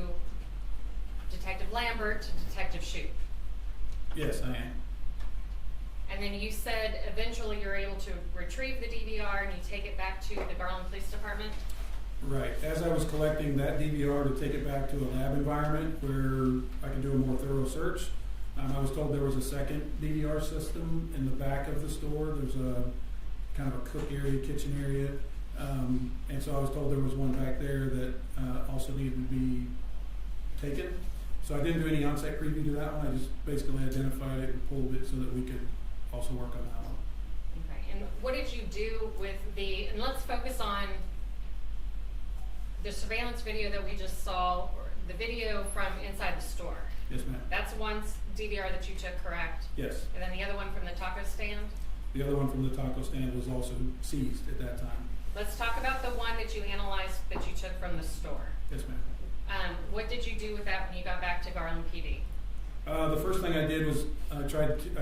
Detective Lambert, to Detective Shoup? Yes, I am. And then you said eventually you're able to retrieve the DVR and you take it back to the Garland Police Department? Right. As I was collecting that DVR to take it back to a lab environment where I could do a more thorough search, I was told there was a second DVR system in the back of the store. There's a kind of a cook area, kitchen area. And so I was told there was one back there that also needed to be taken. So I didn't do any on-site preview to that one. I just basically identified it and pulled it so that we could also work on that one. Okay. And what did you do with and let's focus on the surveillance video that we just saw, or the video from inside the store. Yes, ma'am. That's one DVR that you took, correct? Yes. And then the other one from the taco stand? The other one from the taco stand was also seized at that time. Let's talk about the one that you analyzed that you took from the store. Yes, ma'am. What did you do with that when you got back to Garland PD? The first thing I did was I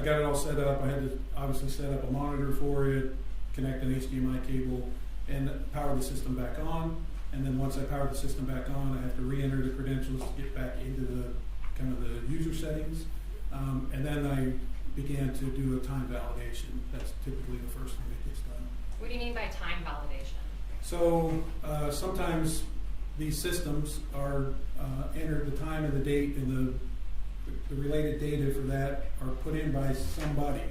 got it all set up. I had to obviously set up a monitor for it, connect an HDMI cable, and power the system back on. And then once I powered the system back on, I have to re-enter the credentials to get back into the kind of the user settings. And then I began to do a time validation. That's typically the first thing that gets done. What do you mean by time validation? So sometimes these systems are entered, the time and the date and the related data for that are put in by somebody.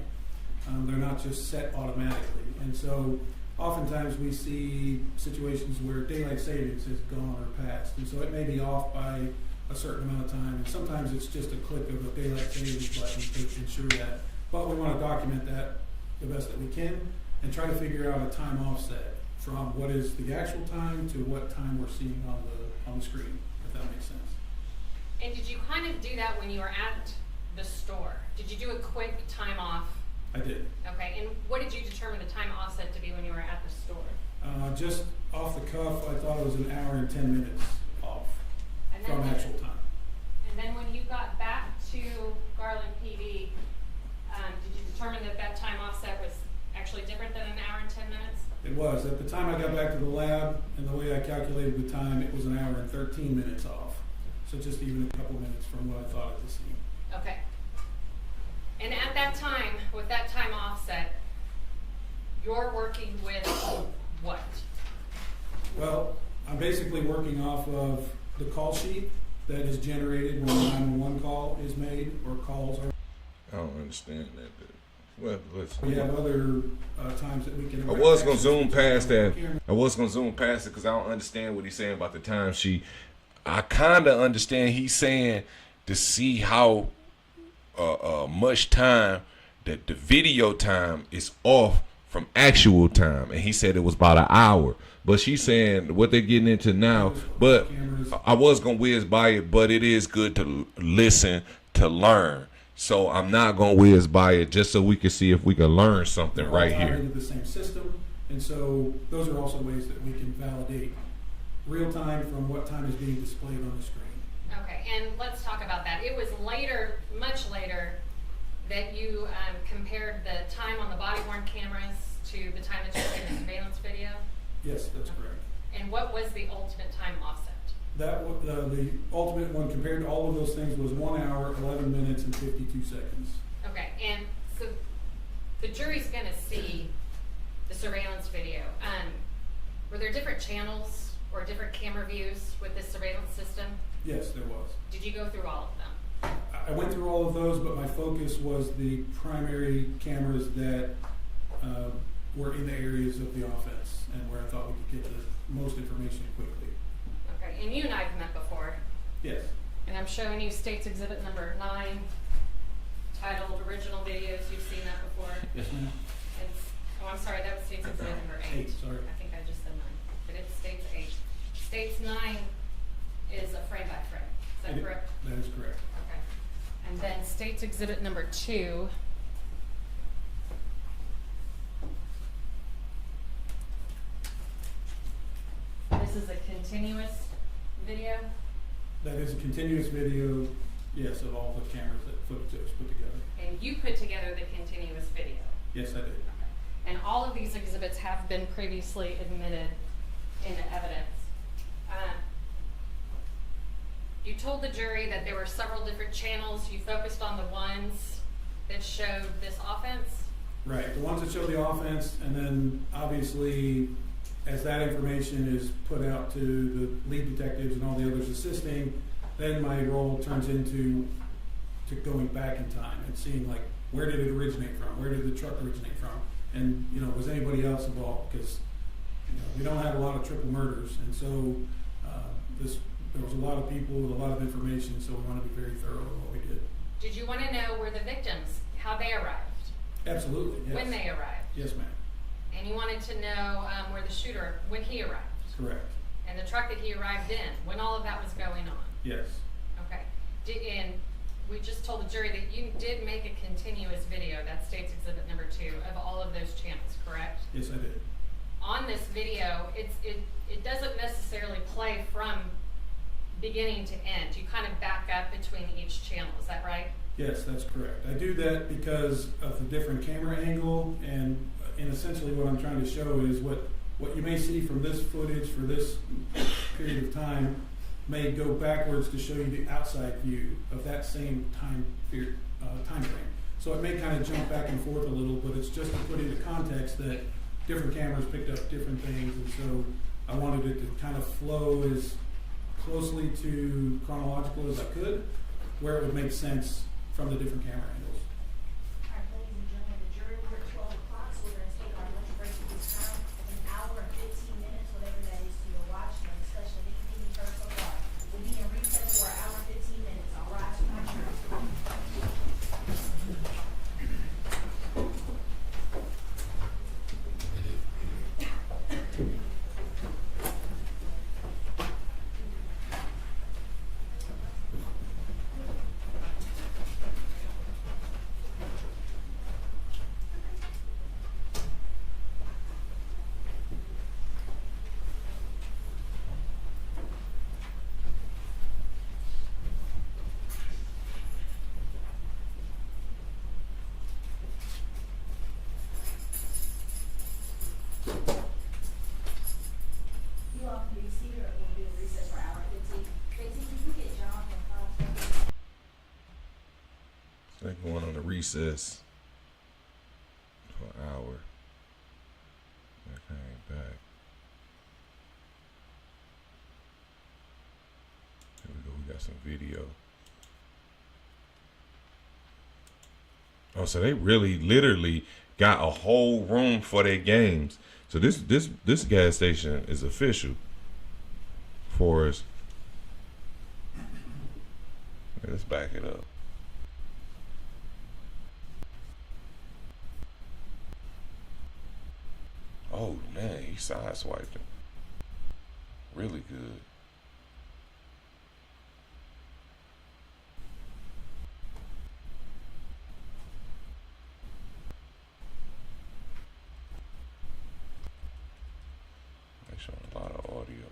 They're not just set automatically. And so oftentimes we see situations where daylight savings has gone or passed. And so it may be off by a certain amount of time. And sometimes it's just a click of a daylight savings button to ensure that. But we want to document that the best that we can and try to figure out a time offset from what is the actual time to what time we're seeing on the screen, if that makes sense. And did you kind of do that when you were at the store? Did you do a quick time off? I did. Okay, and what did you determine the time offset to be when you were at the store? Just off the cuff, I thought it was an hour and 10 minutes off from actual time. And then when you got back to Garland PD, did you determine that time offset was 10 minutes? It was. At the time I got back to the lab, and the way I calculated the time, it was an hour and 13 minutes off. So just even a couple minutes from what I thought at the scene. Okay. And at that time, with that time offset, you're working with what? Well, I'm basically working off of the call sheet that is generated when a 911 call is made or calls are. I don't understand that. Well, listen. We have other times that we can. I was gonna zoom past that. I was gonna zoom past it because I don't understand what he's saying about the time sheet. I kind of understand he's saying to see how much time that the video time is off from actual time, and he said it was about an hour. But she's saying what they're getting into now. But I was gonna whiz by it, but it is good to listen to learn. So I'm not gonna whiz by it just so we can see if we can learn something right here. Into the same system, and so those are also ways that we can validate real time from what time is being displayed on the screen. Okay, and let's talk about that. It was later, much later, that you compared the time on the body-worn cameras to the time that you took in the surveillance video? Yes, that's correct. And what was the ultimate time offset? That the ultimate one compared to all of those things was 1 hour, 11 minutes, and 52 seconds. Okay, and so the jury's going to see the surveillance video. Were there different channels or different camera views with this surveillance system? Yes, there was. Did you go through all of them? I went through all of those, but my focus was the primary cameras that were in the areas of the offense and where I thought we could get the most information quickly. Okay, and you and I have met before. Yes. And I'm showing you State's Exhibit number 9, titled Original Videos. You've seen that before? Yes, ma'am. Oh, I'm sorry, that was State's Exhibit number 8. Sorry. I think I just said 9, but it's State's 8. State's 9 is a frame by frame. Is that correct? That is correct. Okay. And then State's Exhibit number 2. This is a continuous video. That is a continuous video, yes, of all the cameras footage that was put together. And you put together the continuous video. Yes, I did. Okay. And all of these exhibits have been previously admitted into evidence. You told the jury that there were several different channels. You focused on the ones that showed this offense? Right, the ones that show the offense, and then obviously as that information is put out to the lead detectives and all the others assisting, then my role turns into going back in time and seeing like where did it originate from, where did the truck originate from, and was anybody else involved, because we don't have a lot of triple murders, and so there was a lot of people with a lot of information, so we want to be very thorough in what we did. Did you want to know where the victims, how they arrived? Absolutely, yes. When they arrived? Yes, ma'am. And you wanted to know where the shooter, when he arrived? Correct. And the truck that he arrived in, when all of that was going on? Yes. Okay. And we just told the jury that you did make a continuous video, that's State's Exhibit number 2, of all of those channels, correct? Yes, I did. On this video, it doesn't necessarily play from beginning to end. You kind of back up between each channel, is that right? Yes, that's correct. I do that because of the different camera angle, and essentially what I'm trying to show is what you may see from this footage for this period of time may go backwards to show you the outside view of that same time frame. So it may kind of jump back and forth a little, but it's just to put into context that different cameras picked up different things, and so I wanted it to kind of flow as closely to chronological as I could, where it would make sense from the different camera angles. All right, ladies and gentlemen, the jury, we're at 12 o'clock, so we're going to take our lunch break at this time. An hour and 15 minutes, whatever that is to your watch, no discussion of anything you've heard so far. We'll be in recess for an hour and 15 minutes. I'll rise from my chair. recess for an hour. I came back. Here we go. We got some video. Oh, so they really, literally got a whole room for their games. So this gas station is official for us. Let's back it up. Oh man, he sideswiped him. Really good. They showing a lot of audio.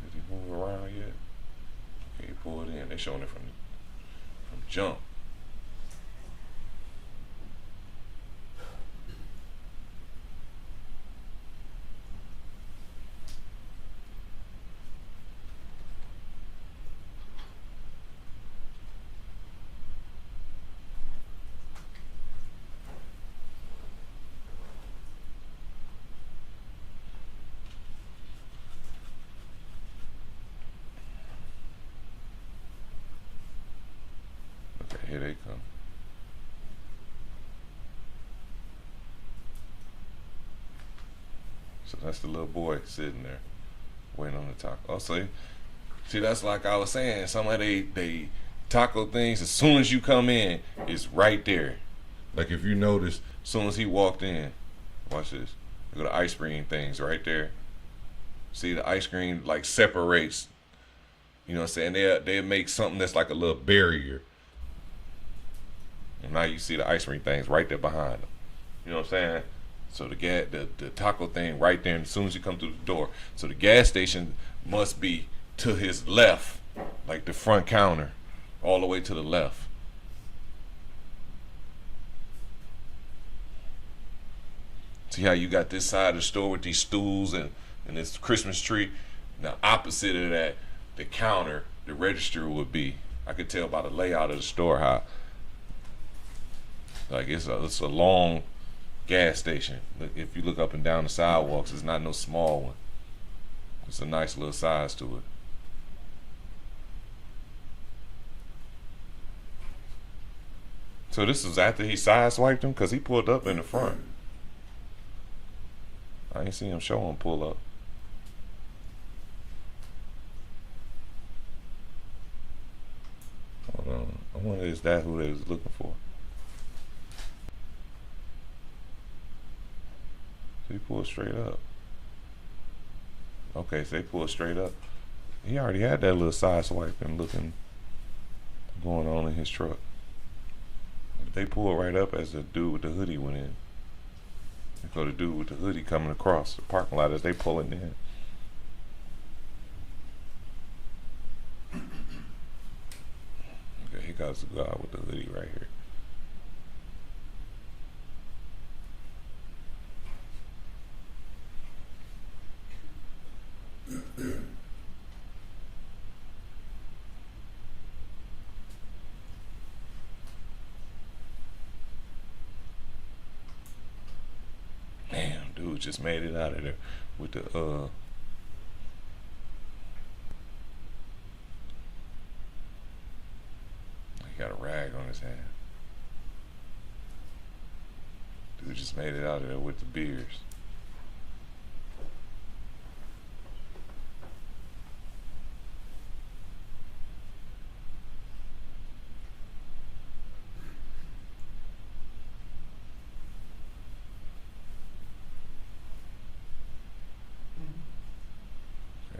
Did he move around yet? Okay, he pulled in. They showing it from jump. Here they come. So that's the little boy sitting there waiting on the taco. Oh, see, that's like I was saying. Some of they taco things, as soon as you come in, it's right there. Like if you notice, as soon as he walked in, watch this. Look at the ice cream things right there. See, the ice cream like separates. You know what I'm saying? They make something that's like a little barrier. And now you see the ice cream things right there behind them. You know what I'm saying? So the taco thing right there, and as soon as you come through the door. So the gas station must be to his left, like the front counter, all the way to the left. See how you got this side of the store with these stools and this Christmas tree? Now opposite of that, the counter, the register would be. I could tell by the layout of the store how like it's a long gas station. If you look up and down the sidewalks, it's not no small one. It's a nice little size to it. So this was after he sideswiped him, because he pulled up in the front. I ain't seen him show him pull up. Hold on. I wonder is that who they was looking for? So he pulled straight up. Okay, so they pulled straight up. He already had that little side swipe and looking going on in his truck. But they pulled right up as the dude with the hoodie went in. They go the dude with the hoodie coming across the parking lot as they pulling in. Okay, here goes the guy with the hoodie right here. Damn, dude just made it out of there with the he got a rag on his hand. Dude just made it out of there with the beers.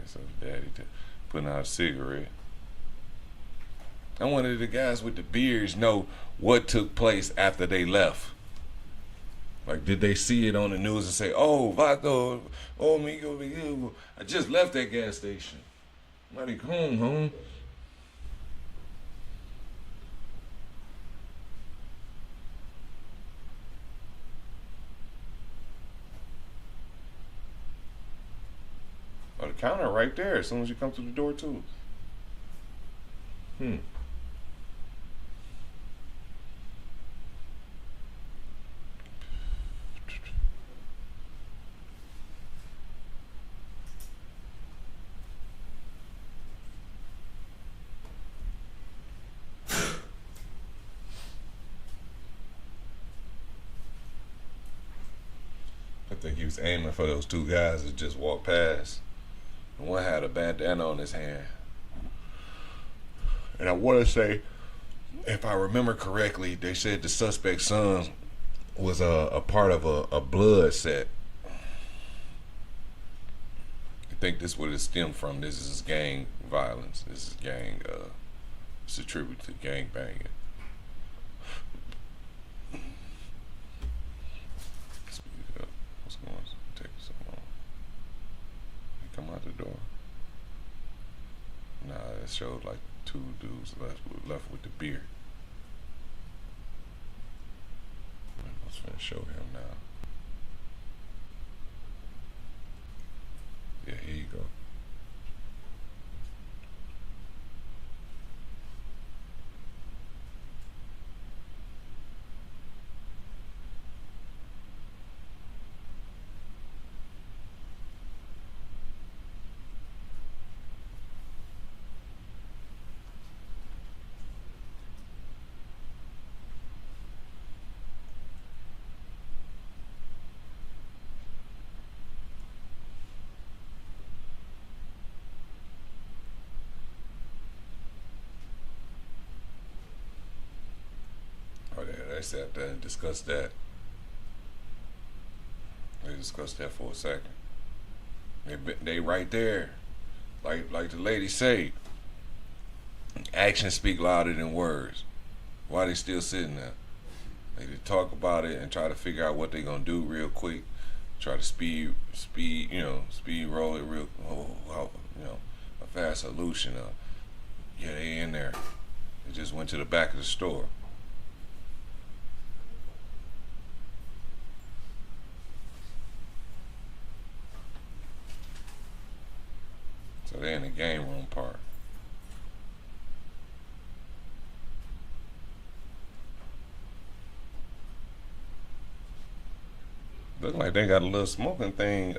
So his daddy putting out a cigarette. I wonder if the guys with the beards know what took place after they left. Like, did they see it on the news and say, "Oh, Vato, oh, amigo, I just left that gas station. I'm ready home." Oh, the counter right there as soon as you come through the door too. think he was aiming for those two guys that just walked past. And one had a bandana on his hand. And I want to say, if I remember correctly, they said the suspect's son was a part of a blood set. I think this would have stemmed from. This is gang violence. This is gang. It's attributed to gang banging. Speed up. What's going on? Take so long. He come out the door. Nah, it showed like two dudes left with the beer. I was finna show him now. Yeah, here you go. They sat there and discussed that. They discussed that for a second. They right there, like the lady say. Actions speak louder than words. Why they still sitting there? They talk about it and try to figure out what they gonna do real quick. Try to speed roll it real. A fast solution. Yeah, they in there. They just went to the back of the store. So they're in the game room part. Look like they got a little smoking thing.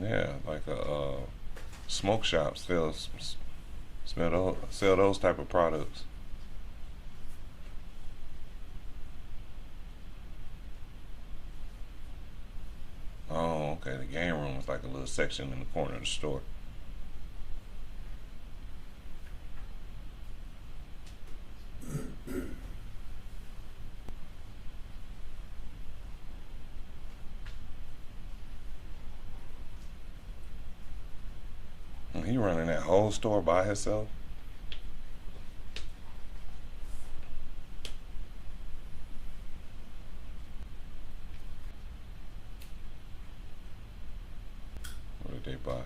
Yeah, like a smoke shop sell those type of products. Oh, okay. The game room is like a little section in the corner of the store. He running that whole store by himself. What did they buy? I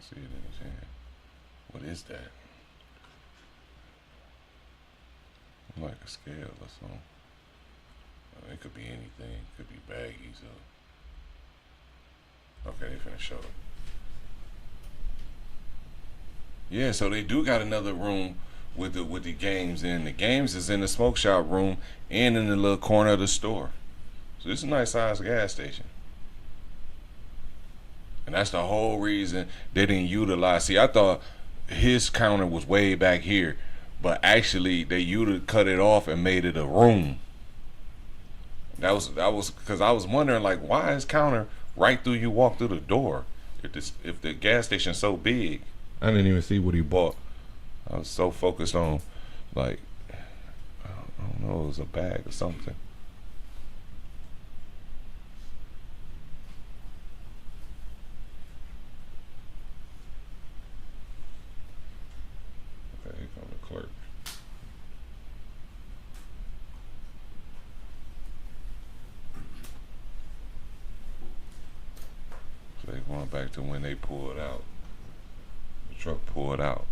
see it in his hand. What is that? Like a scale or something. It could be anything. It could be baggies or... Okay, they finna show it. Yeah, so they do got another room with the games in. The games is in the smoke shop room and in the little corner of the store. So this is a nice sized gas station. And that's the whole reason they didn't utilize. See, I thought his counter was way back here, but actually they cut it off and made it a room. That was because I was wondering, like, why is counter right through you walk through the door? If the gas station's so big, I didn't even see what he bought. I was so focused on, like, I don't know, it was a bag or something. Okay, here comes the clerk. So they're going back to when they pulled out. The truck pulled out.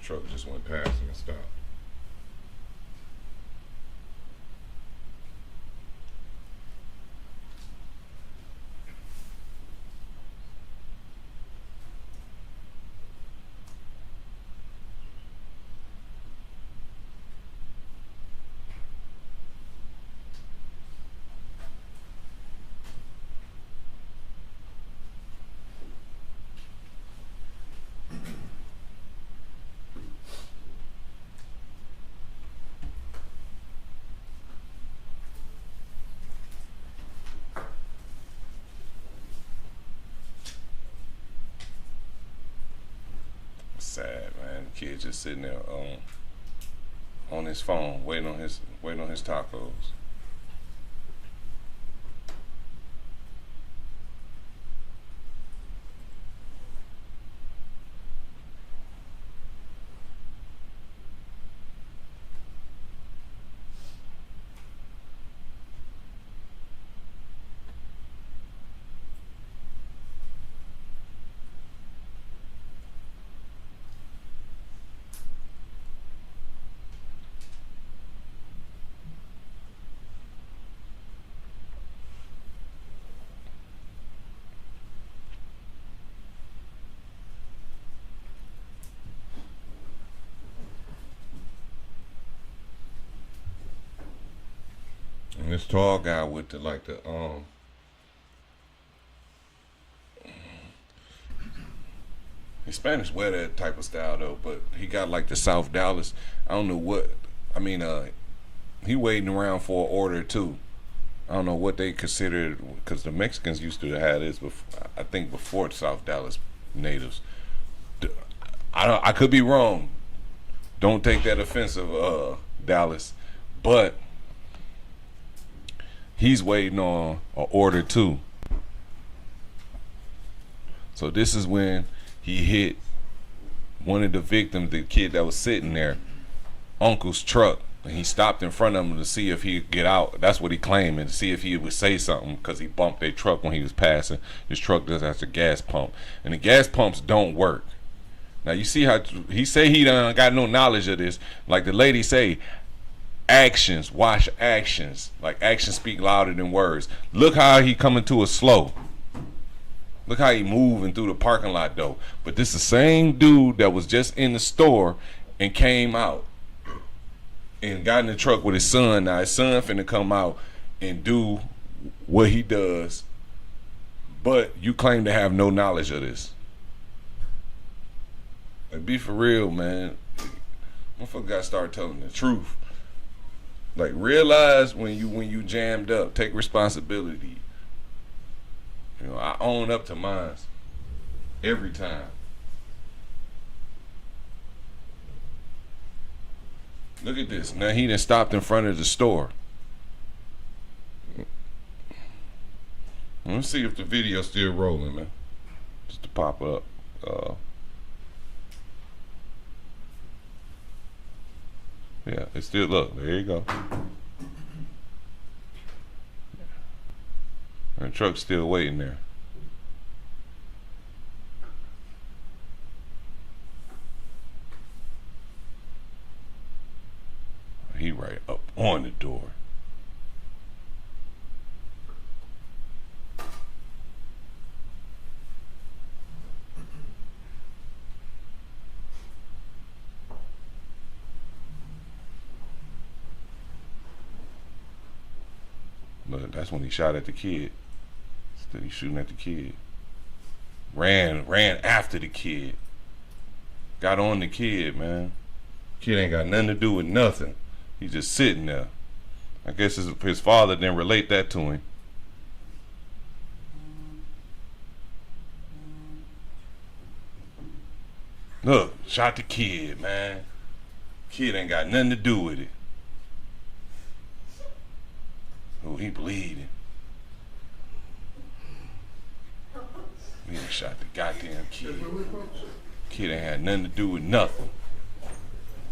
truck just went past him and stopped. Sad, man. The kid just sitting there on his phone, waiting on his tacos. And this tall guy with the his Spanish wear that type of style though, but he got like the South Dallas. I don't know what. I mean, he waiting around for an order too. I don't know what they considered, because the Mexicans used to have this before, I think before South Dallas natives. I could be wrong. Don't take that offensive, Dallas, but he's waiting on an order too. So this is when he hit one of the victims, the kid that was sitting there, uncle's truck, and he stopped in front of him to see if he'd get out. That's what he claimed, and to see if he would say something, because he bumped their truck when he was passing. His truck does have a gas pump, and the gas pumps don't work. Now you see how he say he done got no knowledge of this. Like the lady say, actions watch actions. Like actions speak louder than words. Look how he coming to us slow. Look how he moving through the parking lot though. But this is the same dude that was just in the store and came out and got in the truck with his son. Now his son finna come out and do what he does, but you claim to have no knowledge of this. Like, be for real, man. Motherfucker gotta start telling the truth. Like, realize when you jammed up. Take responsibility. You know, I own up to mine every time. Look at this. Now he done stopped in front of the store. Let's see if the video's still rolling, man. Just to pop up. Yeah, it's still, look, there you go. And the truck's still waiting there. He right up on the door. But that's when he shot at the kid. Instead he's shooting at the kid. Ran after the kid. Got on the kid, man. Kid ain't got nothing to do with nothing. He's just sitting there. I guess his father didn't relate that to him. Look, shot the kid, man. Kid ain't got nothing to do with it. Oh, he bleeding. He done shot the goddamn kid. Kid ain't had nothing to do with nothing.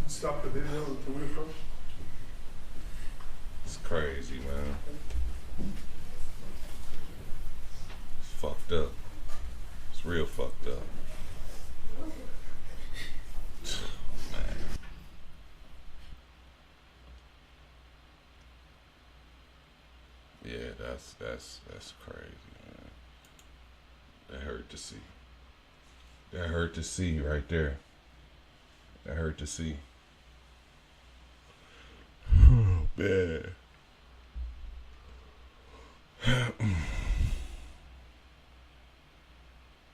Stop the video. Can we approach? It's crazy, man. It's fucked up. It's real fucked up. Yeah, that's crazy, man. That hurt to see. That hurt to see right there. That hurt to see. Oh, man.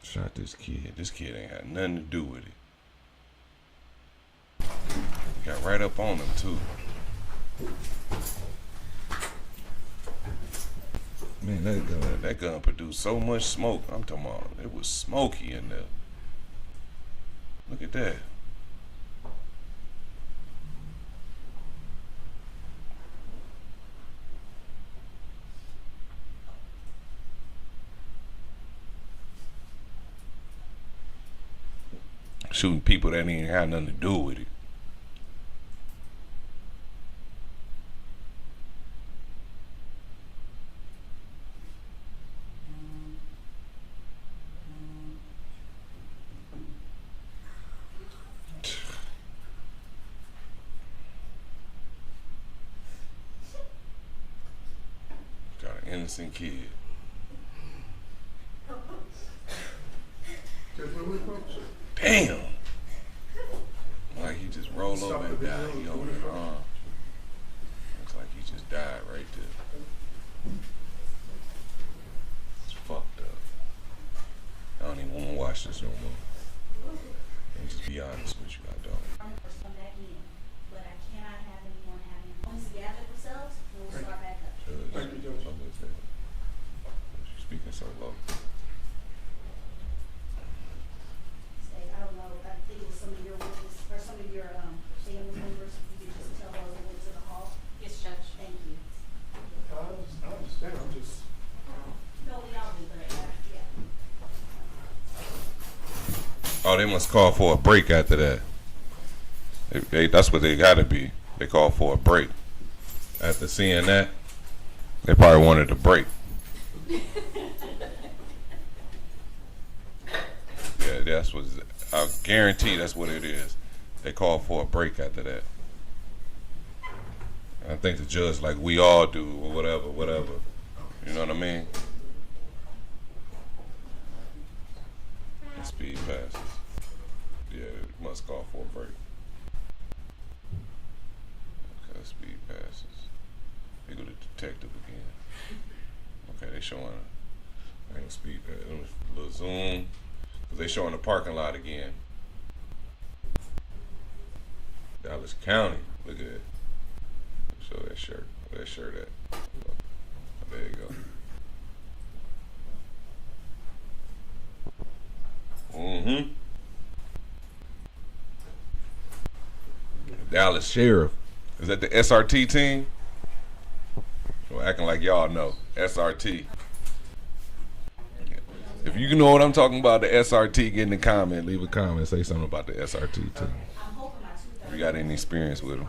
Shot this kid. This kid ain't had nothing to do with it. Got right up on him too. Man, that gun produced so much smoke. I'm talking about it was smoky in there. Look at that. Shooting people that ain't had nothing to do with it. Got an innocent kid. Damn! Like he just rolled over and died. He on his arm. Looks like he just died right there. It's fucked up. I don't even want to watch this no more. And just be honest with you, I don't. Come back in, but I cannot have anyone having phones gather themselves. We'll start back up. Thank you, Judge. You're speaking so low. Say, I don't know, I think it was some of your witnesses, or some of your, family members, you could just tell those that went to the hall. Yes, Judge. Thank you. I understand, I'm just. No, we all do, but, yeah. Oh, they must call for a break after that. That's what they gotta be. They call for a break. After seeing that, they probably wanted a break. Yeah, that's what. I guarantee that's what it is. They call for a break after that. I think the judge, like we all do, or whatever. You know what I mean? Speed passes. Yeah, it must call for a break. Okay, speed passes. They go to detective again. Okay, they showing ain't speed pass. A little zoom. Cause they showing the parking lot again. Dallas County. Look at it. Show that shirt. Where that shirt at? There you go. Mm-hmm. Dallas Sheriff. Is that the SRT team? You're acting like y'all know. SRT. If you know what I'm talking about, the SRT, get in the comment. Leave a comment. Say something about the SRT team. If you got any experience with them.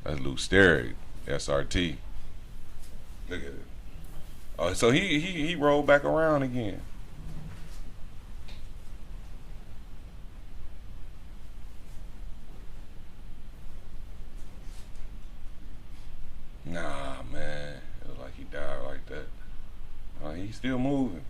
That's Luke Sterry, SRT. Look at it. Oh, so he rolled back around again. Nah, man. It was like he died like that. He's still moving.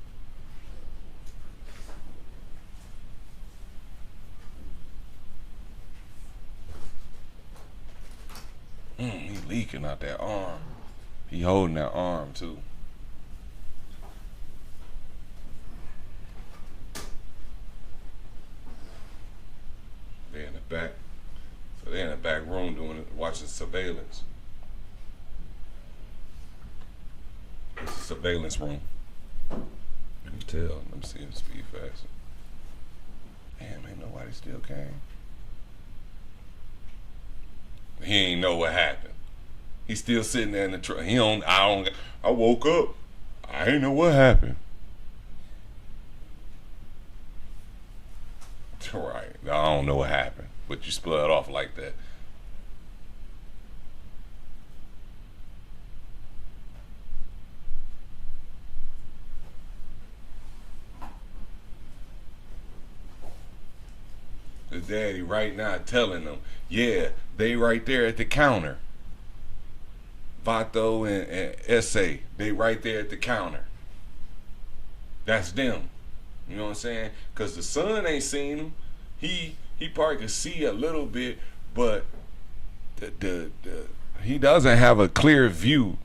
He leaking out that arm. He holding that arm too. They're in the back. So they're in the back room doing it, watching surveillance. It's a surveillance room. You can tell. Let me see the speed faster. Damn, ain't nobody still came. He ain't know what happened. He's still sitting there in the truck. I woke up. I ain't know what happened. Right. I don't know what happened. But you split off like that. daddy right now telling them, yeah, they right there at the counter. Vato and Essay, they right there at the counter. That's them. You know what I'm saying? Because the son ain't seen them. He probably can see a little bit, but he doesn't have a clear view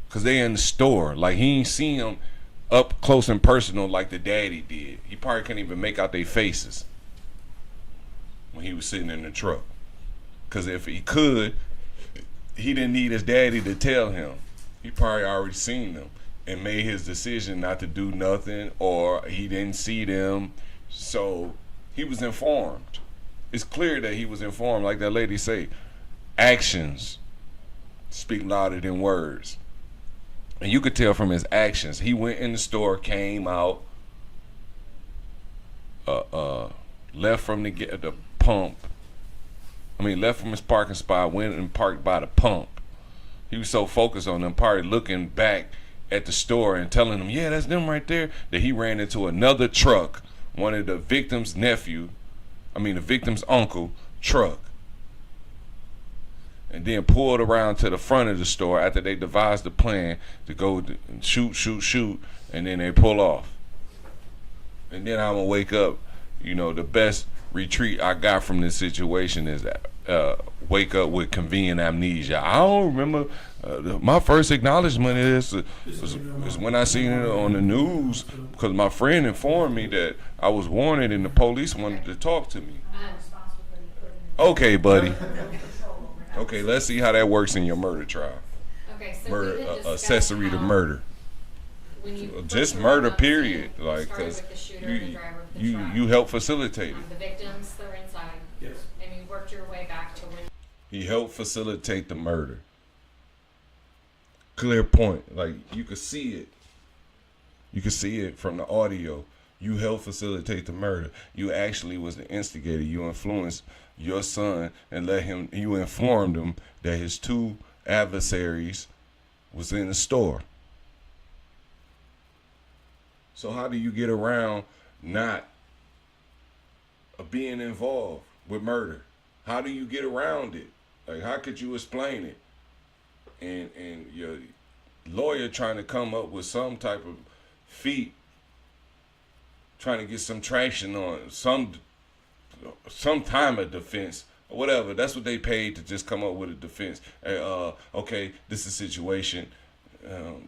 because they in the store. Like, he ain't seen them up close and personal like the daddy did. He probably can't even make out their faces when he was sitting in the truck. Because if he could, he didn't need his daddy to tell him. He probably already seen them and made his decision not to do nothing, or he didn't see them, so he was informed. It's clear that he was informed. Like that lady say, actions speak louder than words. And you could tell from his actions. He went in the store, came out, left from the pump. Left from his parking spot, went and parked by the pump. He was so focused on them, probably looking back at the store and telling them, yeah, that's them right there, that he ran into another truck, one of the victim's the victim's uncle truck, and then pulled around to the front of the store after they devised the plan to go shoot, and then they pull off. And then I'm gonna wake up, the best retreat I got from this situation is wake up with convenient amnesia. I don't remember. My first acknowledgement is when I seen it on the news, because my friend informed me that I was wanted and the police wanted to talk to me. Okay, buddy. Okay, let's see how that works in your murder trial. Okay, so Murder, we had discussed accessory to murder. when you Just first murder, arrived on period. scene, Like, started cause with the shooter and the driver of the truck. you helped facilitate it. The victims that were inside. Yes. And you worked your way back to when. He helped facilitate the murder. Clear point. Like, you could see it. You could see it from the audio. You helped facilitate the murder. You actually was the instigator. You influenced your son and you informed him that his two adversaries was in the store. So how do you get around not being involved with murder? How do you get around it? Like, how could you explain it? And your lawyer trying to come up with some type of feat, trying to get some traction on some time of defense or whatever. That's what they paid to just come up with a defense. Okay, this is a situation.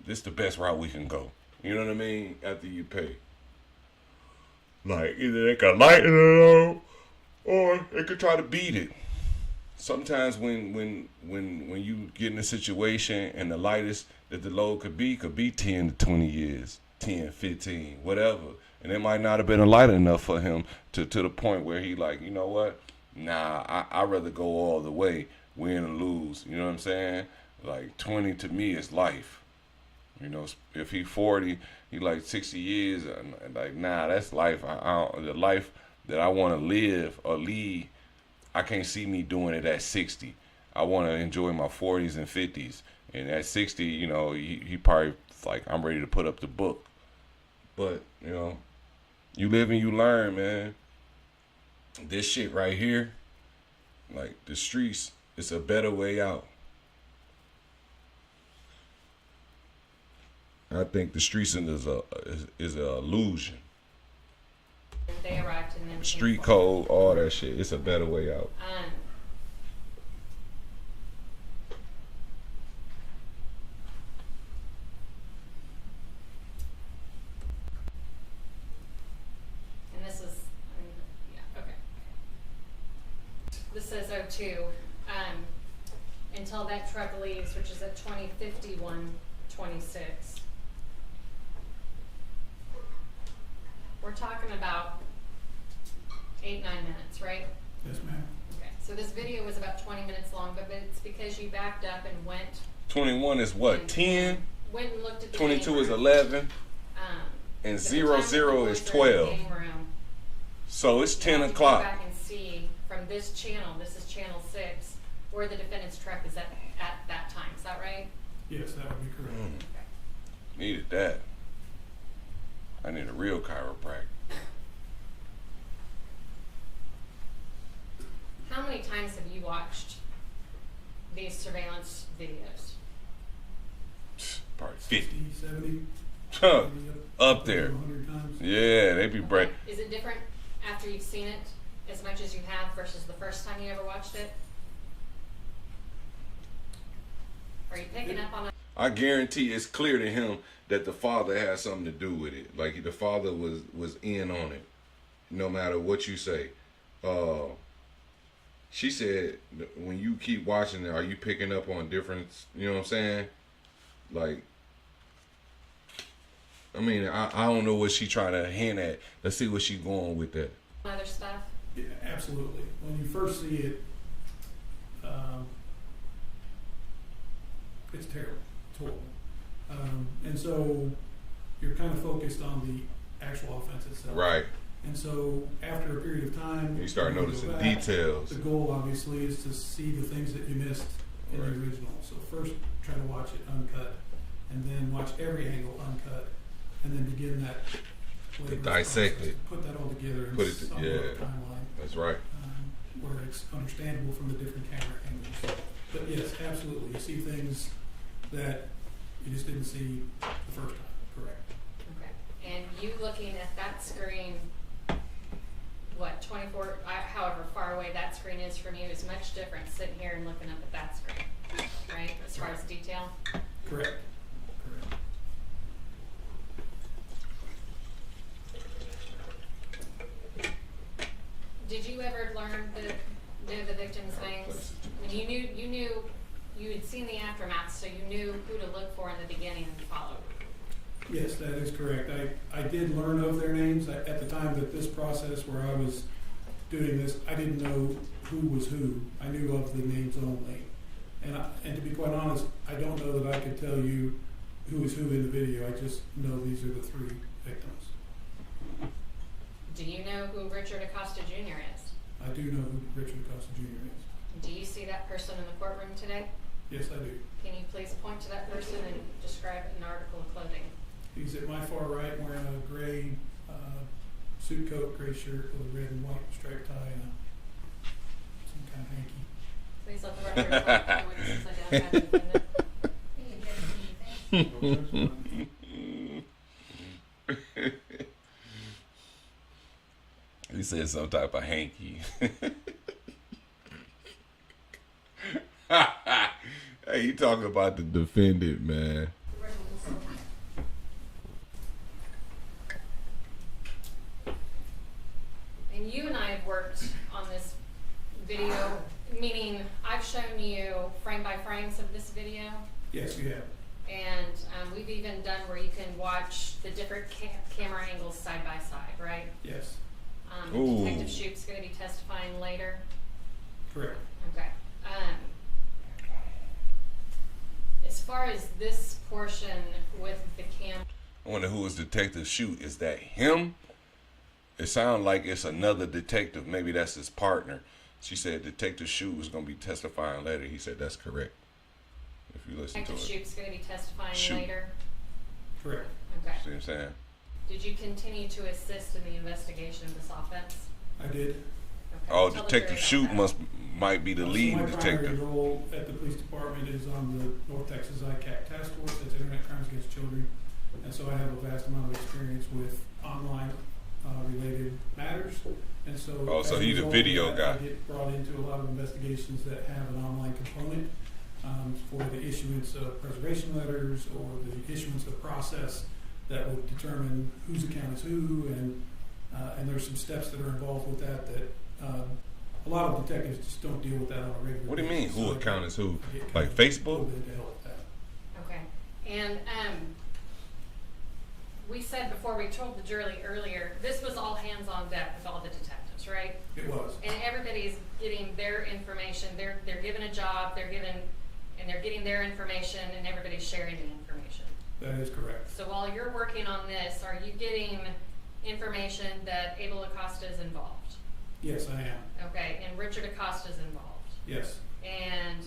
This is the best route we can go. You know what I mean? After you pay. Like, either they could lighten it up or they could try to beat it. Sometimes when you get in a situation and the lightest that the load could be 10 to 20 years, 10, 15, whatever. And it might not have been light enough for him to the point where he like, you know what? Nah, I'd rather go all the way, win or lose. You know what I'm saying? Like 20 to me is life. You know, if he 40, he like 60 years. And like, nah, that's life. The life that I want to live or lead, I can't see me doing it at 60. I want to enjoy my 40s and 50s. And at 60, you know, he probably like, I'm ready to put up the book. But, you know, you live and you learn, man. This shit right here, like the streets, it's a better way out. I think the streets is an illusion. They arrived and then Street code, all that shit. It's a better way out. And this is, yeah, okay. This says 02. Until that truck leaves, which is at 2051-26. We're talking about 8-9 minutes, right? Yes, ma'am. Okay, so this video was about 20 minutes long, but it's because you backed up and went. 21 is what? 10? Went and looked at the 22 game is room. 11. But And the 00 time that the is boys are in the 12. game room, So it's you 10 have to o'clock. Go back and see from this channel, this is channel 6, where the defendant's truck is at that time. Is that right? Yes, that would be correct. Needed that. I need a real chiropractor. many times have you watched these surveillance videos? Probably 50. 70. Huh. Up there. 100 times. Yeah, they be bright. Is it different after you've seen it as much as you have versus the first time you ever watched it? Are you picking up on it? I guarantee it's clear to him that the father has something to do with it. Like the father was in on it, no matter what you say. She said, when you keep watching it, are you picking up on difference? You know what I'm saying? Like, I mean, I don't know what she trying to hint at. Let's see what she's going with that. Other stuff? Yeah, absolutely. When you first see it, it's terrible. It's horrible. And so you're kind of focused on the actual offense itself. Right. And so after a period of time, You start go noticing back. details. The goal obviously is to see the things that you missed in Right. the original. So first try to watch it uncut, and then watch every angle uncut, and then begin that To laborious dissect process it. to put that all together in Put it some yeah. timeline. That's right. Where it's understandable from the different camera angles. But yes, absolutely, you see things that you just didn't see the first time. Correct. Okay. And you looking at that screen, what, 24, however far away that screen is from you is much different sitting here and looking up at that screen, right? As far as detail? Correct. Did you ever learn know the victims' names? I mean, you had seen the aftermath, so you knew who to look for in the beginning and follow. Yes, that is correct. I did learn of their names at the time that this process where I was doing this, I didn't know who was who. I knew of the names only. And to be quite honest, I don't know that I could tell you who is who in the video. I just know these are the 3 victims. Do you know who Richard Acosta Jr. is? I do know who Richard Acosta Jr. is. Do you see that person in the courtroom today? Yes, I do. Can you please point to that person and describe an article of clothing? He's at my far right wearing a gray suit coat, gray shirt with a red and white striped tie and some kind of hanky. Please let the record reflect the witnesses identified the defendant. He said some type of hanky. Hey, you talking about the defendant, man. And you and I have worked on this video, meaning I've shown you frame by frames of this video. Yes, you have. And we've even done where you can watch the different camera angles side by side, right? Yes. Detective Shoup's going to be testifying later. Correct. Okay. As far as this portion with the cam, I wonder who is Detective Shoot. Is that him? It sounds like it's another detective. Maybe that's his partner. She said Detective Shoot was going to be testifying later. He said that's correct. If you listen Detective to it. Shoup's going to be testifying Shoop. later. Correct. Okay. See what I'm saying? Did you continue to assist in the investigation of this offense? I did. Okay. Oh, Tell the Detective jury about Shoot might be the So lead my detective. primary role at the police department is on the North Texas ICAC task force. That's Internet Crimes Against Children. And so I have a vast amount of experience with online related matters. And so, Oh, so as a he's a result of video that, guy. I get brought into a lot of investigations that have an online component for the issuance of preservation letters or the issuance of process that would determine whose account is who, and there's some steps that are involved with that a lot of detectives just don't deal with that on a regular basis. What do you mean, who So account is who? I get Like kind of Facebook? pulled in to help with that. Okay. And we said before we told the jury earlier, this was all hands on deck with all the detectives, right? It was. And everybody's getting their information. They're given a job. They're getting their information, and everybody's sharing the information. That is correct. So while you're working on this, are you getting information that Abel Acosta is involved? Yes, I am. Okay, and Richard Acosta is involved. Yes, And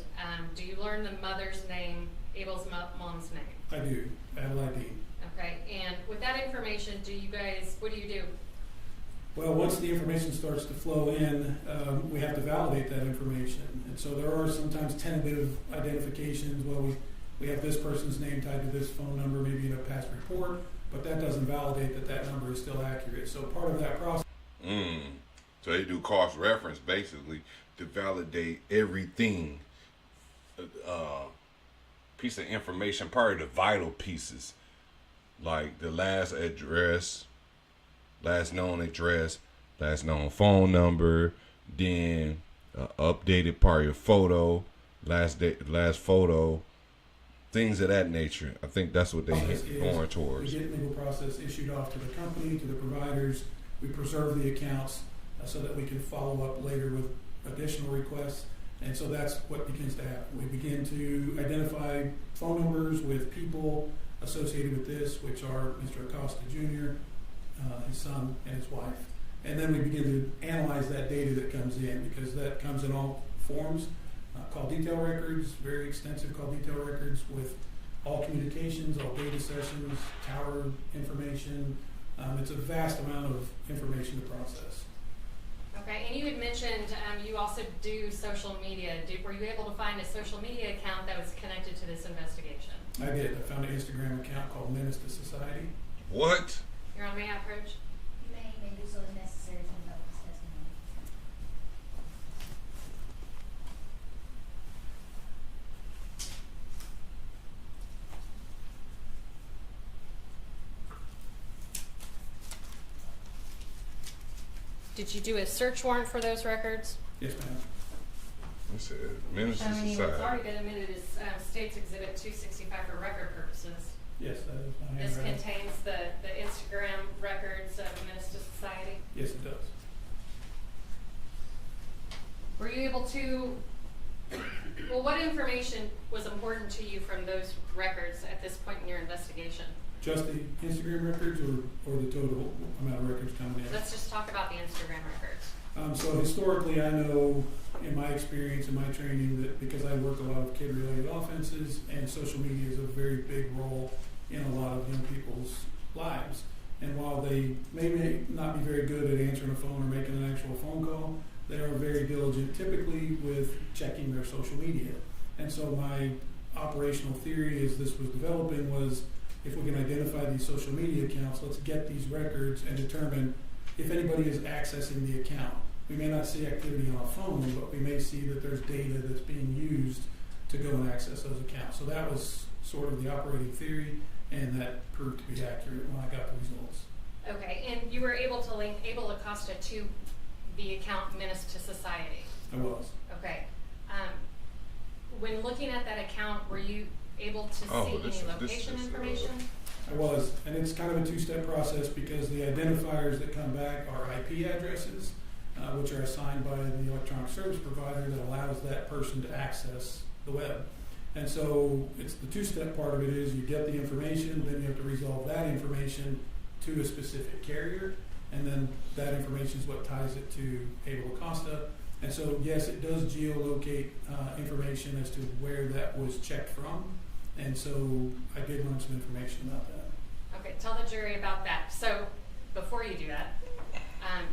do you learn the mother's name, Abel's mom's name? I do. Adelaide. Okay, and with that information, what do you do? Well, once the information starts to flow in, we have to validate that information. And so there are sometimes tentative identifications. Well, we have this person's name tied to this phone number, maybe in a past report, but that doesn't validate that that number is still accurate. So part of that process. So they do cross reference basically to validate everything. Piece of information, part of the vital pieces, like the last address, last known address, last known phone number, then updated part of your photo, last photo, things of that nature. I think that's what they're going towards. We get legal process issued off to the company, to the providers. We preserve the accounts so that we can follow up later with additional requests. And so that's what begins to happen. We begin to identify phone numbers with people associated with this, which are Mr. Acosta Jr., his son, and his wife. And then we begin to analyze that data that comes in, because that comes in all forms. Call detail records, very extensive call detail records with all communications, all data sessions, tower information. It's a vast amount of information to process. Okay, and you had mentioned you also do social media. Were you able to find a social media account that was connected to this investigation? I did. I found an Instagram account called Menace to Society. What? You're on, may I approach? You may do so if necessary to develop this testimony. Did you do a search warrant for those records? Yes, ma'am. It said Menace to I mean, it's Society. already been admitted as State's Exhibit 265 for record purposes. Yes, that is my This handwriting. contains the Instagram records of Menace to Society. Yes, it does. Were you able to, well, what information was important to you from those records at this point in your investigation? Just the Instagram records or the total amount of records coming in? Let's just talk about the Instagram records. So historically, I know in my experience and my training that because I work a lot of kid-related offenses, and social media is a very big role in a lot of young people's lives. And while they may not be very good at answering a phone or making an actual phone call, they are very diligent typically with checking their social media. And so my operational theory as this was developing was, if we can identify these social media accounts, let's get these records and determine if anybody is accessing the account. We may not see activity on a phone, but we may see that there's data that's being used to go and access those accounts. So that was sort of the operating theory, and that proved to be accurate when I got the results. Okay, and you were able to link Abel Acosta to the account Menace to Society? I was. Okay. When looking at that account, were you able to see any location information? I was, and it's kind of a two-step process because the identifiers that come back are IP addresses, which are assigned by the electronic service provider that allows that person to access the web. And so it's the two-step part of it is you get the information, then you have to resolve that information to a specific carrier, and then that information is what ties it to Abel Acosta. And so, yes, it does geolocate information as to where that was checked from. And so I did learn some information about that. Okay, tell the jury about that. So before you do that,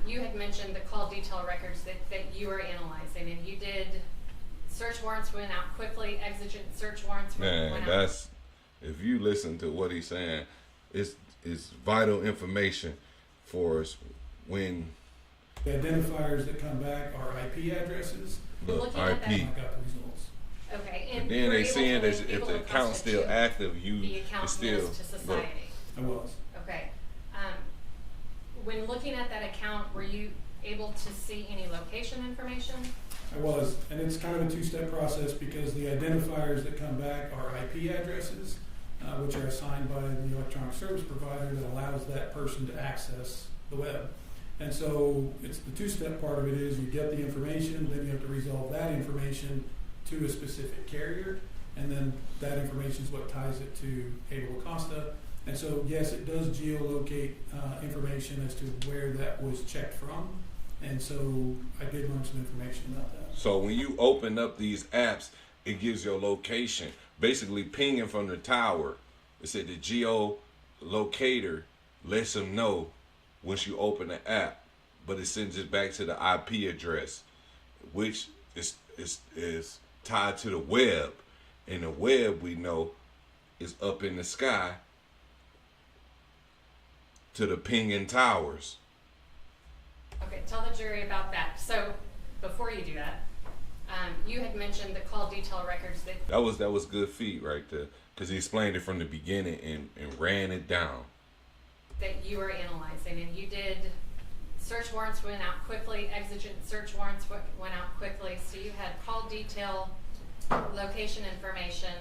you had mentioned the call detail records that you were analyzing, and you did search warrants went out quickly, exigent search warrants went out. That's, if you listen to what he's saying, it's vital information for us when the identifiers that come back are IP addresses. Look, IP. IP. I got the results. Okay, and then they saying that if the account's still active, it's still to society. I was. Okay. When looking at that account, were you able to see any location information? I was, and it's kind of a two-step process because the identifiers that come back are IP addresses, which are assigned by the electronic service provider that allows that person to access the web. And so it's the two-step part of it is you get the information, then you have to resolve that information to a specific carrier, and then that information is what ties it to Abel Acosta. And so, yes, it does geolocate information as to where that was checked from. And so I did learn some information about that. So when you open up these apps, it gives your location. Basically pinging from the tower. It said the geolocator lets them know once you open the app but it sends it back to the IP address, which is tied to the web, and the web we know is up in the sky to the pinging towers. Okay, tell the jury about that. So before you do that, you had mentioned the call detail records That was good feed right there, because he explained it from the beginning and ran it down. that you were analyzing, and you did search warrants went out quickly, exigent search warrants went out quickly, so you had call detail location information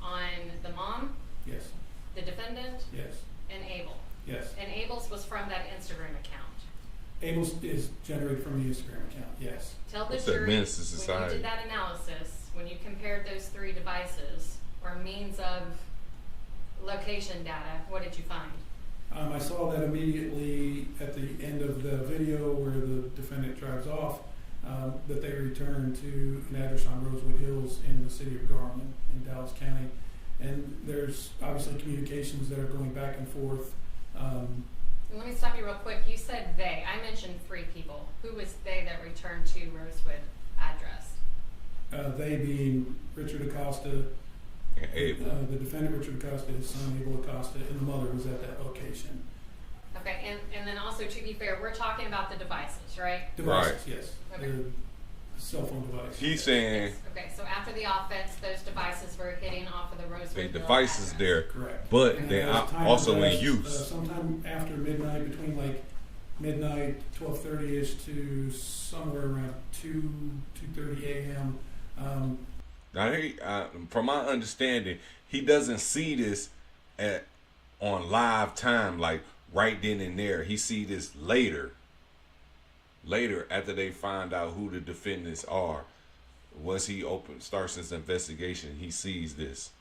on the mom, Yes. the defendant, Yes. and Abel. Yes. And Abel's was from that Instagram account. Abel's is generated from the Instagram account. Yes. Tell the What's that jury, menace to when you society? did that analysis, when you compared those three devices or means of location data, what did you find? I saw that immediately at the end of the video where the defendant drives off, that they return to an address on Rosewood Hills in the city of Garland in Dallas County. And there's obviously communications that are going back and forth. Let me stop you real quick. You said they. I mentioned three people. Who was they that returned to Rosewood address? They being Richard Acosta, And Abel. the defendant Richard Acosta, his son Abel Acosta, and the mother was at that location. Okay, and then also to be fair, we're talking about the devices, right? Devices, Right. yes. Okay. The cell phone device. He's saying Okay, so after the offense, those devices were hitting off of the Rosewood the Hill devices address. there, Correct. but And they as are time also in progressed, use. sometime after midnight, between like midnight, 12:30ish to somewhere around 2:30 a.m. Now, from my understanding, he doesn't see this on live time, like right then and there. He see this later after they find out who the defendants are. Once he starts his investigation, he sees this.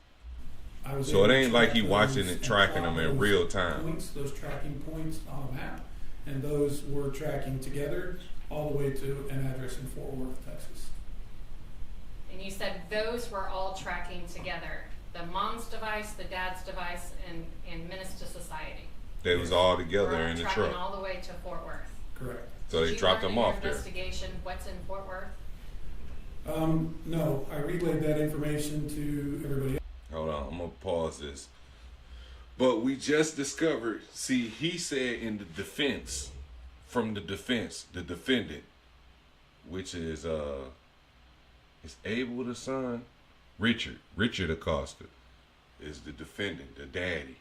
So it ain't like he watching it, tracking them in real time. Those tracking points on a map, and those were tracking together all the way to an address in Fort Worth, Texas. And you said those were all tracking together. The mom's device, the dad's device, and Menace to Society. They was all together Were all in the tracking truck. all the way to Fort Worth. Correct. So they Did you dropped learn them in your off there. investigation what's in Fort Worth? No, I relayed that information to everybody else. Hold on, I'm gonna pause this. But we just discovered, see, he said in the defense, the defendant, which is Abel the son, Richard Acosta is the defendant, the daddy.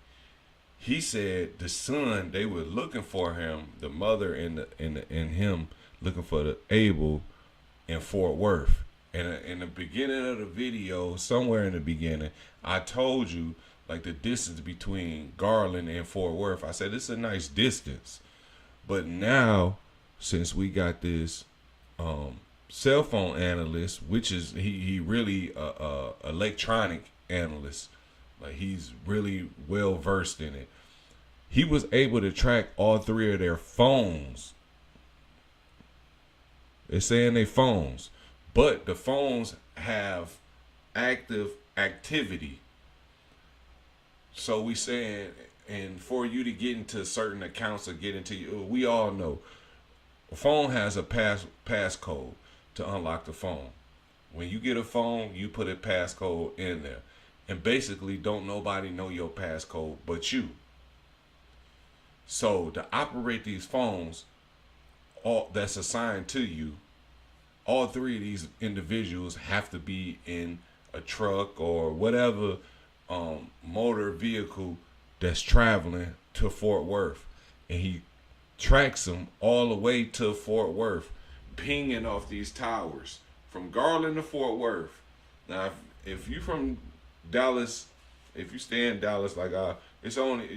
He said the son, they were looking for him, the mother and him looking for the Abel in Fort Worth. And in the beginning of the video, somewhere in the beginning, I told you like the distance between Garland and Fort Worth. I said it's a nice distance, but now since we got this cell phone analyst, which is he really electronic analyst, like he's really well versed in it. He was able to track all three of their phones. They're saying they phones. But the phones have active activity. So we saying, and for you to get into certain accounts or get into, we all know, a phone has a passcode to unlock the phone. When you get a phone, you put a passcode in there. And basically, don't nobody know your passcode but you. So to operate these phones, all that's assigned to you, all three of these individuals have to be in a truck or whatever motor vehicle that's traveling to Fort Worth. And he tracks them all the way to Fort Worth, pinging off these towers from Garland to Fort Worth. Now, if you from Dallas, if you stay in Dallas like it's only,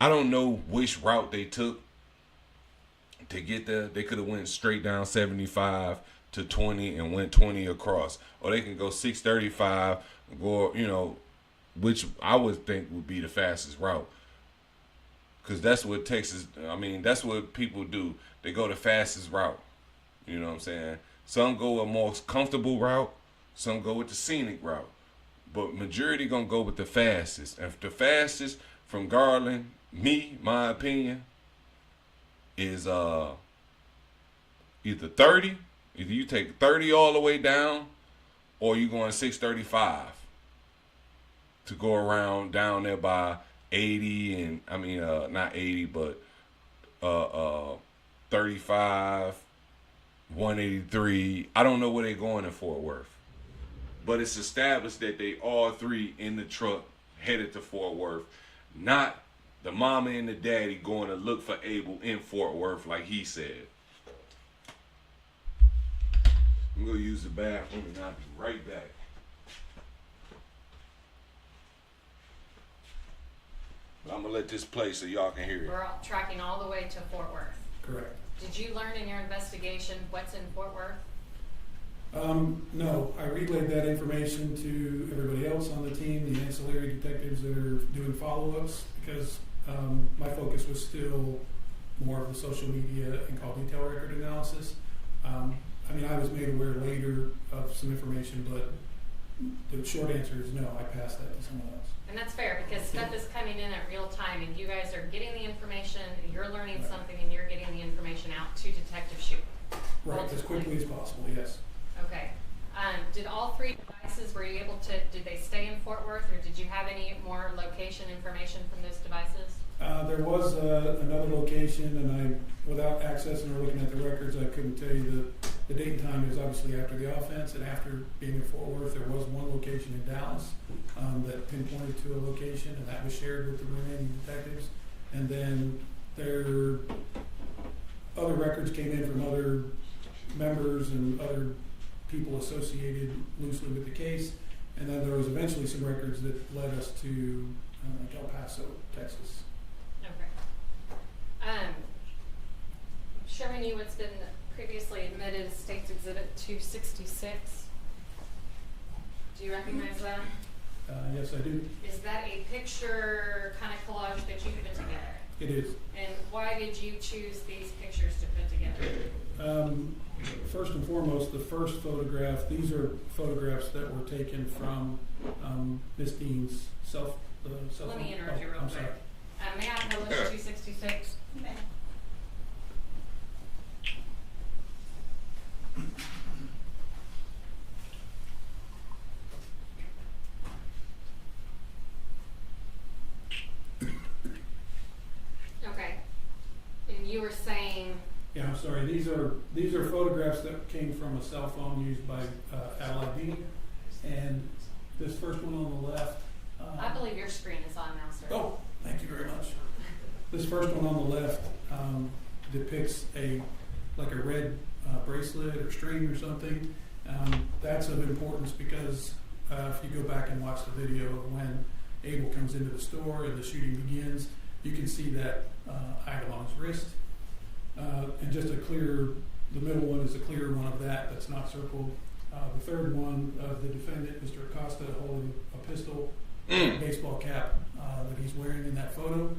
I don't know which route they took to get there. They could have went straight down 75 to 20 and went 20 across, or they can go 635, go, which I would think would be the fastest route, because that's what Texas. That's what people do. They go the fastest route. You know what I'm saying? Some go a more comfortable route. Some go with the scenic route. But majority gonna go with the fastest. And the fastest from Garland, my opinion, is either 30, either you take 30 all the way down, or you going 635 to go around down there by 80 and not 80 but 35, 183. I don't know where they're going in Fort Worth, but it's established that they all three in the truck headed to Fort Worth, not the mama and the daddy going to look for Abel in Fort Worth like he said. I'm going to use the bathroom and I'll be right back. I'm going to let this play so y'all can hear it. We're tracking all the way to Fort Worth. Correct. Did you learn in your investigation what's in Fort Worth? No, I relayed that information to everybody else on the team, the ancillary detectives that are doing follow-ups, because my focus was still more of the social media and call detail record analysis. I was made aware later of some information, but the short answer is no, I passed that to someone else. And that's fair, because stuff is coming in at real time, and you guys are getting the information, you're learning something, and you're getting the information out to Detective Shute. Right, as quickly as possible, yes. Okay. Did all three devices, were you able to, did they stay in Fort Worth, or did you have any more location information from those devices? There was another location, and without accessing or looking at the records, I couldn't tell you the date and time. It was obviously after the offense, and after being in Fort Worth, there was one location in Dallas that pinpointed to a location, and that was shared with the remaining detectives. And then other records came in from other members and other people associated loosely with the case, and then there was eventually some records that led us to El Paso, Texas. Okay. Showing you what's been previously admitted as State's Exhibit 266. Do you recognize that? Yes, I do. Is that a picture kind of collage that you put together? It is. And why did you choose these pictures to put together? First and foremost, the first photograph, these are photographs that were taken from Miss Dean's cell phone. Let me interrupt you real quick. Sorry. May I publish 266? Okay. And you were saying... Yeah, I'm sorry. These are photographs that came from a cell phone used by Adelaide Dean, and this first one on the left. I believe your screen is on now, sir. Oh, thank you very much. This first one on the left depicts a red bracelet or string or something. That's of importance because if you go back and watch the video of when Abel comes into the store and the shooting begins, you can see that item on his wrist. And just the middle one is a clear one of that's not circled. The third one of the defendant, Mr. Acosta, holding a pistol, baseball cap that he's wearing in that photo,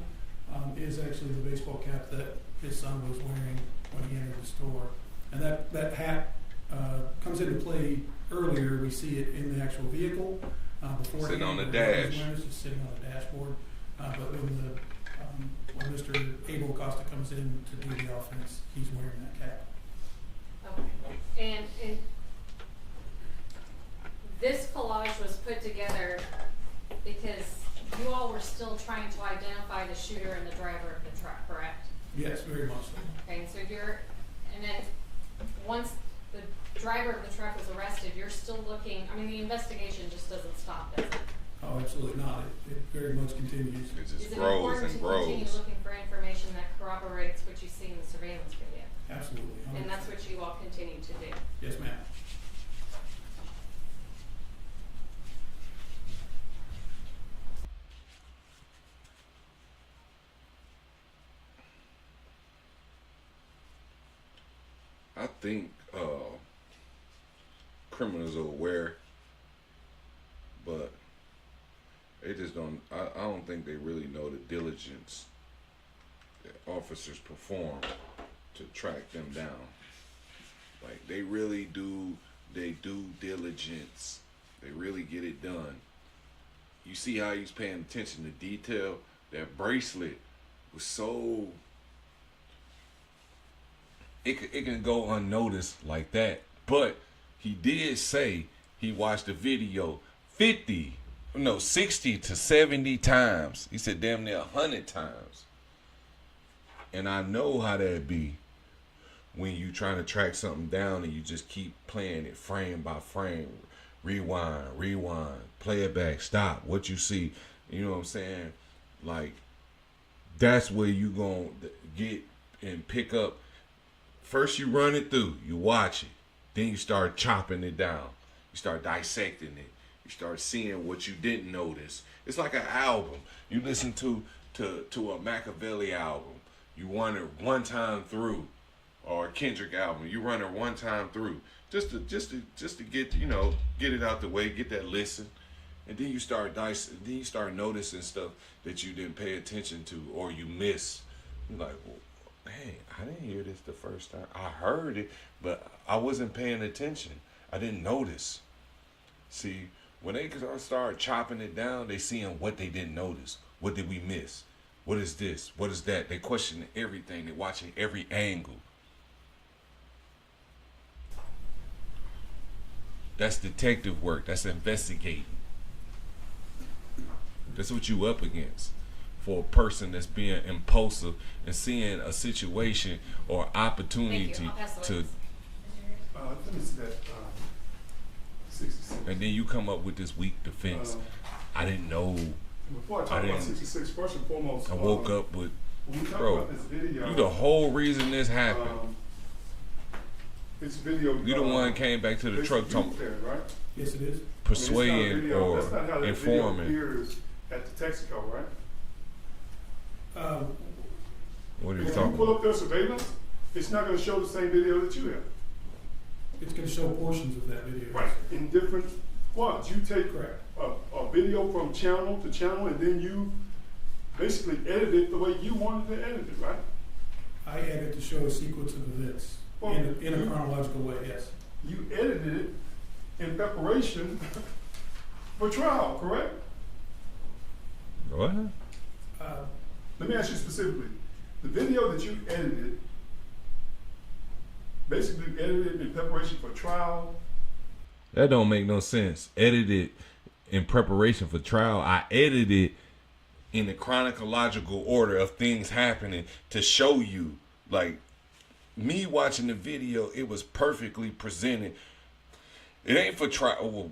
is actually the baseball cap that his son was wearing when he entered the store. And that hat comes into play earlier. We see it in the actual vehicle. Before sitting on the dash. dash. It's just sitting on the dashboard. But when Mr. Abel Acosta comes in to do the offense, he's wearing that cap. Okay. And this collage was put together because you all were still trying to identify the shooter and the driver of the truck, correct? Yes, very much so. Okay, so and then once the driver of the truck was arrested, you're still looking, the investigation just doesn't stop, does it? Oh, absolutely not. It very much continues. It just Is it grows important and to continue grows. looking for information that corroborates what you see in the surveillance video? Absolutely. 100%. And that's what you all continue to do? Yes, ma'am. I think criminals are aware, but they just don't. I don't think they really know the diligence that officers perform to track them down. Like they really do their due diligence. They really get it done. You see how he's paying attention to detail. That bracelet was so it can go unnoticed like that. But he did say he watched the video 60 to 70 times. He said damn near 100 times. And I know how that be when you trying to track something down and you just keep playing it frame by frame. Rewind, play it back, stop, what you see. You know what I'm saying? Like, that's where you gonna get and pick up. First you run it through, you watch it. Then you start chopping it down. You start dissecting it. You start seeing what you didn't notice. It's like an album. You listen to a Machiavelli album. You run it one time through, or a Kendrick album. You run it one time through, just to get get it out the way, get that listen, and then you start noticing stuff that you didn't pay attention to or you miss. You're like, well, dang, I didn't hear this the first time. I heard it, but I wasn't paying attention. I didn't notice. See, when they start chopping it down, they seeing what they didn't notice. What did we miss? What is this? What is that? They questioning everything. They're watching every angle. That's detective work. That's investigating. That's what you up against for a person that's being impulsive and seeing a situation or opportunity to. Let me see that. 66. And then you come up with this weak defense. I didn't know. Before I talk about 66, first and foremost, I woke up with, when we talk bro, about this video, you the whole reason this happened. This video, you the one came back to the truck talking, right? Yes, it is. Persuading or that's not how that informing. Video appears at the Texaco, right? What are you If talking you pull about? up their surveillance, it's not going to show the same video that you have. It's going to show portions of that video. Right. In different quads. You take a video from channel to channel, and then you basically edit it the way you wanted to edit it, right? I edit to show a sequence of events in a chronological way, yes. You edited it in preparation for trial, correct? What? Let me ask you specifically. The video that you edited, basically edited in preparation for trial. That don't make no sense. Edited in preparation for trial. I edited in the chronological order of things happening to show you, like, me watching the video, it was perfectly presented. It ain't for trial. Well,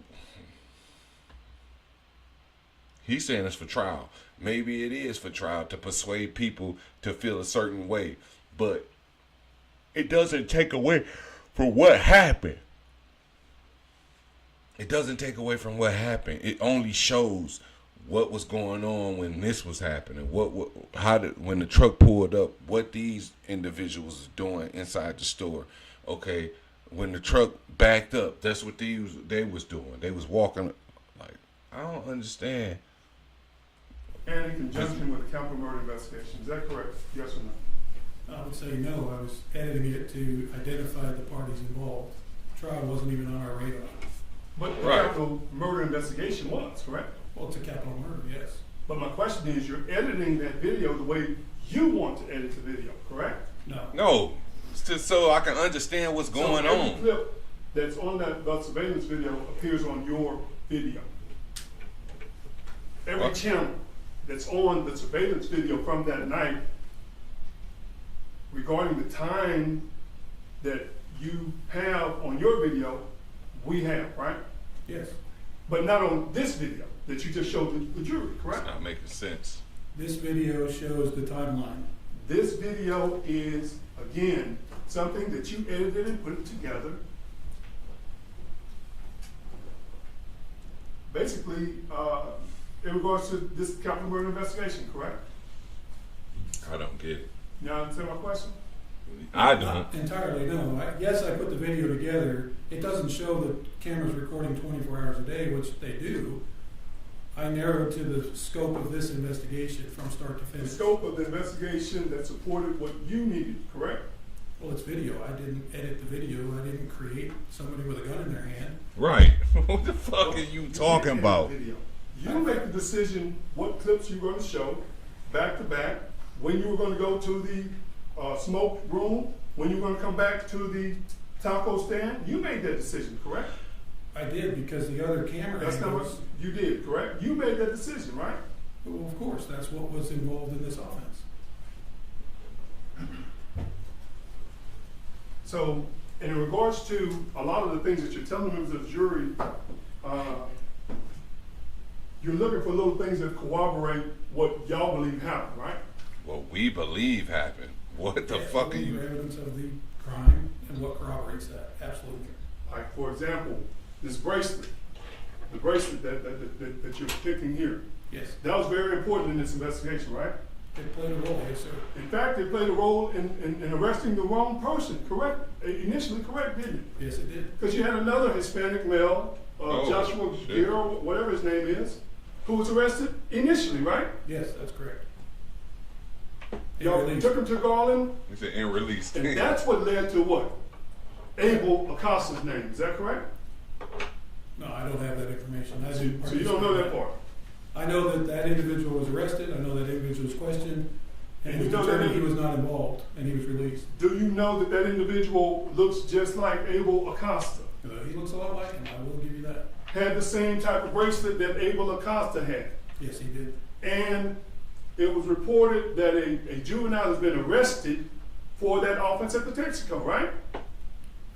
he's saying it's for trial. Maybe it is for trial to persuade people to feel a certain way, but it doesn't take away from what happened. It doesn't take away from what happened. It only shows what was going on when this was happening. When the truck pulled up, what these individuals was doing inside the store. Okay, when the truck backed up, that's what they was doing. They was walking. Like, I don't understand. And in conjunction with the capital murder investigation, is that correct? Yes or no? I would say no. I was editing it to identify the parties involved. Trial wasn't even on our radar. But the capital murder investigation was, correct? Well, it's a capital murder, yes. But my question is, you're editing that video the way you want to edit the video, correct? No. No, it's just so I can understand what's going so every on. clip that's on that surveillance video appears on your video. Every channel that's on the surveillance video from that night, regarding the time that you have on your video, we have, right? Yes. But not on this video that you just showed the jury, correct? It's not making sense. This video shows the timeline. This video is, again, something that you edited and put it together. Basically, in regards to this capital murder investigation, correct? I don't get it. You understand my question? I don't. Not entirely, no. Yes, I put the video together. It doesn't show the cameras recording 24 hours a day, which they do. I narrowed to the scope of this investigation from start to finish. The scope of the investigation that supported what you needed, correct? Well, it's video. I didn't edit the video. I didn't create somebody with a gun in their hand. Right. What the fuck are you talking about? You make the decision what clips you're going to show back to back, when you were going to go to the smoke room when you were gonna come back to the taco stand, you made that decision, correct? I did, because the other camera That's not what angles, you did, correct? You made that decision, right? well, of course, that's what was involved in this offense. So, in regards to a lot of the things that you're telling members of the jury, you're looking for little things that corroborate what y'all believe happened, right? What we believe happened. What the fuck are you? Evidence of the crime and what corroborates that, absolutely. Like, for example, this bracelet, the bracelet that you're depicting here. Yes. That was very important in this investigation, right? It played a role, yes, sir. In fact, it played a role in arresting the wrong person, correct? Initially correct, didn't it? Yes, it did. Because you had another Hispanic male, Joshua Guerrero, whatever his name is, who was arrested initially, right? Yes, that's correct. Y'all took him to Garland. He said, and released. And that's what led to what? Abel Acosta's name, is that correct? No, I don't have that information. So you don't know that part? I know that that individual was arrested, I know that individual was questioned, and you it know was that determined he was not involved, and he was released. Do you know that that individual looks just like Abel Acosta? He looks a lot like him, I will give you that. Had the same type of bracelet that Abel Acosta had. Yes, he did. And it was reported that a juvenile has been arrested for that offense at the Texaco, right?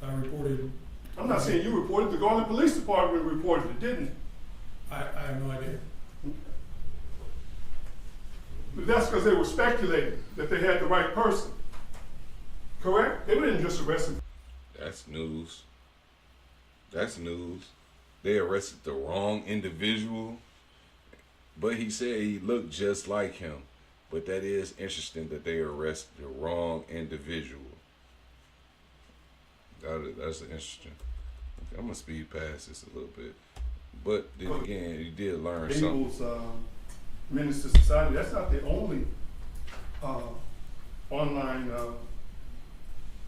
I reported. I'm not saying you reported, the Garland Police Department reported it, didn't it? I have no idea. But that's because they were speculating that they had the right person. Correct? They didn't just arrest him. That's news. That's news. They arrested the wrong individual, but he said he looked just like him. But that is interesting that they arrested the wrong individual. That's interesting. Okay, I'm gonna speed past this a little bit, but then again, you did learn something. Abel's Menace to Society. That's not the only online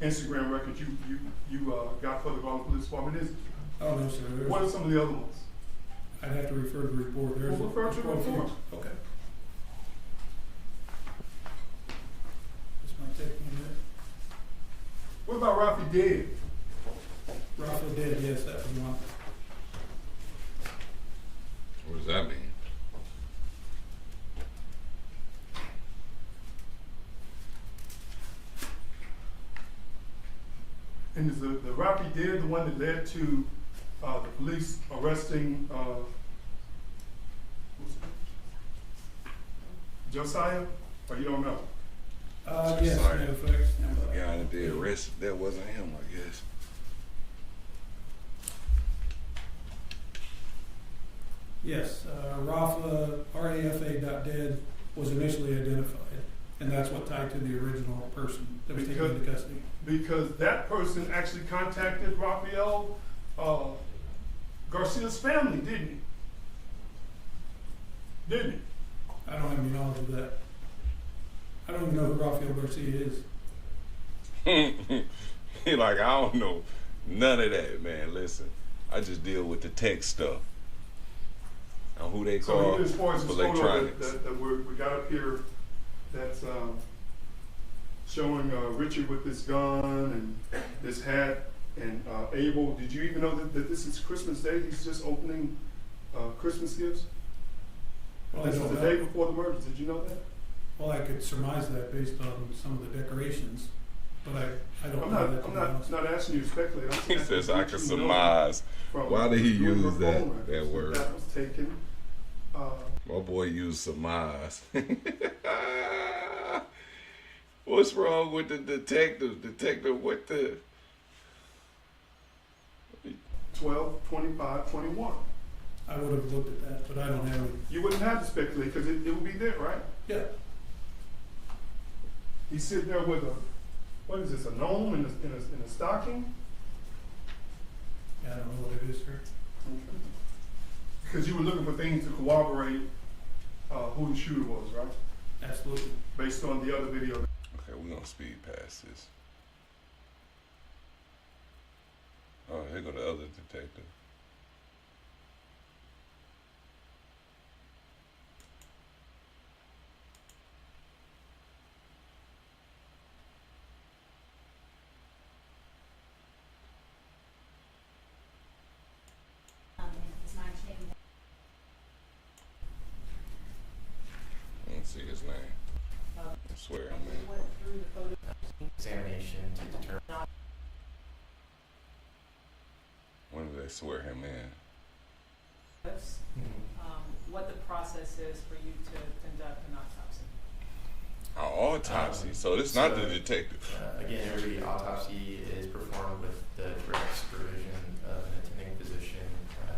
Instagram record you got for the Garland Police Department, is it? Oh, no, sir. What are some of the other ones? I'd have to refer to the report. There's Well, refer to the report. Okay. This might take me a minute. What about Rafi Dead? Rafi Dead, yes, that was one. What does that mean? And is the Rafi Dead the one that led to the police arresting Josiah? Or you don't know? Yes, Sorry. matter of fact. The guy that they arrested, that wasn't him, I guess. Yes, RAFA.dead was initially identified, and that's what tied to the original person that was taken into custody. Because that person actually contacted Rafael Garcia's family, didn't he? Didn't he? I don't have any knowledge of that. I don't even know who Rafael Garcia is. He like, I don't know none of that, man. Listen, I just deal with the tech stuff. And who they So call even as far as this photo electronics. that we got up here, that's showing Richard with this gun and this hat, and Abel, did you even know that this is Christmas Day? He's just opening Christmas gifts? Well, This I is don't the know. day before the murders. Did you know that? Well, I could surmise that based on some of the decorations, but I don't know that. I'm not asking you to speculate. I'm He asking says you I to can know surmise. from Why did he doing use her that phone records word? That was taken. My boy used surmise. What's wrong with the detective? Detective, what the? 12, 25, 21. I would have looked at that, but I don't have it. You wouldn't have to speculate because it would be there, right? Yeah. He's sitting there with a, what is this, a gnome in a stocking? Yeah, I don't know what it is, sir. Because you were looking for things to corroborate who the shooter was, right? Absolutely. Based on the other video. Okay, we're gonna speed past this. Oh, here go the other detective. his name. I swear, man. Went through the photo. Examination to determine. When did they swear him in? What the process is for you to conduct an autopsy. An autopsy. So it's not the detective. Again, every autopsy is performed with the direct supervision of an attending physician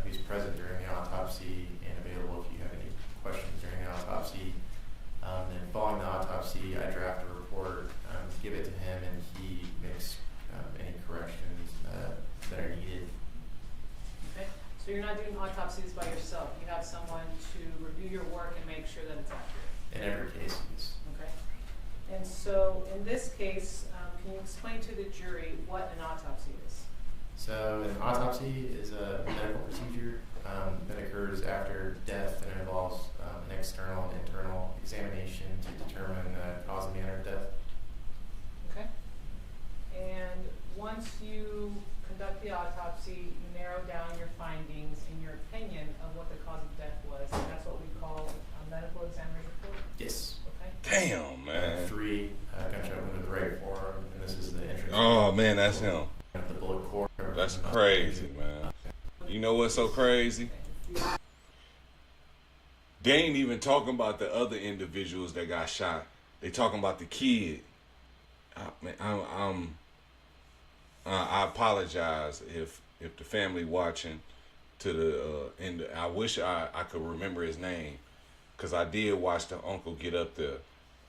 who's present during the autopsy and available if you have any questions during the autopsy. Then following the autopsy, I draft a report, give it to him, and he makes any corrections that are needed. Okay, so you're not doing autopsies by yourself. You have someone to review your work and make sure that it's accurate. In every case, yes. Okay. And so in this case, can you explain to the jury what an autopsy is? So an autopsy is a medical procedure that occurs after death, and it involves an external and internal examination to determine the cause and manner of death. Okay. And once you conduct the autopsy, you narrow down your findings and your opinion of what the cause of death was. And that's what we call a medical examiner's report? Yes. Okay. Damn, man. 3 gunshot wound to the right forearm, and this is the entrance. Oh, man, that's him. The bullet core. That's crazy, man. You know what's so crazy? They ain't even talking about the other individuals that got shot. They talking about the kid. I apologize if the family watching to the end. I wish I could remember his name, because I did watch the uncle get up there.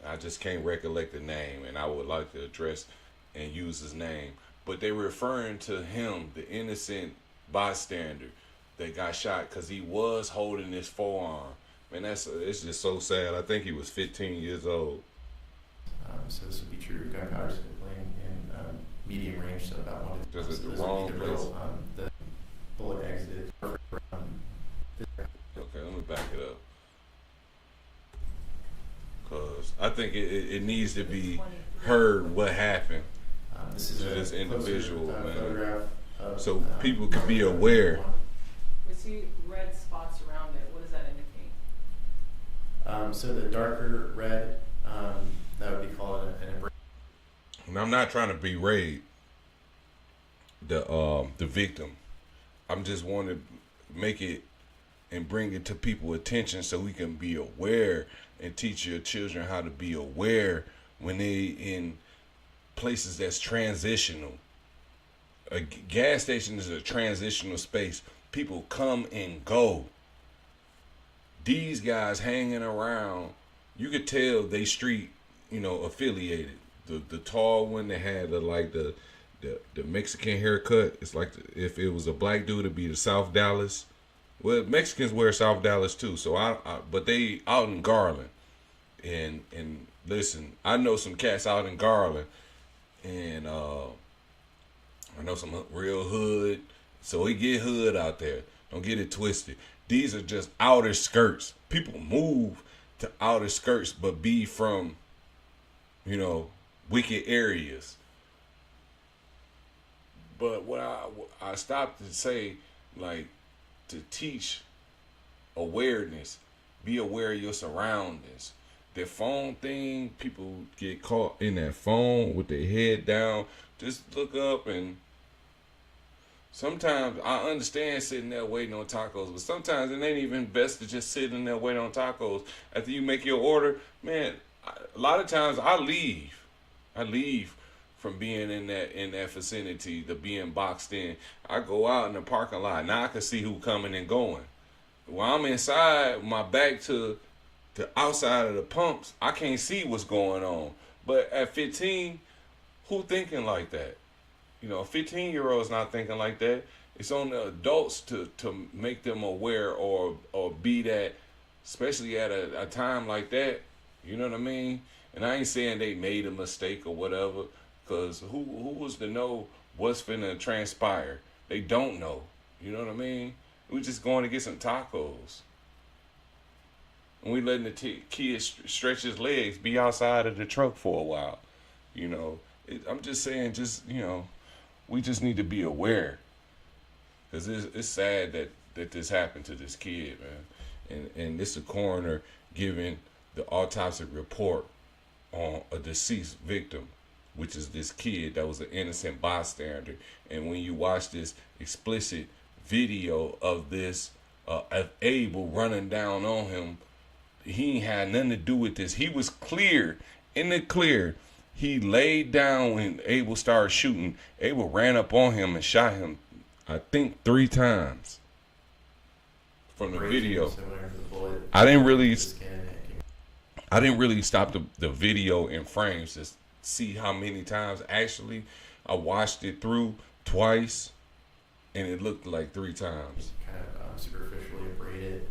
I just can't recollect the name, and I would like to address and use his name. But they referring to him, the innocent bystander that got shot, because he was holding his forearm. Man, it's just so sad. I think he was 15 years old. So this would be true gunpowder playing in medium range, so about 1 to Just at the so wrong place. The bullet exited. Okay, let me back it up. Because I think it needs to be heard what happened This is to this individual, man. photograph of, So people could be aware. We see red spots around it. What does that indicate? So the darker red, that would be called an abrasion. And I'm not trying to berate the victim. I'm just want to make it and bring it to people's attention so we can be aware and teach your children how to be aware when they in places that's transitional. A gas station is a transitional space. People come and go. These guys hanging around, you could tell they street, affiliated. The tall one that had the Mexican haircut. It's like if it was a black dude, it'd be the South Dallas. Well, Mexicans wear South Dallas too. So but they out in Garland, and listen, I know some cats out in Garland, and I know some real hood. So we get hood out there. Don't get it twisted. These are just outer skirts. People move to outer skirts, but be from, wicked areas. But what I stopped to say, like, to teach awareness, be aware of your surroundings. The phone thing, people get caught in that phone with their head down. Just look up, and sometimes I understand sitting there waiting on tacos, but sometimes it ain't even best to just sit in there waiting on tacos. After you make your order, man, a lot of times I leave from being in that vicinity to being boxed in. I go out in the parking lot. Now I can see who coming and going. While I'm inside, my back to the outside of the pumps, I can't see what's going on. But at 15, who thinking like that? A 15-year-old is not thinking like that. It's on the adults to make them aware or be that, especially at a time like that. You know what I mean? And I ain't saying they made a mistake or whatever, because who was to know what's finna transpire? They don't know. You know what I mean? We just going to get some tacos. And we letting the kid stretch his legs, be outside of the truck for a while. I'm just saying, we just need to be aware. Because it's sad that this happened to this kid, man. And this the coroner giving the autopsy report on a deceased victim, which is this kid that was an innocent bystander. And when you watch this explicit video of this, of Abel running down on him, he ain't had nothing to do with this. He was clear, in the clear. He laid down when Abel started shooting. Abel ran up on him and shot him, I think 3 times. From the video, I didn't really stop the video in frames to see how many times. Actually, I watched it through twice, and it looked like 3 times. Kind of superficially abraded,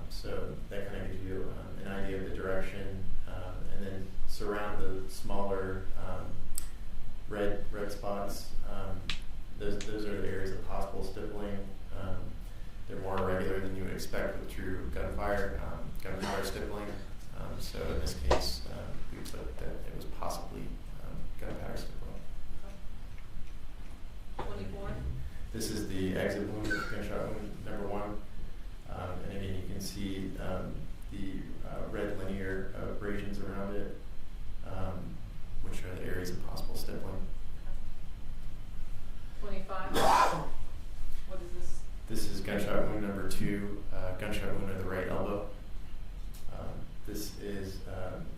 so that kind of gives you an idea of the direction, and then surround the smaller red spots. Those are the areas of possible stippling. They're more irregular than you would expect with true gunpowder stippling. So in this case, we put that it was possibly gunpowder stippling. 24. This is the exit wound, gunshot wound number 1. And again, you can see the red linear abrasions around it, which are the areas of possible stippling. 25. What is this? This is gunshot wound number 2, gunshot wound of the right elbow. This is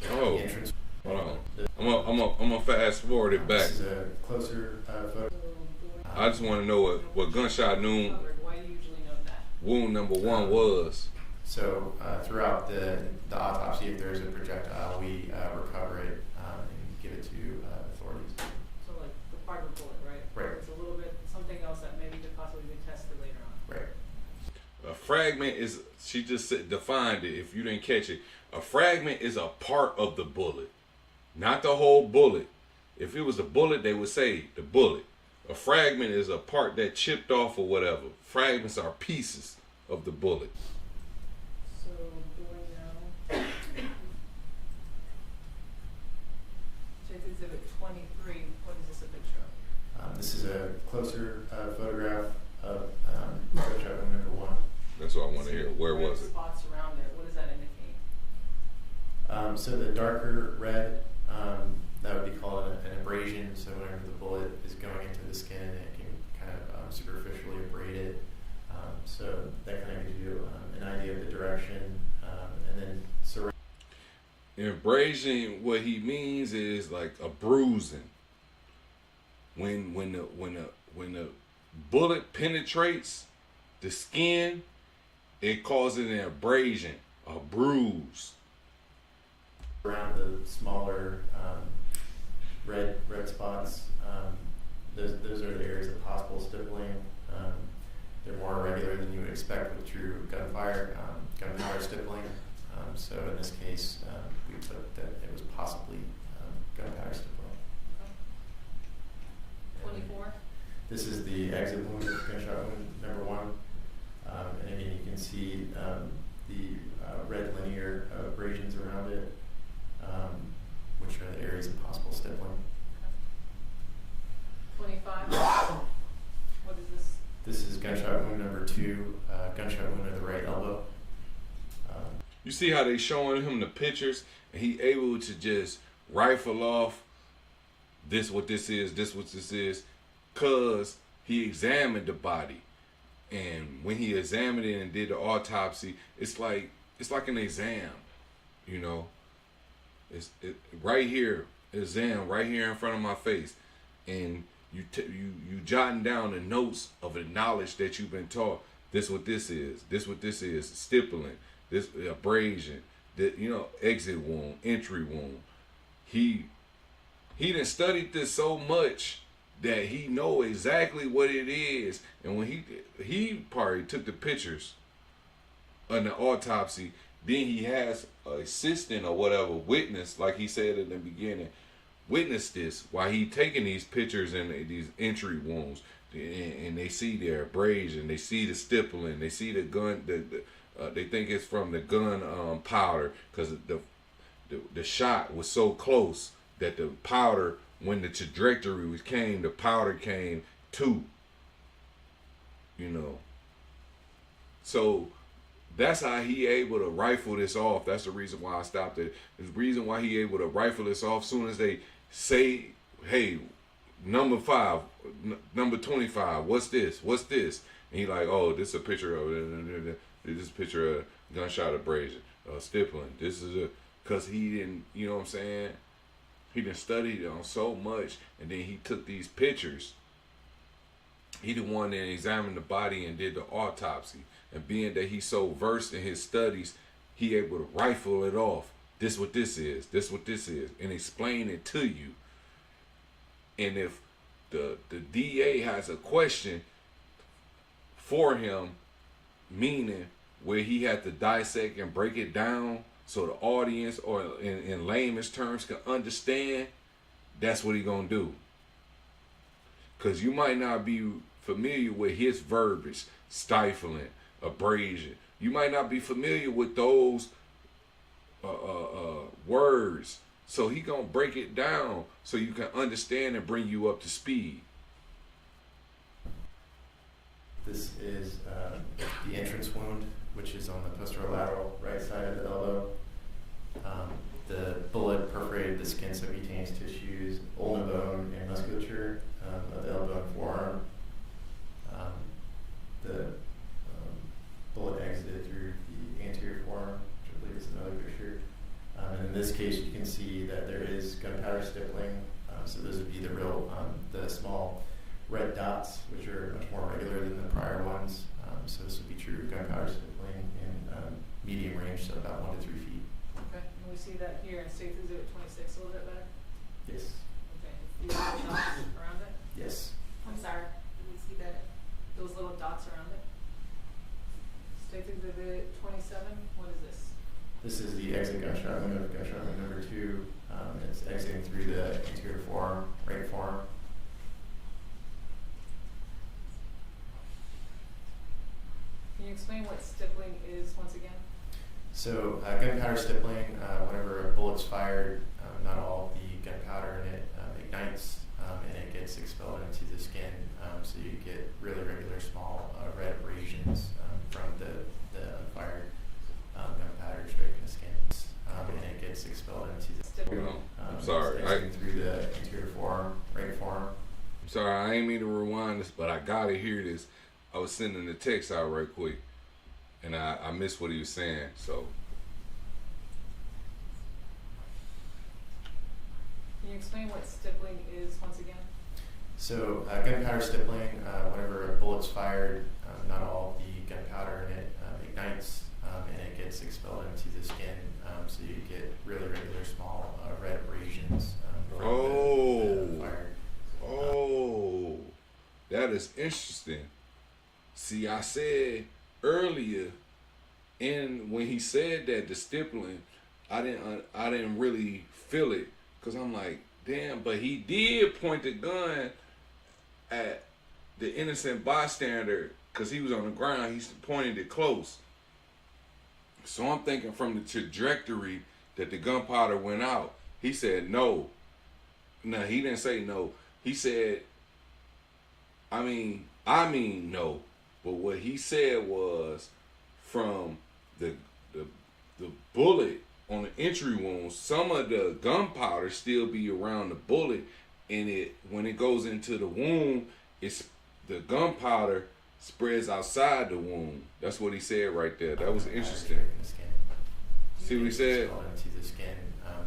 the entrance. Hold on. I'm gonna fast forward it back. This is a closer photo. I just want to know what gunshot wound number 1 was. So throughout the autopsy, if there's a projectile, we recover it and give it to authorities. So like the part of the bullet, right? Right. It's a little bit something else that maybe could possibly be tested later on. Right. A fragment is, she just defined it if you didn't catch it. A fragment is a part of the bullet, not the whole bullet. If it was a bullet, they would say the bullet. A fragment is a part that chipped off or whatever. Fragments are pieces of the bullet. So going now. Check exhibit 23. What is this a picture of? This is a closer photograph of gunshot wound number 1. That's what I want to hear. Where was it? Spots around it. What does that indicate? So the darker red, that would be called an abrasion. So whenever the bullet is going into the skin, it can kind of superficially abrade it. So that kind of gives you an idea of the direction, and then surround. Abrasion, what he means is like a bruising. When the bullet penetrates the skin, it causes an abrasion, a bruise. Around the smaller red spots, those are the areas of possible stippling. They're more irregular than you would expect with true gunpowder stippling. So in this case, we put that it was possibly gunpowder stippling. 24. This is the exit wound, gunshot wound number 1. And again, you can see the red linear abrasions around it, which are the areas of possible stippling. 25. What is this? This is gunshot wound number 2, gunshot wound of the right elbow. You see how they showing him the pictures, and he able to just rifle off this what this is, this what this is, cause he examined the body, and when he examined it and did the autopsy, it's like an exam, you know. It's right here, exam right here in front of my face, and you jotting down the notes of the knowledge that you've been taught. This what this is. This what this is. Stippling. This abrasion. That, you know, exit wound, entry wound. He done studied this so much that he know exactly what it is. And when he probably took the pictures of the autopsy, then he has an assistant or whatever witness, like he said in the beginning, witness this while he taking these pictures and these entry wounds, and they see their abrasion, they see the stippling, they see the gun, they think it's from the gun powder, because the shot was so close that the powder, when the trajectory came, the powder came too, you know. So That's how he able to rifle this off. That's the reason why I stopped it. The reason why he able to rifle this off soon as they say, hey, number 5, number 25, what's this? What's this? And he like, oh, this is a picture of this is a picture of gunshot abrasion, stippling. This is a, cause he didn't, you know what I'm saying? He didn't study on so much, and then he took these pictures. He the one that examined the body and did the autopsy. And being that he's so versed in his studies, he able to rifle it off. This what this is. This what this is, and explain it to you. And if the DA has a question for him, meaning where he had to dissect and break it down so the audience, or in layman's terms, can understand, that's what he gonna do. Because you might not be familiar with his verbiage, stifling, abrasion. You might not be familiar with those words. So he gonna break it down so you can understand and bring you up to speed. This is the entrance wound, which is on the posterolateral right side of the elbow. The bullet perforated the skin subcutaneous tissues, ulnar bone, and musculature of the elbow and forearm. The bullet exited through the anterior forearm, which I believe is another picture. And in this case, you can see that there is gunpowder stippling. So those would be the real, the small red dots, which are much more regular than the prior ones. So this would be true gunpowder stippling in medium range, so about 1 to 3 feet. Okay, and we see that here in State Exhibit 26 a little bit better? Yes. Okay, these little dots around it? Yes. I'm sorry, did we see that, those little dots around it? State Exhibit 27, what is this? This is the exit gunshot wound of gunshot wound number 2. It's exiting through the anterior forearm, right forearm. Can you explain what stippling is once again? So gunpowder stippling, whenever a bullet's fired, not all the gunpowder in it ignites and it gets expelled into the skin. So you get really regular small red abrasions from the unfired gunpowder striking the skin. And it gets expelled into the skin. I'm sorry. Through the anterior forearm, right forearm. I'm sorry, I ain't mean to rewind this, but I gotta hear this. I was sending the text out right quick, and I missed what he was saying, so. Can you explain what stippling is once again? So gunpowder stippling, whenever a bullet's fired, not all the gunpowder in it ignites and it gets expelled into the skin. So you get really regular small red abrasions from the fire. Oh, that is interesting. See, I said earlier, when he said that, the stippling, I didn't really feel it, because I'm like, damn, but he did point the gun at the innocent bystander, because he was on the ground. He pointed it close. So I'm thinking from the trajectory that the gunpowder went out, he said no. No, he didn't say no. He said, I mean no. But what he said was, from the bullet on the entry wound, some of the gunpowder still be around the bullet, and when it goes into the wound, the gunpowder spreads outside the wound. That's what he said right there. That was interesting. See what he said? Into the skin,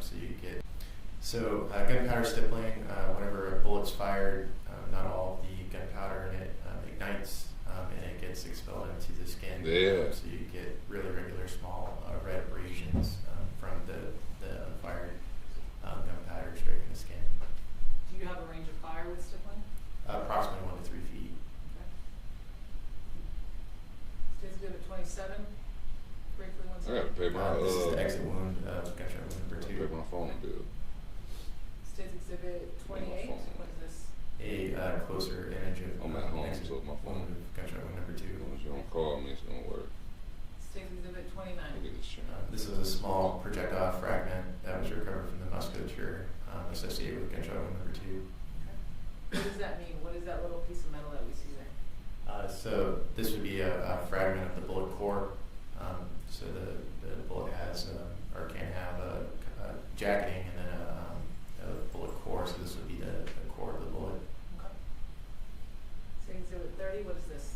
so you get. So gunpowder stippling, whenever a bullet's fired, not all the gunpowder in it ignites and it gets expelled into the skin. Yeah. So you get really regular small red abrasions from the unfired gunpowder striking the skin. Do you have a range of fire with stippling? Approximately 1 to 3 feet. State Exhibit 27. Briefly, once I gotta pay my this is the exit wound of gunshot wound number 2. Pay my phone bill. State Exhibit 28. What is this? A closer image of I'm at home, exit so my phone. wound of gunshot wound number 2. If you don't call me, it's gonna work. State Exhibit 29. This is a small projectile fragment that was recovered from the musculature associated with gunshot wound number 2. What does that mean? What is that little piece of metal that we see there? So this would be a fragment of the bullet core. So the bullet has or can have a jacketing and then a bullet core. So this would be the core of the bullet. Okay. So Exhibit 30, what is this?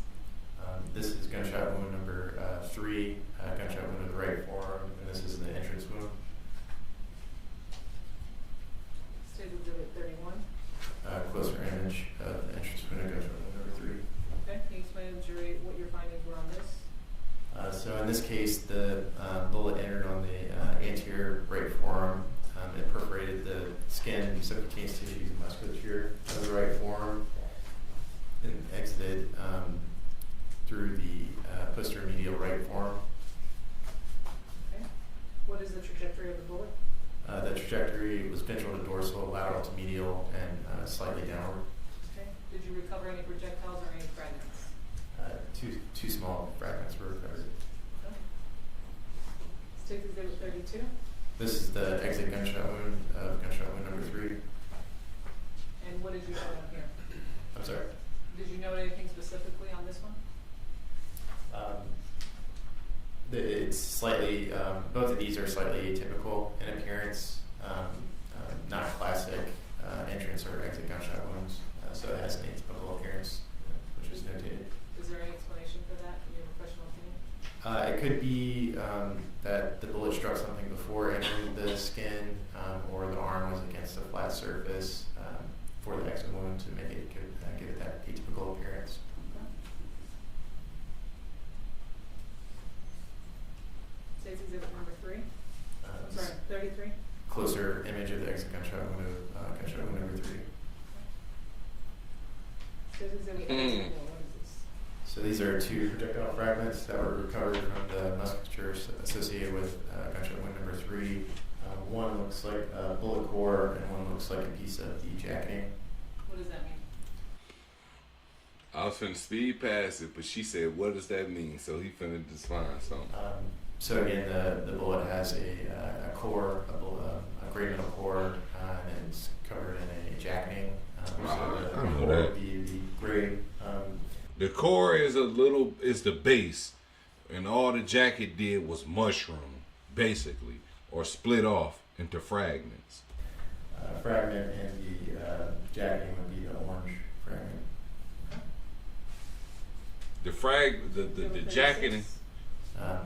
This is gunshot wound number 3, gunshot wound to the right forearm, and this is the entrance wound. State Exhibit 31. Closer image of the entrance wound and gunshot wound number 3. Okay, can you explain to the jury what your findings were on this? So in this case, the bullet entered on the anterior right forearm. It perforated the skin, subcutaneous tissues, and musculature of the right forearm, and exited through the posterior medial right forearm. Okay. What is the trajectory of the bullet? The trajectory was ventral to dorsal, lateral to medial, and slightly downward. Okay. Did you recover any projectiles or any fragments? Two small fragments were recovered. Okay. State Exhibit 32. This is the exit gunshot wound of gunshot wound number 3. And what did you note on here? I'm sorry. Did you note anything specifically on this one? It's slightly, both of these are slightly atypical in appearance, not classic entrance or exit gunshot wounds, so it has an atypical appearance, which is notated. Is there any explanation for that in your professional opinion? It could be that the bullet struck something before entering the skin, or the arm was against a flat surface for the exit wound to make it give it that atypical appearance. State's Exhibit number 3. Sorry, 33. Closer image of the exit gunshot wound of gunshot wound number 3. State's Exhibit 34. What is this? So these are 2 projectile fragments that were recovered from the musculature associated with gunshot wound number 3. One looks like a bullet core, and one looks like a piece of the jacketing. What does that mean? I was finna speed past it, but she said, "What does that mean?" So he finna define something. So again, the bullet has a core, a gray metal core, and it's covered in a jacketing. So the I know core that. would be the gray. The core is is the base, and all the jacket did was mushroom, basically, or split off into fragments. Fragment, and the jacketing would be the orange fragment. The jacketing.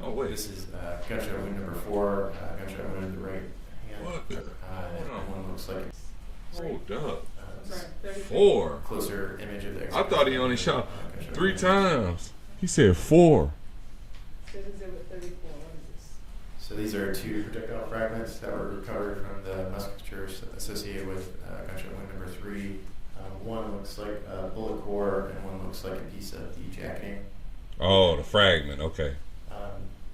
Oh wait. This is gunshot wound number 4, gunshot wound in the right hand. What? And one looks like Hold up. Sorry, 4. Closer image of the I thought he only shot 3 times. He said 4. State's Exhibit 34. What is this? So these are 2 projectile fragments that were recovered from the musculature associated with gunshot wound number 3. One looks like a bullet core, and one looks like a piece of the jacketing. Oh, the fragment. Okay.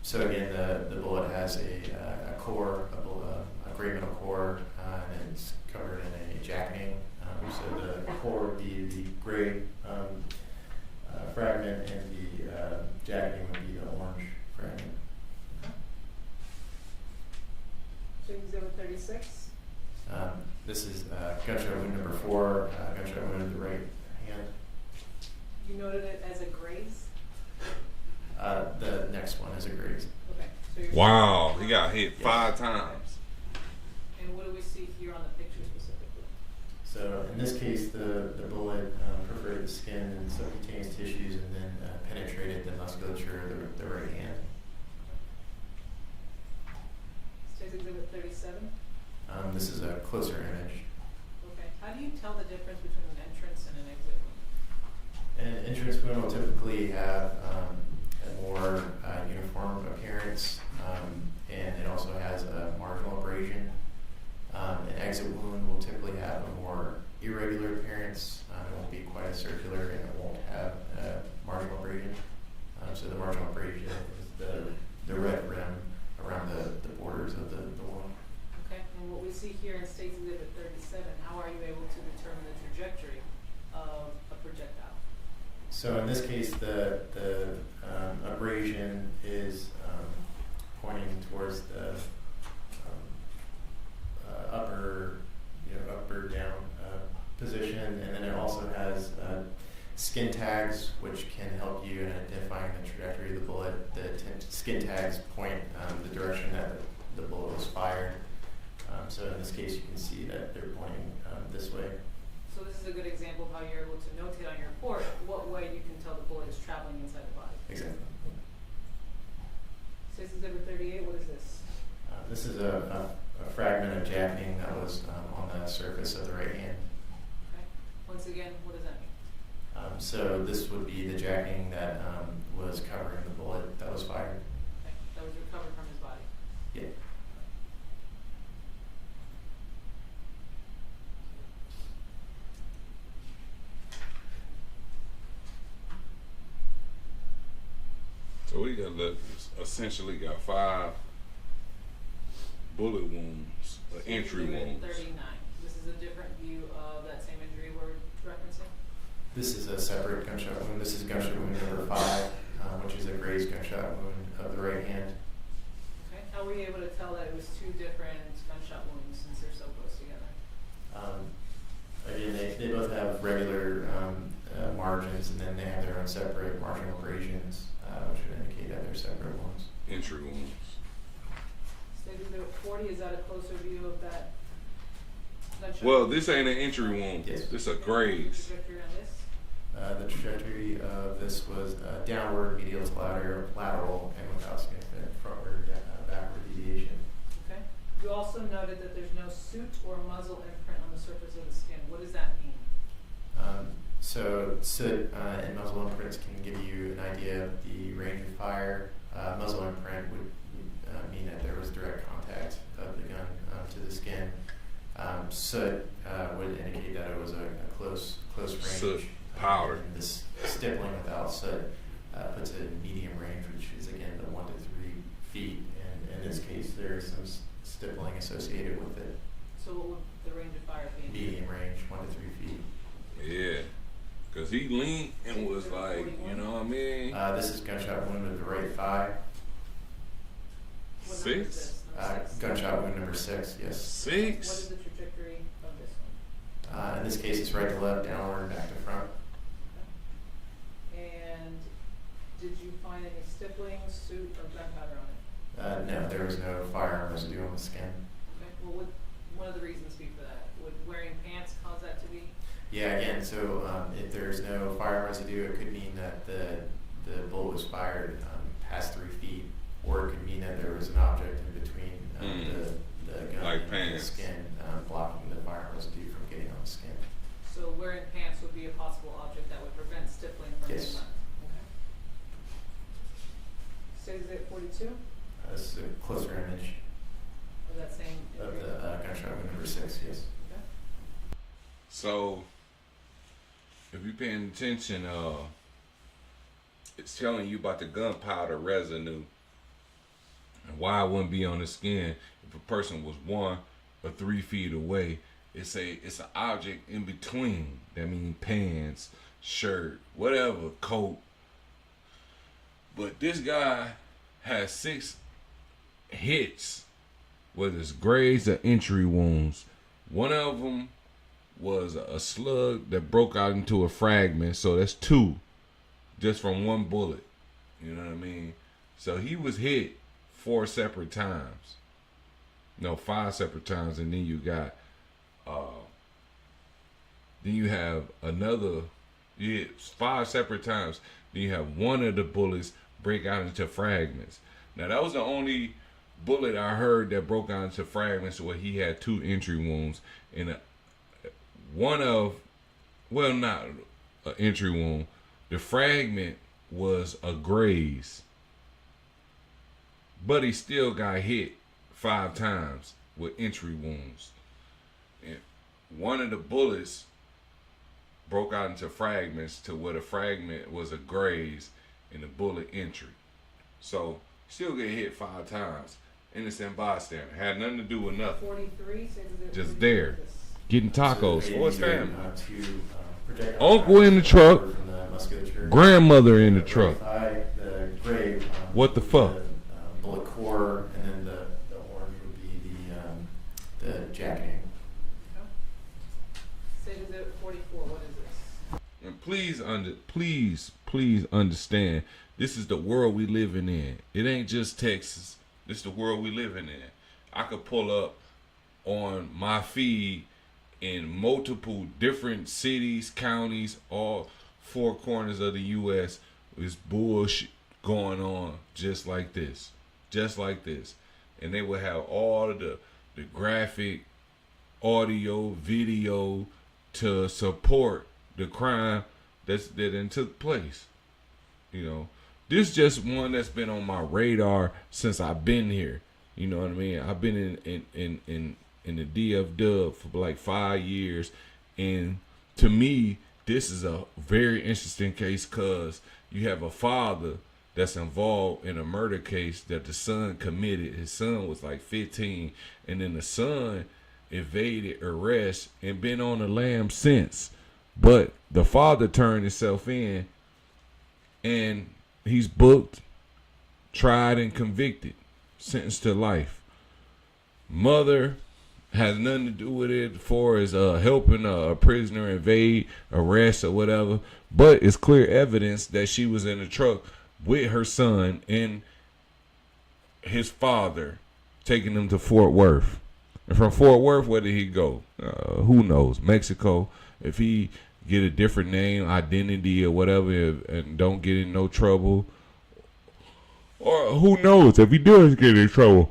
So again, the bullet has a core, a gray metal core, and it's covered in a jacketing. So the core would be the gray fragment, and the jacketing would be the orange fragment. State Exhibit 36. This is gunshot wound number 4, gunshot wound in the right hand. You noted it as a graze? The next one is a graze. Okay. So you're Wow, he got hit 5 times. And what do we see here on the picture specifically? So in this case, the bullet perforated the skin and subcutaneous tissues, and then penetrated the musculature of the right hand. State's Exhibit 37. This is a closer image. Okay. How do you tell the difference between an entrance and an exit wound? An entrance wound will typically have a more uniform appearance, and it also has a marginal abrasion. An exit wound will typically have a more irregular appearance. It won't be quite as circular, and it won't have a marginal abrasion. So the marginal abrasion is the red rim around the borders of the wound. Okay. And what we see here in State's Exhibit 37, how are you able to determine the trajectory of a projectile? So in this case, the abrasion is pointing towards the upper down position, and then it also has skin tags, which can help you in identifying the trajectory of the bullet. The skin tags point the direction that the bullet was fired. So in this case, you can see that they're pointing this way. So this is a good example of how you're able to notate on your report what way you can tell the bullet is traveling inside the body. Exactly. Case Exhibit 38, what is this? This is a fragment of jacketing that was on the surface of the right hand. Okay. Once again, what does that mean? So this would be the jacketing that was covering the bullet that was fired. Okay. That was recovered from his body. Yeah. So we essentially got 5 bullet wounds, entry wounds. 39. This is a different view of that same injury we're referencing? This is a separate gunshot wound. This is gunshot wound number 5, which is a grazed gunshot wound of the right hand. Okay. How were you able to tell that it was 2 different gunshot wounds since they're so close together? Again, they both have regular margins, and then they have their own separate marginal abrasions, which would indicate that they're separate wounds. Entry wounds. State Exhibit 40, is that a closer view of that gunshot? Well, this ain't an entry wound. Yes. This is a graze. Trajectory on this? The trajectory of this was downward, medial to lateral, and without significant frontward, backward deviation. Okay. You also noted that there's no suit or muzzle imprint on the surface of the skin. What does that mean? So soot and muzzle imprints can give you an idea of the range of fire. Muzzle imprint would mean that there was direct contact of the gun to the skin. Soot would indicate that it was a close range. Soot, powder. And this stippling without soot puts it in medium range, which is again the 1 to 3 feet. And in this case, there is some stippling associated with it. So what would the range of fire be? Medium range, 1 to 3 feet. Yeah. Because he leaned and was like, you know what I mean? This is gunshot wound of the right thigh. What number is 6? this? Number 6? Gunshot wound number 6, yes. 6? What is the trajectory of this one? In this case, it's right to left, downward, back to front. And did you find any stippling, suit, or gunpowder on it? No, there was no firearm residue on the skin. Okay. Well, would one of the reasons be for that? Would wearing pants cause that to be? Yeah, again, so if there's no firearm residue, it could mean that the bullet was fired past 3 feet, or it could mean that there was an object in between the gun like and pants. the skin, blocking the firearm residue from getting on the skin. So wearing pants would be a possible object that would prevent stippling from being Yes. left. Okay. State Exhibit 42 This is a closer image of that same of injury? the gunshot wound number 6, yes. Okay. So, if you're paying attention, it's telling you about the gunpowder residue and why it wouldn't be on the skin if a person was 1 or 3 feet away. It's an object in between. That means pants, shirt, whatever, coat. But this guy has 6 hits, whether it's grazed or entry wounds. One of them was a slug that broke out into a fragment, so that's 2 just from 1 bullet. You know what I mean? So he was hit 4 separate times. No, 5 separate times, and then you got then you have another 5 separate times. Then you have one of the bullets break out into fragments. Now that was the only bullet I heard that broke out into fragments where he had 2 entry wounds, and not an entry wound. The fragment was a graze, but he still got hit 5 times with entry wounds. And one of the bullets broke out into fragments to where the fragment was a graze and the bullet entry. So still get hit 5 times. Innocent bystander. Had nothing to do with nothing. 43 says that Just there. Getting tacos So for his they family. project Uncle in the truck. from the musculature. Grandmother in the truck. Thigh, the gray, What the fuck? The bullet core, and then the orange would be the jacketing. State Exhibit 44, what is this? please understand. This is the world we living in. It ain't just Texas. This is the world we living in. I could pull up on my feed in multiple different cities, counties, all four corners of the U.S. There's bullshit going on just like this. And they will have all of the graphic, audio, video to support the crime that then took place. You know, this just one that's been on my radar since I've been here. You know what I mean? I've been in the DF Dub for like 5 years, and to me, this is a very interesting case because you have a father that's involved in a murder case that the son committed. His son was like 15, and then the son evaded arrest and been on the lam since. But the father turned himself in, and he's booked, tried, and convicted, sentenced to life. Mother has nothing to do with it as far as helping a prisoner evade arrest or whatever, but it's clear evidence that she was in the truck with her son and his father, taking them to Fort Worth. And from Fort Worth, where did he go? Who knows? Mexico. If he get a different name, identity, or whatever, and don't get in no trouble, or who knows? If he does get in trouble,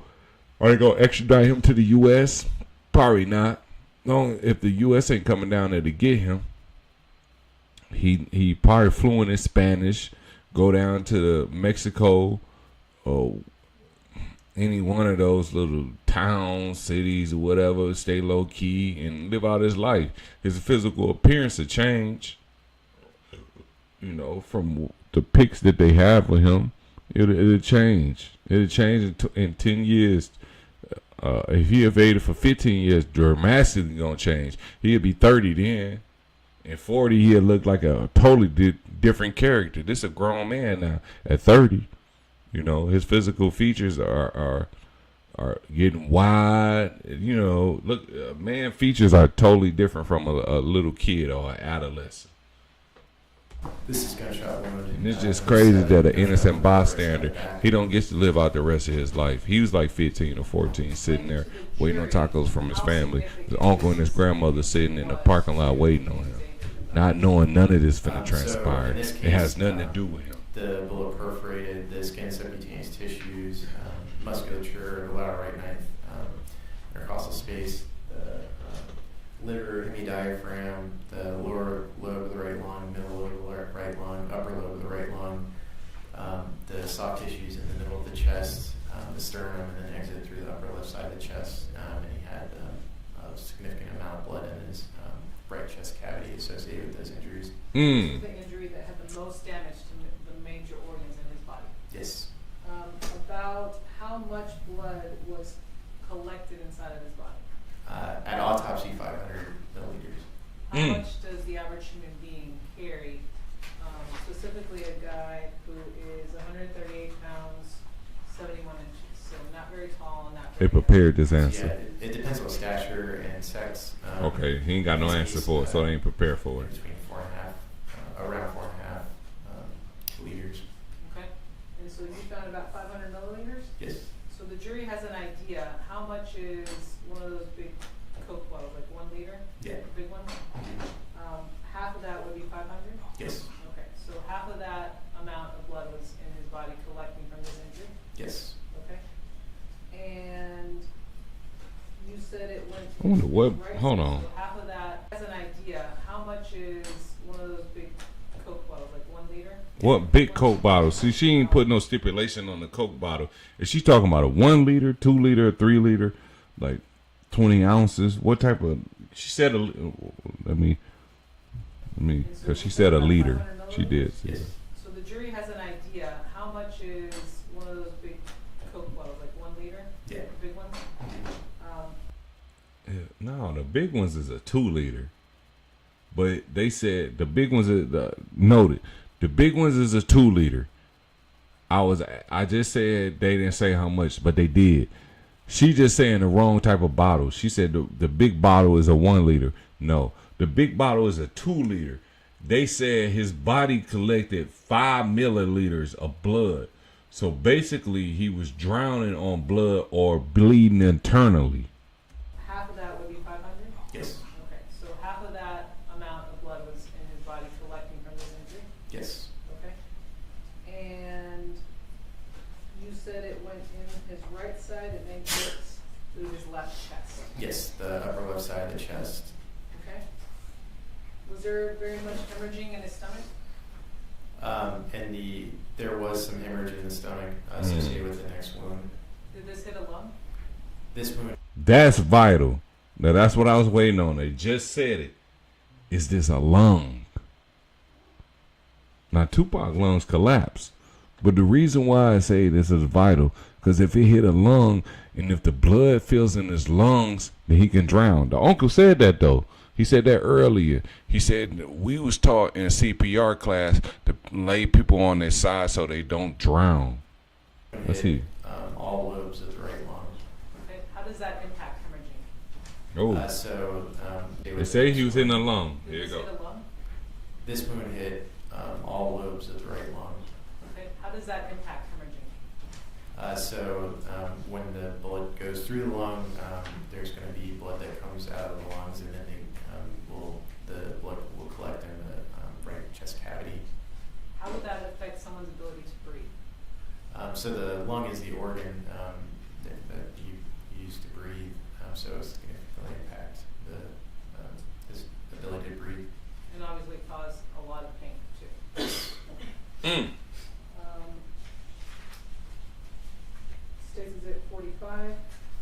are they gonna extradite him to the U.S.? Probably not. No, if the U.S. ain't coming down there to get him, he probably fluent in Spanish. Go down to Mexico, or any one of those little towns, cities, or whatever. Stay low key and live out his life. His physical appearance will change. You know, from the pics that they have of him, it'll change. It'll change in 10 years. If he evaded for 15 years, dramatically gonna change. He'll be 30 then. In 40, he'll look like a totally different character. This is a grown man now at 30. You know, his physical features are getting wide. You know, look, man features are totally different from a little kid or an adolescent. This is gunshot wound. And it's just crazy that an innocent bystander, he don't get to live out the rest of his life. He was like 15 or 14, sitting there waiting on tacos from his family. His uncle and his grandmother sitting in the parking lot waiting on him, not knowing none of this finna transpire. It has nothing to do with him. The bullet perforated the skin, subcutaneous tissues, musculature, the lateral right ninth, intercostal space, the liver, hemidiaphragm, the lower lobe of the right lung, middle lobe of the right lung, upper lobe of the right lung, the soft tissues in the middle of the chest, the sternum, and then exited through the upper left side of the chest. And he had a significant amount of blood in his right chest cavity associated with those injuries. This is the injury that had the most damage to the major organs in his body. Yes. About how much blood was collected inside of his body? At autopsy, 500 milliliters. How much does the average human being carry? Specifically, a guy who is 138 pounds, 71 inches, so not very tall, not They very prepared this answer. Yeah, it depends on stature and sex. Okay, he ain't got no answer for it, so they ain't prepared for it. Between 4.5, around 4.5 liters. Okay, and so you found about 500 milliliters? Yes. So the jury has an idea how much is one of those big Coke bottles, like 1 liter? Yeah. Big one? Half of that would be 500? Yes. Okay, so half of that amount of blood was in his body collecting from this injury? Yes. Okay. And you said it went I wonder what. right? Hold on. So half of that, as an idea, how much is one of those big Coke bottles, like 1 liter? What big Coke bottle? See, she ain't put no stipulation on the Coke bottle. Is she talking about a 1 liter, 2 liter, 3 liter, like 20 ounces? What type of? She said let me, because she said a liter. She did. Yes. So the jury has an idea how much is one of those big Coke bottles, like 1 liter? Yeah. The big ones? No, the big ones is a 2 liter. But they said the big ones is noted. The big ones is a 2 liter. I just said they didn't say how much, but they did. She just saying the wrong type of bottle. She said the big bottle is a 1 liter. No, the big bottle is a 2 liter. they said his body collected 5 milliliters of blood. So basically, he was drowning on blood or bleeding internally. Half of that would be 500? Yes. Okay, so half of that amount of blood was in his body collecting from this injury? Yes. Okay. And you said it went in his right side and then works through his left chest? Yes, the upper left side of the chest. Okay. Was there very much hemorrhaging in his stomach? There was some hemorrhage in the stomach associated with the next wound. Did this hit a lung? This wound. That's vital. Now that's what I was waiting on. They just said it. Is this a lung? Now Tupac lungs collapsed, but the reason why I say this is vital, because if it hit a lung and if the blood fills in his lungs, then he can drown. The uncle said that though. He said that earlier. He said we was taught in CPR class to lay people on their side so they don't drown. Let's see. All lobes of the right lung. Okay. How does that impact hemorrhaging? Oh. They say he was in the lung. Here you go. Hit a lung? This wound hit all lobes of the right lung. Okay. How does that impact hemorrhaging? When the bullet goes through the lung, there's going to be blood that comes out of the lungs, and then the blood will collect in the right chest cavity. How would that affect someone's ability to breathe? So the lung is the organ that you use to breathe, so it's going to impact his ability to breathe. And obviously cause a lot of pain too. States exhibit 45.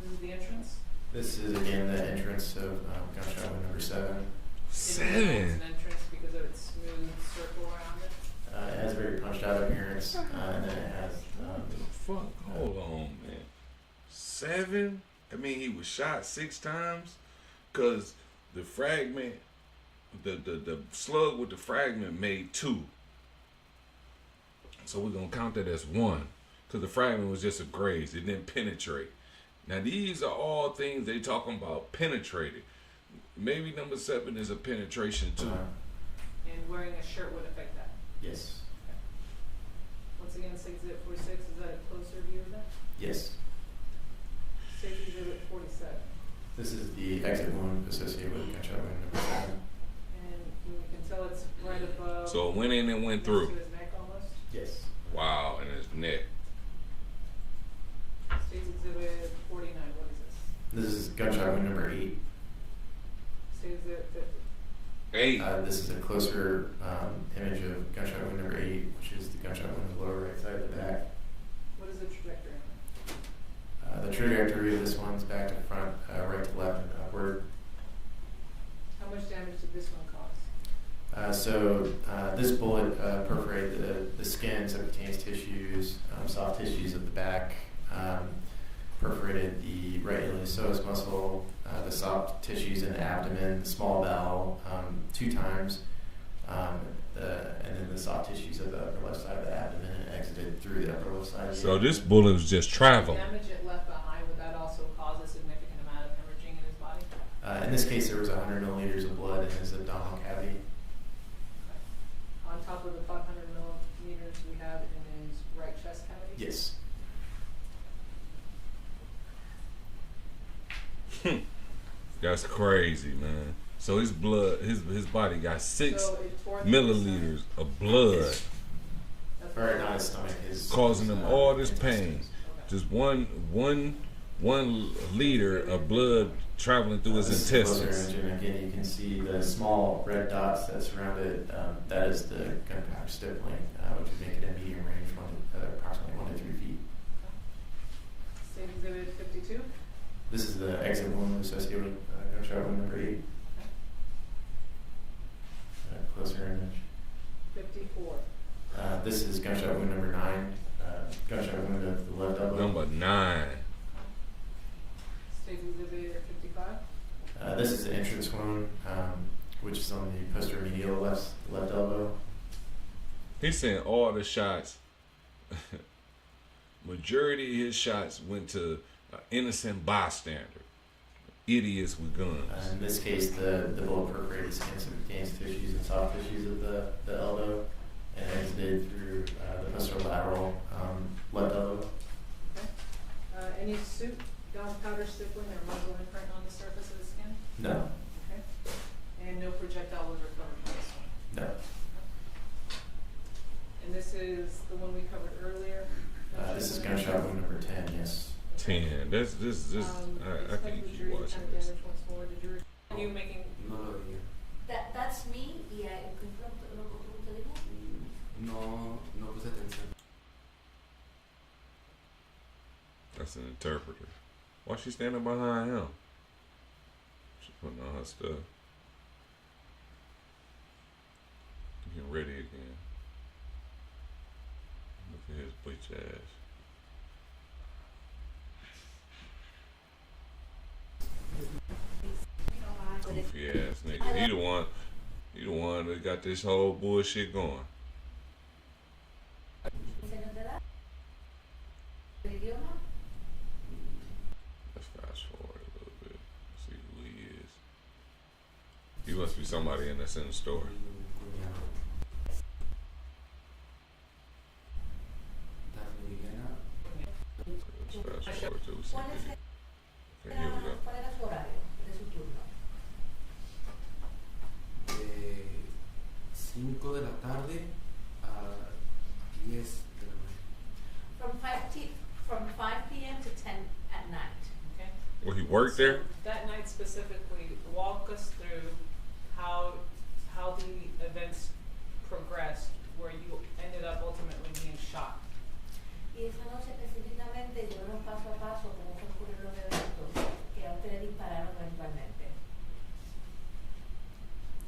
This is the entrance. This is again the entrance of gunshot wound number 7. It's an entrance because of its smooth circle around it. It has a very punched out appearance, and then it has. Fuck, hold on, man. 7? I mean, he was shot 6 times, cause the fragment, the slug with the fragment made 2. So we're gonna count that as 1, cause the fragment was just a graze. It didn't penetrate. Now these are all things they talking about penetrated. Maybe number 7 is a penetration too. And wearing a shirt would affect that. Yes. Okay. Once again, exhibit 46. Is that a closer view of that? Yes. State exhibit 47. This is the exit wound associated with gunshot wound number 7. And you can tell it's right above. So it went in and went through. To his neck almost. Yes. Wow, and his neck. States exhibit 49. What is this? This is gunshot wound number 8. States exhibit 50. 8. This is a closer image of gunshot wound number 8, which is the gunshot wound on the lower right side of the back. What is the trajectory? The trajectory of this one's back to front, right to left, and upward. How much damage did this one cause? This bullet perforated the skin, subcutaneous tissues, soft tissues of the back, perforated the right iliopsoas muscle, the soft tissues in the abdomen, the small bowel 2 times, and then the soft tissues of the upper left side of the abdomen, and exited through the upper left side. So this bullet was just travel. The damage it left behind, would that also cause a significant amount of hemorrhaging in his body? In this case, there was 100 milliliters of blood in his abdominal cavity. On top of the 500 millimeters we have in his right chest cavity? Yes. That's crazy, man. So his blood, his body got 6 milliliters of blood, Or not his stomach, his causing him all this pain. Just one liter of blood traveling through his This is a closer intestines. image, and again, you can see the small red dots that surround it. That is the gunpowder stippling, which would make it a medium range, approximately 1 to 3 feet. State exhibit 52. This is the exit wound associated with gunshot wound number 8. Closer image. 54. This is gunshot wound number 9. Gunshot wound of the left elbow. Number 9. State exhibit 55. This is the entrance wound, which is on the posterior medial left elbow. He's saying all the shots, majority of his shots went to an innocent bystander. idiots with guns? In this case, the bullet perforated skin tissues and soft tissues of the elbow and exited through the posterolateral left elbow. Okay. Any soup, gunpowder stippling, or muzzle imprint on the surface of the skin? No. Okay. And no projectile was recovered from this one? No. And this is the one we covered earlier? This is gunshot wound number 10, yes. 10. This. I can't keep watching this. You making? No lo vi. That's me. Y ¿qué fue lo que te dijo? No puse atención. That's an interpreter. Why she standing behind him? She putting on her stuff. Getting ready again. Look at his bleach ass. Goofy ass nigga. He the one that got this whole bullshit going. Let's fast forward a little bit. See who he is. He must be somebody that's in the store. Let's fast forward to see. Okay, here we go. ¿Cuál era su horario de su turno? 5 de la tarde a 10 de la noche. From 5 p.m. to 10 at night. Okay. Well, he worked there? That night specifically, walk us through how the events progressed, where you ended up ultimately being shot. Y esa noche específicamente llevaron paso a paso cómo fue ocurrir los eventos que a ustedes dispararon eventualmente.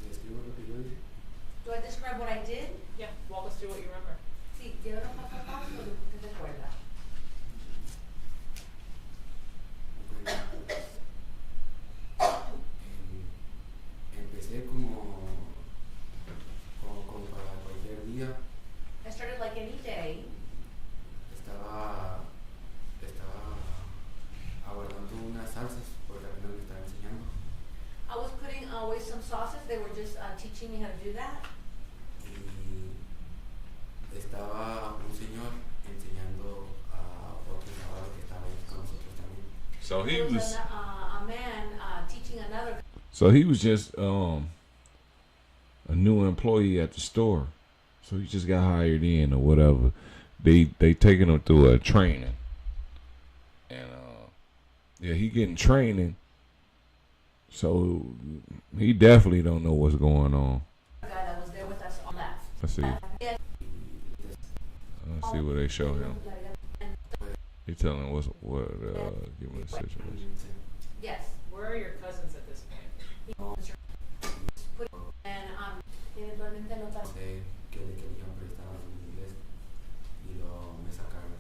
¿Describo lo que yo hice? Do I describe what I did? Yeah, walk us through what you remember. Sí, llevaron paso a paso lo que usted recuerda. Empecé como para cualquier día. I started like any day. Estaba aguardando unas salsas porque apenas me estaba enseñando. I was putting away some sauces. They were just teaching me how to do that. Y estaba un señor enseñando a otro chaval que estaba ahí con nosotros también. So he There was. a man teaching another. So he was just a new employee at the store. So he just got hired in or whatever. They taking him through a training, and yeah, he getting training. So he definitely don't know what's going on. Guy that was there with us on left. Let's see. Let's see what they show him. He telling what given the situation. Yes. Where are your cousins at this point? And eventualmente no pasó. Que le querían prestar en inglés y me sacaron.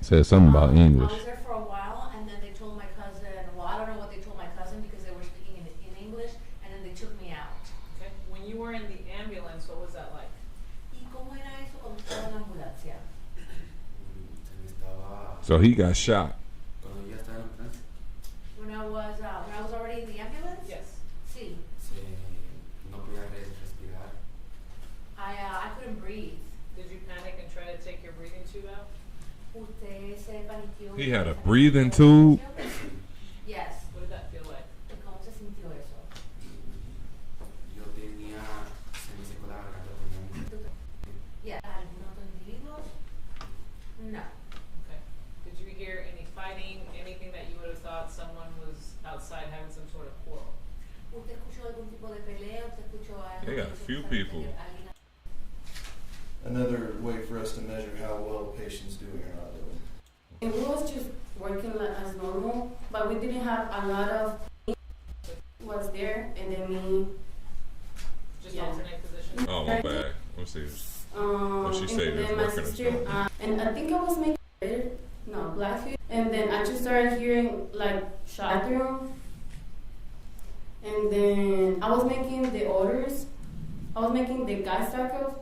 Said something about English. I was there for a while, and then they told my cousin. Well, I don't know what they told my cousin because they were speaking in English, and then they took me out. Okay. When you were in the ambulance, what was that like? ¿Y cómo era eso cuando estaba en la ambulancia? So he got shot. Cuando ya estaba en Francia. When I was already in the ambulance? Yes. Sí. No podía respirar. I couldn't breathe. Did you panic and try to take your breathing tube out? Usted se paniqueó. He had a breathing tube. Yes. What did that feel like? ¿Cómo se sintió eso? Yo tenía, se me secó la garganta por Yeah. ¿Algunos otros individuos? No. Okay. Did you hear any fighting, anything that you would have thought someone was outside having some sort of quarrel? ¿Usted escuchó algún tipo de pelea? ¿Usted escuchó algo? They got a few people. Another way for us to measure how well a patient's doing or not doing. And we was just working as normal, but we didn't have a lot of was there, and then me. Just alternate positions? Oh, my bad. Let's see. What she say and is then my working sister, and I think I was making Blackfeet, and then I just started hearing like shot through, and then I was making the orders. I was making the gas tackles,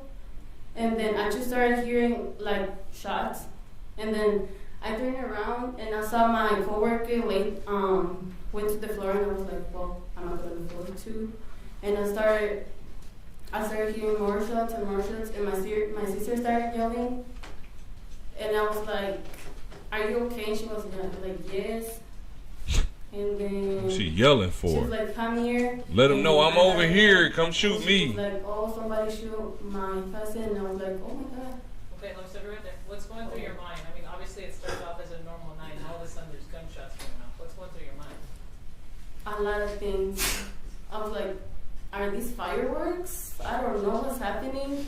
and then I just started hearing like shots, and then I turned around and I saw my coworker went to the floor and I was like, well, I'm not going to the floor too. And I started hearing more shots and my sister started yelling. And I was like, are you okay? And she was like, yes. And then she yelling she for was it. like, come here. Let him know I'm over here. Come shoot She me. was like, oh, somebody shoot my cousin. And I was like, oh my God. Okay, let me stop you right there. What's going through your mind? I mean, obviously it started off as a normal night, and all of a sudden there's gunshots going off. What's going through your mind? A lot of things. I was like, are these fireworks? I don't know what's happening.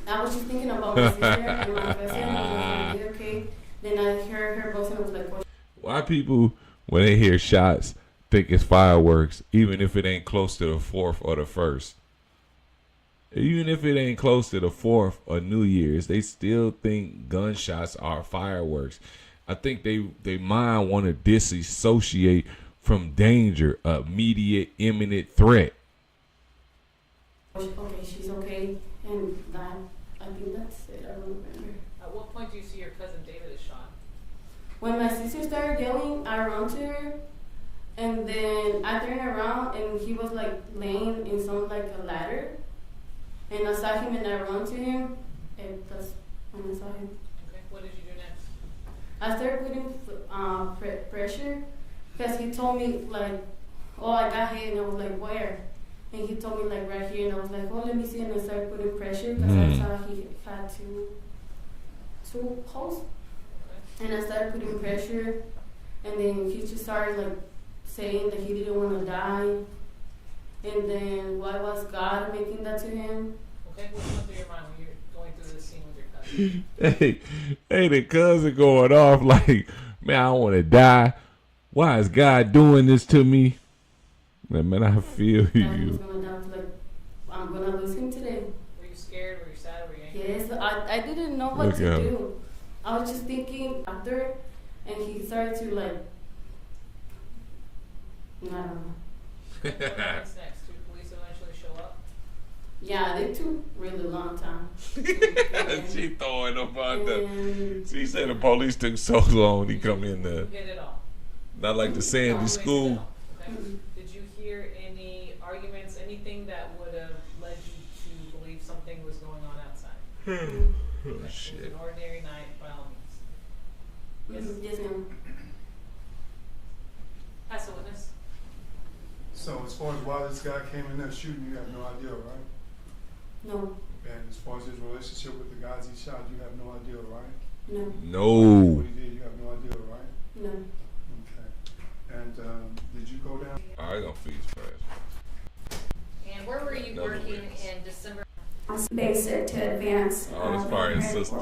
I was just thinking about my sister and my cousin. And I was like, okay. Then I heard her voice and I was like, what? Why people, when they hear shots, think it's fireworks, even if it ain't close to the 4th or the 1st? Even if it ain't close to the 4th or New Year's, they still think gunshots are fireworks. I think they mind want to disassociate from danger, immediate, imminent threat. Okay, she's okay. And that, I think that's it. I don't remember. At what point do you see your cousin David is shot? When my sister started yelling, I ran to her. And then I turned around and he was like laying in some like a ladder. And I saw him and I ran to him. And that's when I saw him. Okay, what did you do next? I started putting pressure because he told me like, oh, I got hit. And I was like, where? And he told me like right here. And I was like, oh, let me see. And I started putting pressure because I saw he had two holes. And I started putting pressure. And then he just started like saying that he didn't want to die. And then why was God making that to him? Okay, what's going through your mind when you're going through this scene with your cousin? Hey, the cousin going off like, man, I want to die. Why is God doing this to me? Man, I feel I was you. gonna die. I was like, I'm gonna lose him today. Were you scared? Were you sad? Were you angry? Yes, I didn't know what Look to at him. do. I was just thinking after, and he started to like, I don't know. What happens next? Do police eventually show up? Yeah, they took really long time. She throwing up out there. She said the police took so long to come in there. Get it all. Not like the Sandy school. Okay. Did you hear any arguments, anything that would have led you to believe something was going on outside? Oh, Okay, shit. It was an ordinary night, by all means. Yes. Yes, ma'am. Pass the witness. So as far as why this guy came in there shooting, you have no idea, right? No. And as far as his relationship with the guys he shot, you have no idea, right? No. No. What he did, you have no idea, right? No. Okay. And did you go down? All right, gonna feed fast. And where were you Another working witness. in December? Basic to advanced Oh, that's probably his sister.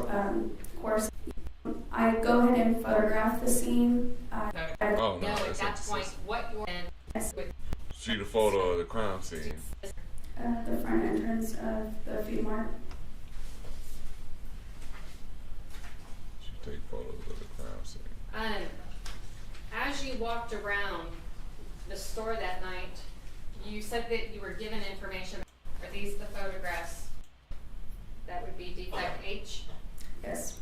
course. I go ahead and photograph the scene. Oh, no, No, at that's that his point, sister. what you're in with See the photo of the crime scene. The front entrance of the food mart. She take photos of the crime scene. As you walked around the store that night, you said that you were given information. Are these the photographs? That would be defect H? Yes.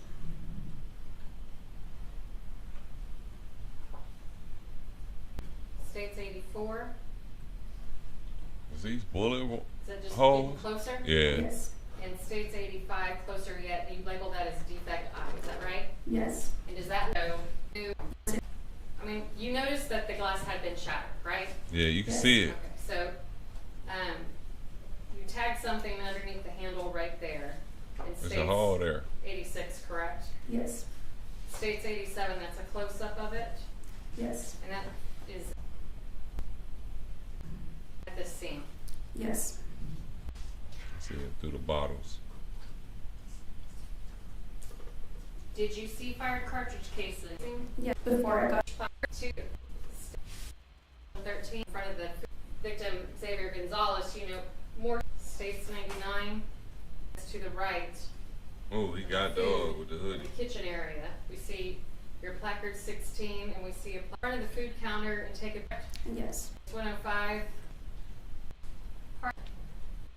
States 84. Is these bullet Is that just holes? getting closer? Yeah. Yes. And states 85, closer yet, you label that as defect I, is that right? Yes. And does that go to, I mean, you noticed that the glass had been shattered, right? Yeah, you can Yes. see it. Okay, so, you tagged something underneath the handle right there. It There's a states hole there. 86, correct? Yes. States 87, that's a close-up of it, Yes. and that is at this scene. Yes. See it through the bottles. Did you see fired cartridge casing? Yeah. Before I got. 2, 13, in front of the victim, Xavier Gonzalez, you know, more states 99 to the right. Oh, he got dog with the In hoodie. the kitchen area, we see your placard 16, and we see a front of the food counter and take it back. Yes. 105.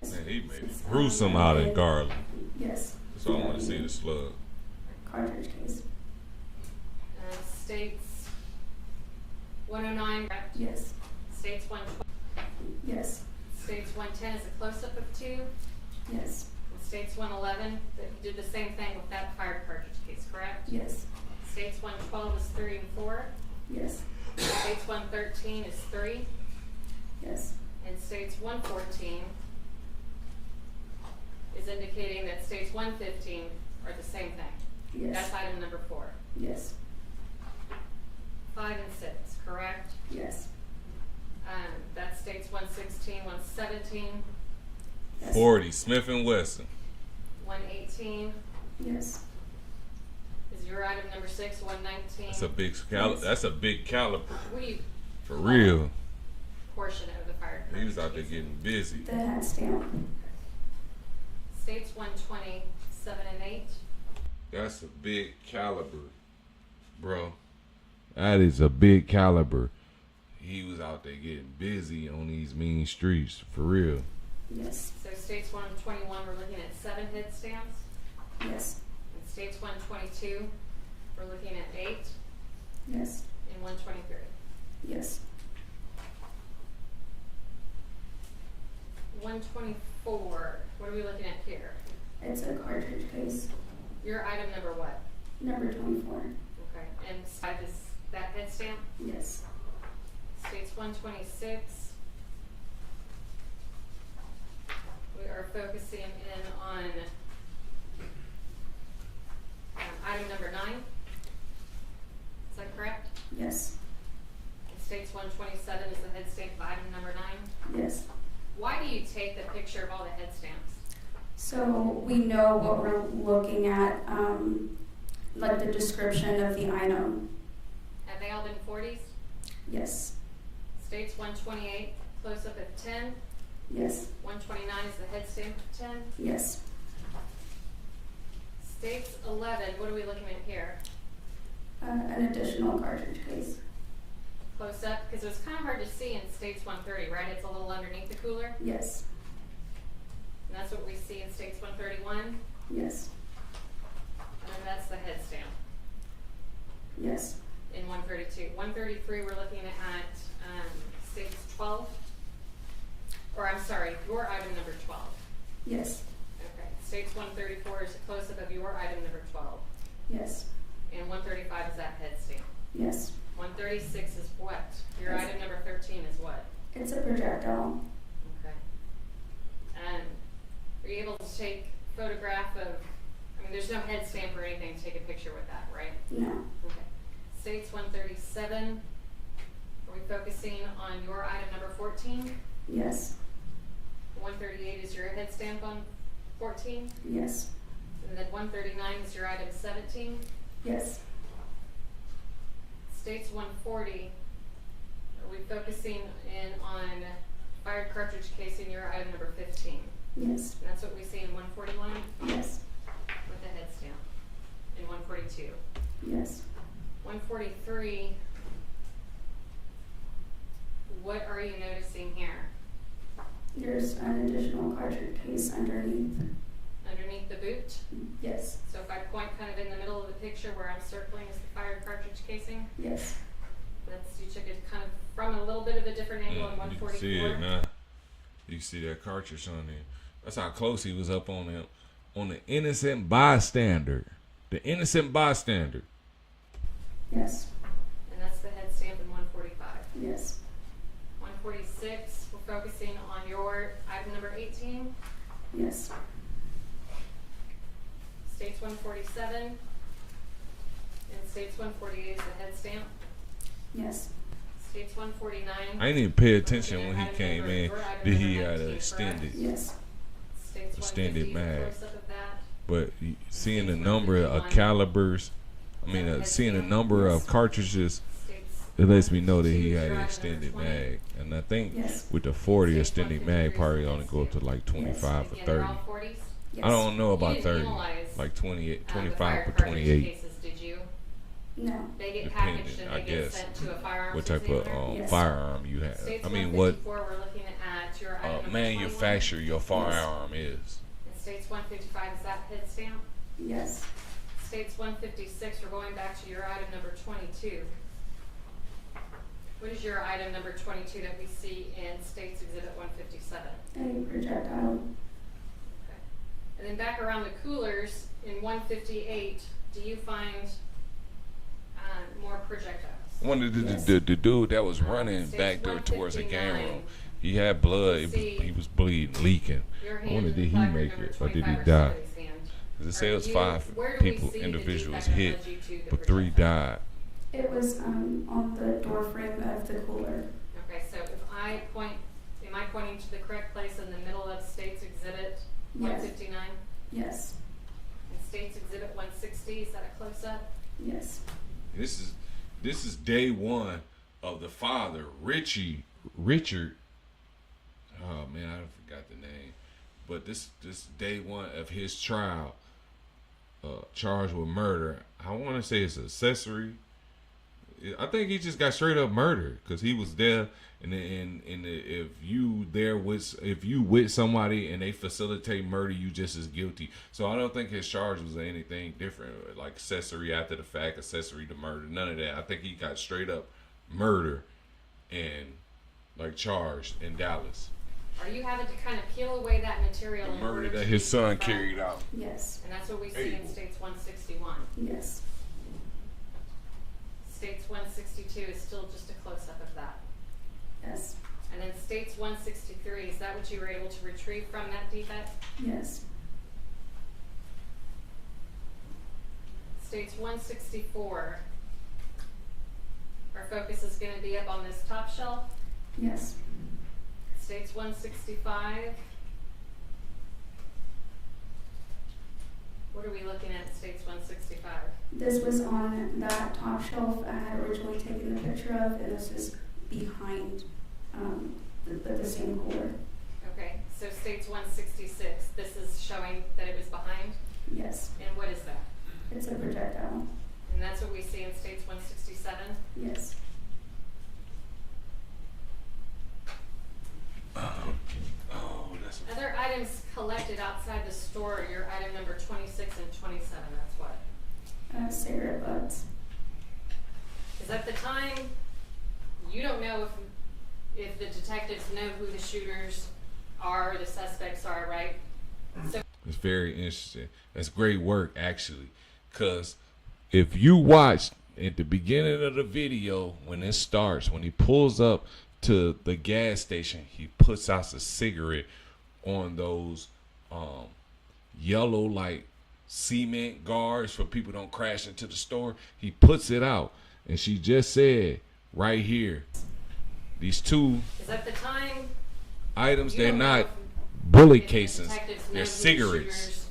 Man, he made it gruesome out in Garland. Yes. So I want to see the slug. Cartridge case. States 109, correct? Yes. States 112. Yes. States 110 is a close-up of 2. Yes. And states 111, that you did the same thing with that fired cartridge case, correct? Yes. States 112 is 3 and 4. Yes. States 113 is 3. Yes. And states 114 is indicating that states 115 are the same thing. Yes. That's item number 4. Yes. 5 and 6, correct? Yes. That's states 116, 117, Yes. 40, Smith and Wesson. 118 Yes. is your item number 6, 119. That's a big That's a big caliber. We For real. portion of the fire. He was out there getting busy. The head stamp. States 120, 7 and 8. That's a big caliber, bro. That is a big caliber. He was out there getting busy on these mean streets, for real. Yes. So states 121, we're looking at 7 head stamps. Yes. And states 122, we're looking at 8. Yes. And 123. Yes. 124, what are we looking at here? It's a cartridge case. Your item number what? Number 24. Okay, and side is that head stamp? Yes. States 126. We are focusing in on item number 9. Is that correct? Yes. And states 127 is the head stamp of item number 9. Yes. Why do you take the picture of all the head stamps? So we know what we're looking at, like the description of the item. Have they all been 40s? Yes. States 128, close up at 10. Yes. 129 is the head stamp of 10. Yes. States 11, what are we looking at here? An additional cartridge case. Close up, because it was kind of hard to see in states 130, right? It's a little underneath the cooler. Yes. And that's what we see in states 131. Yes. And then that's the head stamp Yes. in 132. 133, we're looking at states 12. Or I'm sorry, your item number 12. Yes. Okay. States 134 is a close-up of your item number 12. Yes. And 135 is that head stamp. Yes. 136 is what? Your Yes. item number 13 is what? It's a projectile. Okay. And are you able to take photograph of, I mean, there's no head stamp or anything to take a picture with that, right? No. Okay. States 137, are we focusing on your item number 14? Yes. 138 is your head stamp on 14? Yes. And then 139 is your item 17? Yes. States 140, are we focusing in on fired cartridge casing your item number 15? Yes. And that's what we see in 141? Yes. With the head stamp. In 142. Yes. 143, what are you noticing here? There's an additional cartridge case underneath. Underneath the boot? Yes. So if I point kind of in the middle of the picture where I'm circling is the fired cartridge casing? Yes. That's, you took it kind of from a little bit of a different angle in You 144. can see it now. You can see that cartridge on there. That's how close he was up on the innocent bystander. The innocent bystander. Yes. And that's the head stamp in 145. Yes. 146, we're focusing on your item number 18. Yes. States 147. And States 148 is the head stamp. Yes. States 149. I didn't even pay attention when he came in. Did he had an extended Yes. States extended 150 mag? close-up of that. But seeing the number of calibers, seeing the number of cartridges, it lets me know that he had an extended mag. And I think Yes. with the 40 extended mag, probably only go up to like 25 or Again, they're 30. all 40s? Yes. I don't know You about didn't 30, analyze, like 28, the 25 fire or cartridge 28. cases, did you? No. They get Depending, packaged and I they get guess, sent to a firearms what type of examiner? Yes. firearm you have. States I mean, what 154, we're looking at your item number manufacturer your firearm is. 21. And States 155 is that head stamp? Yes. States 156, we're going back to your item number 22. What is your item number 22 that we see in State's Exhibit 157? A projectile. Okay. And then back around the coolers in 158, do you find more projectiles? One of the dude that was running back there towards the game room, he had blood. He was bleeding, leaking. I wonder, did he make it or did he die? Because it says 5 people, individuals hit, but 3 died. It was on the door frame of the cooler. Okay, so if I point, am I pointing to the correct place in the middle of State's Exhibit 159? Yes. And State's Exhibit 160, is that a close-up? Yes. This is day one of the father, Richard. Oh man, I forgot the name. But this day one of his trial, charged with murder. I want to say it's accessory. I think he just got straight up murder because he was there, and if you with somebody and they facilitate murder, you just as guilty. So I don't think his charge was anything different, like accessory after the fact, accessory to murder, none of that. I think he got straight up murder and like charged in Dallas. Are you having to kind of peel away that material? The in murder order that to his be son confirmed? carried out. Yes. And that's what we see in States 161. Yes. States 162 is still just a close-up of that. Yes. And then States 163, is that what you were able to retrieve from that defect? Yes. States 164, our focus is going to be up on this top shelf. Yes. States 165. What are we looking at in States 165? This was on that top shelf I had originally taken the picture of, and this is behind the same cooler. Okay, so States 166, this is showing that it was behind? Yes. And what is that? It's a projectile. And that's what we see in States 167? Yes. Other items collected outside the store, your item number 26 and 27, that's what? Cigarette butts. Because at the time, you don't know if the detectives know who the shooters are, or the suspects are, right? So It's very interesting. That's great work, actually. Because if you watch at the beginning of the video, when it starts, when he pulls up to the gas station, he puts out a cigarette on those yellow, like, cement guards for people don't crash into the store. He puts it out. And she just said right here, these two at the time, items, they're don't not know bullet if the casings, detectives know they're who the cigarettes. shooters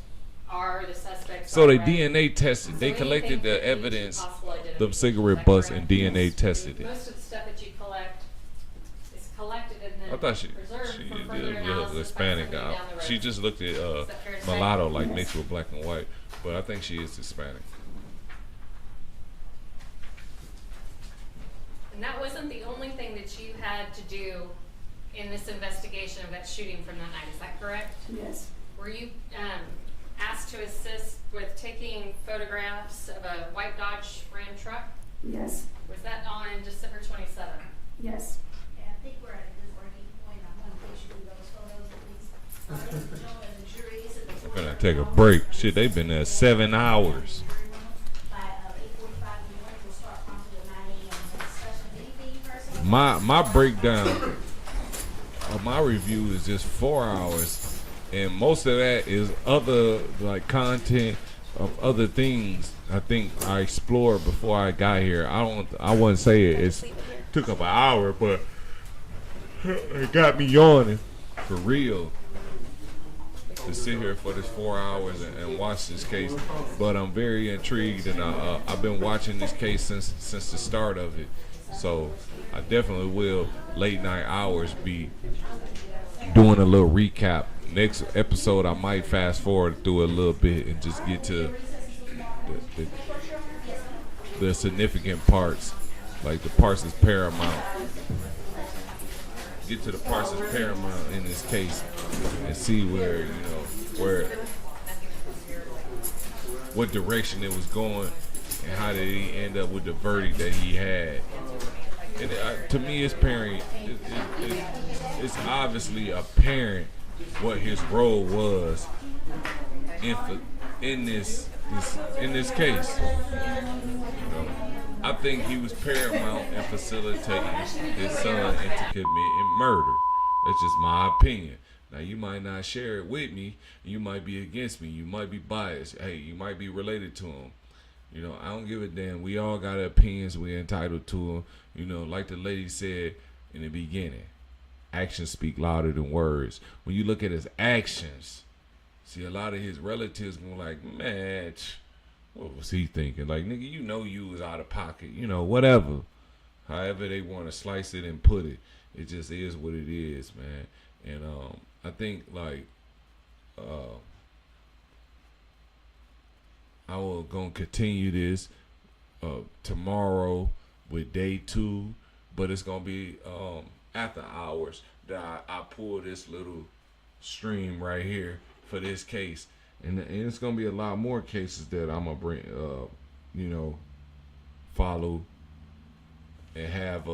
are, the suspects So are, they right? DNA tested. So They collected anything the for each evidence, possible identity, them is cigarette that butts, correct? and DNA tested it. Most of the stuff that you collect is collected and then I thought she preserved did for a further little analysis by Hispanic somebody guy. down the road. She just looked at Is that fair to say? mulatto, like Yes. mixed with black and white, but I think she is Hispanic. And that wasn't the only thing that you had to do in this investigation of that shooting from that night, is that correct? Yes. Were you asked to assist with taking photographs of a white Dodge Ram truck? Yes. Was that on December 27th? Yes. Yeah, I think we're at a good working point. I'm gonna get you those photos at least. Ladies and gentlemen, the jury is at the I'm gonna take a break. Shit, they've been there 7 hours. by 8:45 in the morning. We'll start promptly at 9 a.m. Next session. Anything you personally? My breakdown of my review is just 4 hours, and most of that is other like content of other things I think I explored before I got here. I wouldn't say it took up an hour, but it got me yawning for real to sit here for this 4 hours and watch this case. But I'm very intrigued, and I've been watching this case since the start of it. So I definitely will late night hours be doing a little recap. Next episode I might fast forward through a little bit and just get to the significant parts, like the parts that's paramount. Get to the parts that's paramount in this case and see where, what direction it was going and how did he end up with the verdict that he had. And to me, it's parent. It's obviously apparent what his role was in this case. You know, I think he was paramount in facilitating his son into committing murder. That's just my opinion. Now, you might not share it with me. You might be against me. You might be biased. Hey, you might be related to him. You know, I don't give a damn. We all got opinions. We're entitled to them. You know, like the lady said in the beginning, actions speak louder than words. When you look at his actions, see, a lot of his relatives going like, man, what was he thinking? Like, nigga, you know you was out of pocket. You know, whatever. However they want to slice it and put it. It just is what it is, man. And I think, like, I will gonna continue this tomorrow with day 2, but it's gonna be after hours that I pull this little stream right here for this case, and it's gonna be a lot more cases that I'm gonna bring, you know, follow and have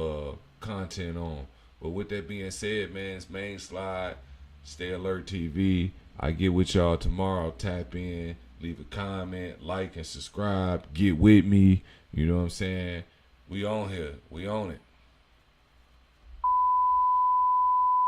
content on. But with that being said, man, it's Main Slide, Stay Alert TV. I get with y'all tomorrow. Tap in, leave a comment, like and subscribe. Get with me. You know what I'm saying? We on here. We on it.